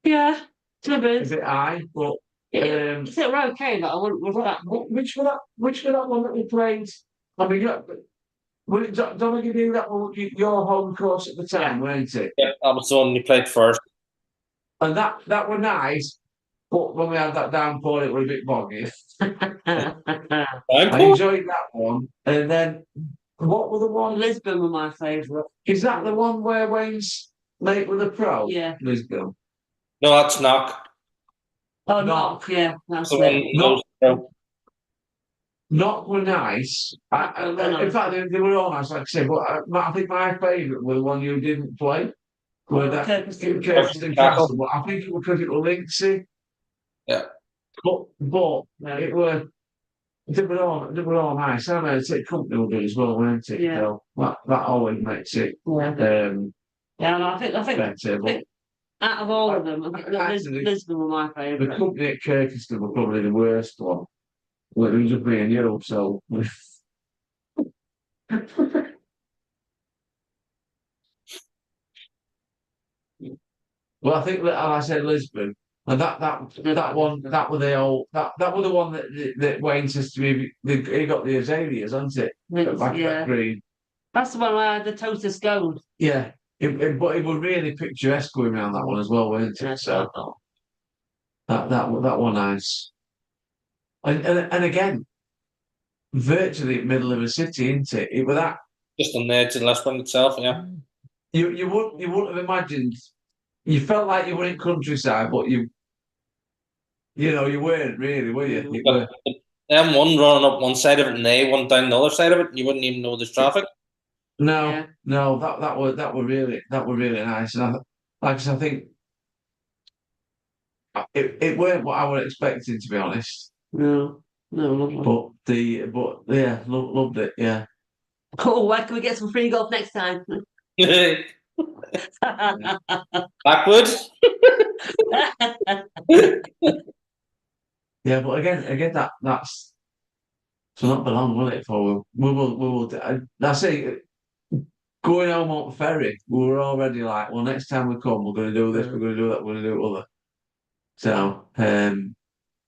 Yeah. To a be. bit high, but They were okay, but I wouldn't rush back. which for that one that we played? I mean, don't I give you that one? Your home course at the time, weren't it? Yeah, that was the one you played first. And that were nice, but when we had that downpour, it was a bit boggy. I enjoyed that one. And then, what were the one? Lisbon were my favourite. Is that the one where Wayne's mate with a pro? Yeah. Lisbon. No, that's Knock. Oh, No. Knock, yeah, that's The it. one No. Not were nice. In fact, they were all nice, like I said. But I think my favourite were the one you didn't play. Were that Kirkeston. Kirkeston Castle? But I think it was because it was Linksy. Yeah. But it were. They were all nice. I know it's company will do as well, weren't it? Yeah. So that always makes it Yeah, and I think better. But out of all of them, I think Actually, Lisbon were my the favourite. company at Kirkeston were probably the worst one. Well, it was just me and you, so. Well, I think that I said Lisbon, and that one that were the old that were the one that Wayne says to me. He got the azaleas, hasn't it? Back Yeah, that green. that's the one where I had the Totus Gold. Yeah, but it was really picturesque going around that one as well, weren't it? So that one nice. And again, virtually middle of a city, isn't it? It was that Just on the edge of Lisbon itself, yeah. you wouldn't have imagined. You felt like you were in countryside, but you weren't really, were you? It were, M1 running up one side of it and A1 down the other side of it, and you wouldn't even know there's traffic. no, that were really nice, and like I said, I think it weren't what I was expecting, to be honest. No, lovely. But yeah, loved it. Yeah, Cool, where can we get some free golf next time? Blackwood? yeah, but again, that's so not belong, will it? For we will. I say going home on ferry, we were already like, well, next time we come, we're going to do this, we're going to do that, we're going to do other. So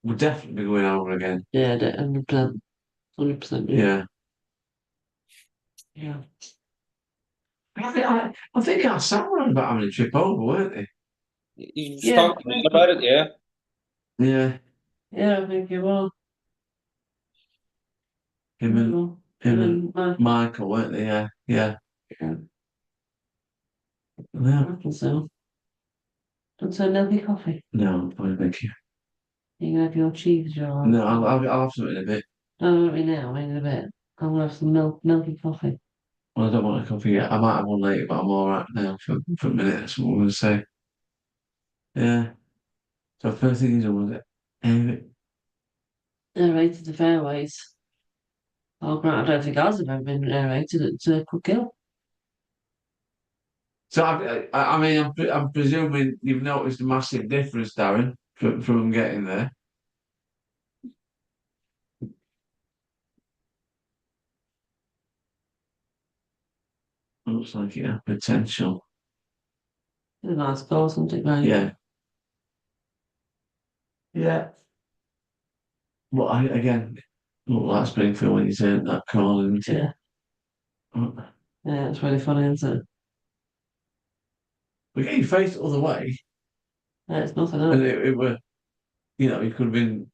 we'll definitely be going over again. Yeah, 100%. 100%. Yeah. I think our Sam were on about having a trip over, weren't they? You Yeah. talked about it, yeah. Yeah, Yeah, I think you will. him and Michael, weren't they? Yeah. Yeah. Yeah. I think so. Don't say milky coffee. No, thank you. You can have your cheese jar. No, I'll have something in a bit. No, not right now, in a bit. I'll have some milky coffee. Well, I don't want a coffee yet. I might have one later, but I'm all right now for a minute. That's what I'm going to say. Yeah. So first thing is, was it? Aerated the fairways. Oh, Grant, I don't think ours have ever been aerated at Cook Hill. So I mean, I'm presuming you've noticed a massive difference, Darren, from getting there. Looks like it had potential. It's a nice goal, isn't it, Graham? Yeah. Yeah. But again, look like Springfield when you turn that corner, isn't it? Yeah. Yeah, it's really funny, isn't it? But yeah, you faced the other way, Yeah, it's nothing and else. it were, it could have been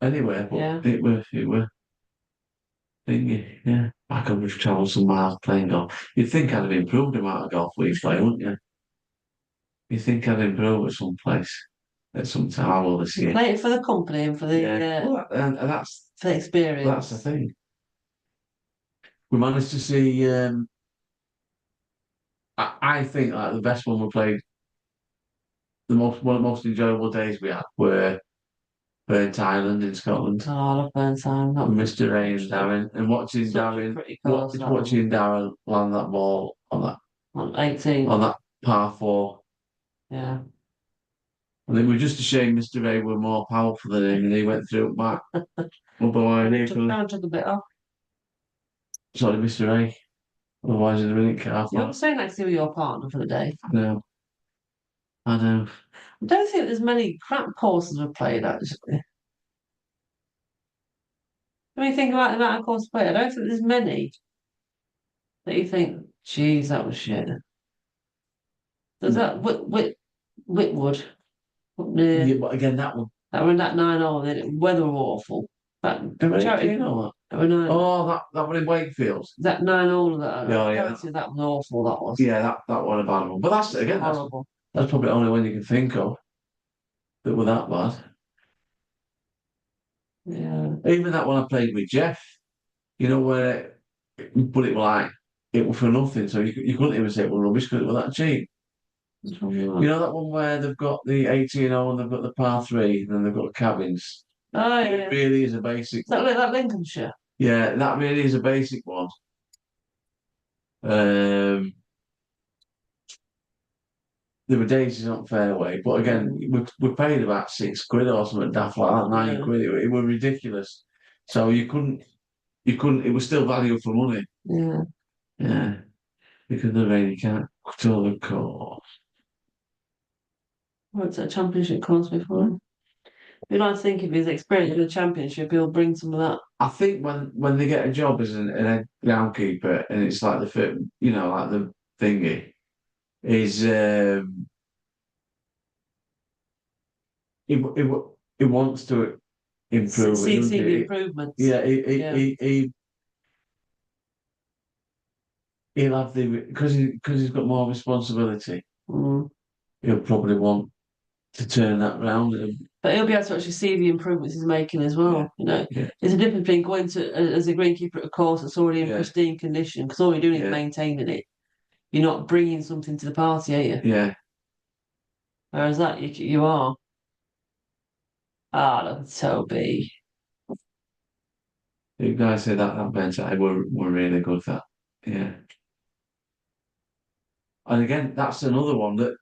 anywhere, but Yeah. it were thingy, yeah. I could have travelled some miles playing golf. You'd think I'd have improved the amount of golf we play, wouldn't you? You think I'd improve at some place at some time. I will this year. Play it for the company and for the Yeah. Well, and that's for the experience. the thing. We managed to see. I think like the best one we played, one of the most enjoyable days we had were Burnt Island in Scotland. Oh, I love Burnside. With Mr. Ray and Darren, and watching Such a Darren, pretty course, that watching Darren land that ball on 18. on that par four. Yeah. I think we're just a shame Mr. Ray were more powerful than him, and he went through it back. Otherwise, Took a bit off. sorry, Mr. Ray. Otherwise, he'd have been in car You want park. to say next to your partner for the day? No, I know. I don't think there's many crap courses we've played actually. When you think about the amount of courses played, I don't think there's many that you think, geez, that was shit. There's that Whitwood up near Yeah, but again, that one. that were in that 9-hole, and the weather were awful. That charity, You know that were nine, Oh, that one in Wakefield. that 9-hole that Yeah. that was awful. That was Yeah, that one a bad one. But that's again, horrible. that's probably the only one you can think of that were that bad. Yeah, Even that one I played with Jeff, where but it was like it was for nothing, so you couldn't even say it was rubbish because it was that cheap. what's wrong with You that? know that one where they've got the 18 hole and they've got the par three, and then they've got the cabins. Oh yeah, It really is a basic. is that Lincolnshire? Yeah, that really is a basic one. Um, there were days on fairway, but again, we paid about £6 or something daft like that, £9. It was ridiculous. So you couldn't. It was still value for money. Yeah, Yeah, because the rain you can't control the course. what's that championship course before? We'd like to think if he's experienced in the championship, he'll bring some of that. I think when they get a job as an head groundkeeper and it's like the fit, like the thingy, is he wants to improve it, See doesn't the he? improvements. Yeah, Yeah. he'll have because he's got more responsibility. Mm. He'll probably want to turn that round. But he'll be able to actually see the improvements he's making as well. Yeah. There's a difference between going to as a greenkeeper at a course that's already in Yeah. pristine condition because all you're doing is maintaining it. You're not bringing something to the party, are you? Yeah, Whereas that you are. Ah, look at Toby. the guys say that bench were really good. That yeah. And again, that's another one that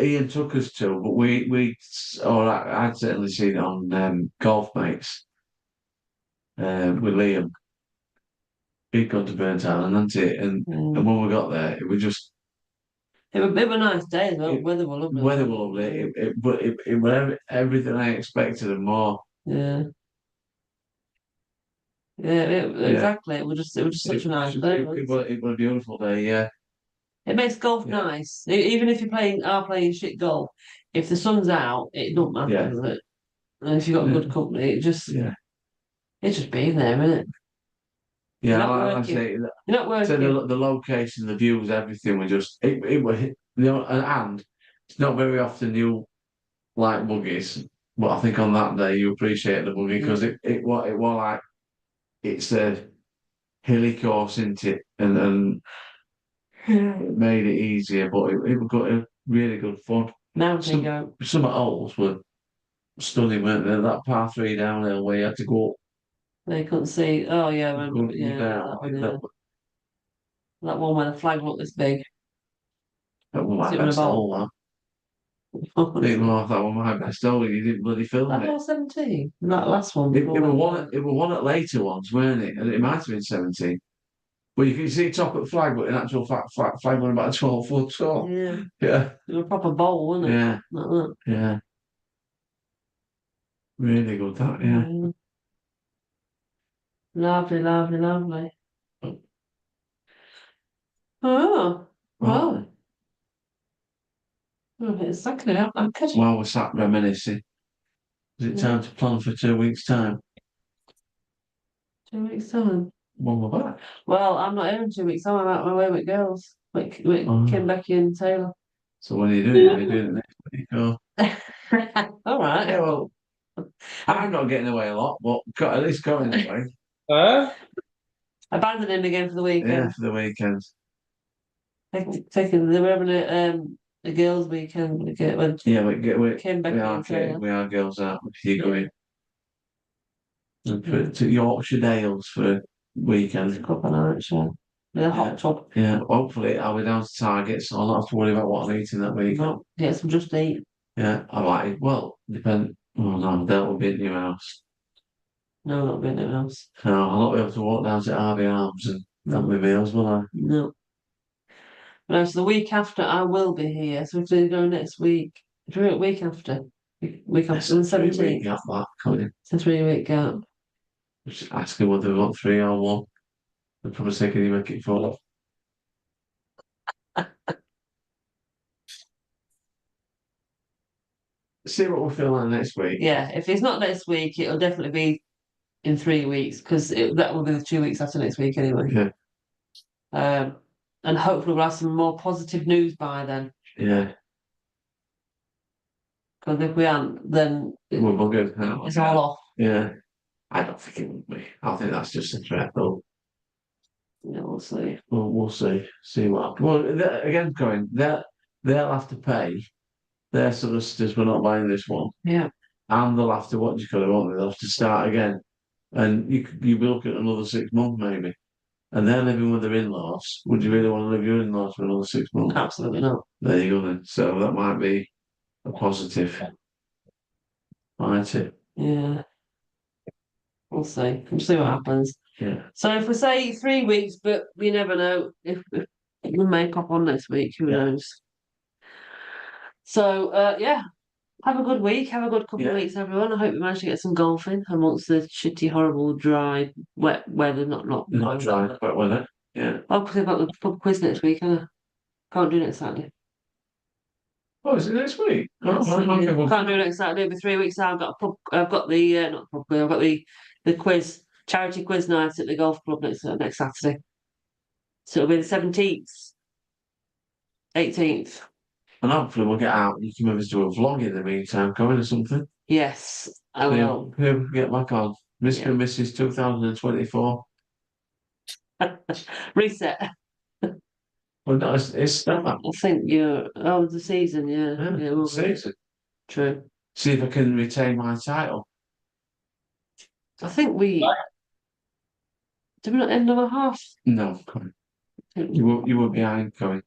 Ian took us to, but I'd certainly seen it on Golf Mates with Liam. He'd gone to Burnt Island, hadn't it? And when we got there, it was just It was a bit of a nice day as well. Weather was lovely. weather was lovely. But it was everything I expected and more. Yeah. Yeah, exactly. It was just such a nice day. It was a beautiful day. Yeah, It makes golf nice. Even if are playing shit golf, if the sun's out, it don't matter, Yeah. does it? And if you've got good company, it's just being there, isn't it? Yeah. You're not I working. say You're not so working. the location, the views, everything was just it was and it's not very often you like buggies, but I think on that day you appreciate the buggy because it was like it's a hilly course, isn't it? And it made it easier, but it got a really good fun. Mountain goat. Some holes were stunning, weren't they? That par three downhill where you had to go They couldn't see. Oh yeah, up, remember, that one where the flag looked this big. that was my Sit on a best bowl. hole. Didn't laugh, that was my best hole. You didn't bloody film That it. was 17. That last one. It was one at later ones, weren't it? And it might have been 17. But you can see top at the flag, but in actual fact, flag went about 12 foot tall. Yeah, Yeah, it was a proper bowl, wasn't it? yeah, Like that. yeah. Really good, that, yeah. Mm. Lovely, lovely, lovely. Oh, right. Oh, it's exactly out that could While we're sat reminiscing, is it time to plan for 2 weeks' time? 2 weeks time. When we're back? Well, I'm not here in 2 weeks. I'm out my way with girls, with Oh. Kim, Becky, and Taylor. So when are you doing it? Are you doing it next week? Oh. All right. Yeah, well, I'm not getting away a lot, but got at least going away. Huh? Abandoning again for the Yeah, weekend. for the weekend. Taking, they were having a girls' weekend. When Yeah, Kim, Becky, and Taylor. we are girls out with you going. To Yorkshire Dales for a weekend. Cup of night, yeah. With a hot tub. Yeah, hopefully I'll be down to Target, so I'll not have to worry about what I'm eating that weekend. No, get some just eat. Yeah, I like it. Well, depend. Oh no, that will be at your house. No, not being anything else. No, I'll not be able to walk down to Harvey Arms and have my meals, will I? No. No, so the week after I will be here. So if we go next week, week after, week after the 17th. Gap that, can't you? It's a 3 week gap. Just asking whether they want 3 or 1. They're probably saying, can you make it 4? See what we feel like next week. Yeah, if it's not next week, it'll definitely be in 3 weeks because that will be the 2 weeks after next week anyway. Yeah. And hopefully we'll have some more positive news by then. Yeah. Because if we aren't, then We're buggered. it's all off. Yeah. I don't think it will be. I think that's just a threat, though. Yeah, we'll see. Well, we'll see. See what happens. Well, again, going, they'll have to pay their solicitors for not buying this one. Yeah. And they'll have to, what do you call it, won't they? They'll have to start again. And you'll be looking at another 6 months, maybe. And they're living with their in-laws. Would you really want to live with your in-laws for another 6 months? Absolutely not. There you go then. So that might be a positive. Might it? Yeah. We'll see. We'll see what happens. Yeah. So if we say 3 weeks, but we never know if we make up on next week, who knows? So yeah. Have a good week. Have a good couple of weeks, everyone. I hope you managed to get some golfing amongst the shitty, horrible, dry, wet weather. Not dry, wet weather. Yeah. Oh, because I've got the pub quiz next week, and I can't do next Saturday. Oh, is it next week? Yes, Oh, can't do next Saturday. It'll be 3 weeks out. I've got a pub. I've got the not pub quiz. I've got the quiz, charity quiz night at the golf club next Saturday. So it'll be the 17th, 18th. And hopefully we'll get out and you can maybe do a vlog in the meantime, coming or something. Yes, I will. Who get back on? Mr. and Mrs. 2024. Reset. Well, no, it's stuff. I think the season, yeah. Yeah, we'll season. True. See if I can retain my title. I think did we not end on a half? No, come on. You were behind coming.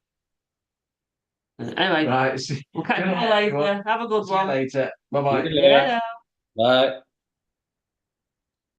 Anyway, Right. we'll catch you later. Have a good one. See you later. Bye bye. Yeah. Bye.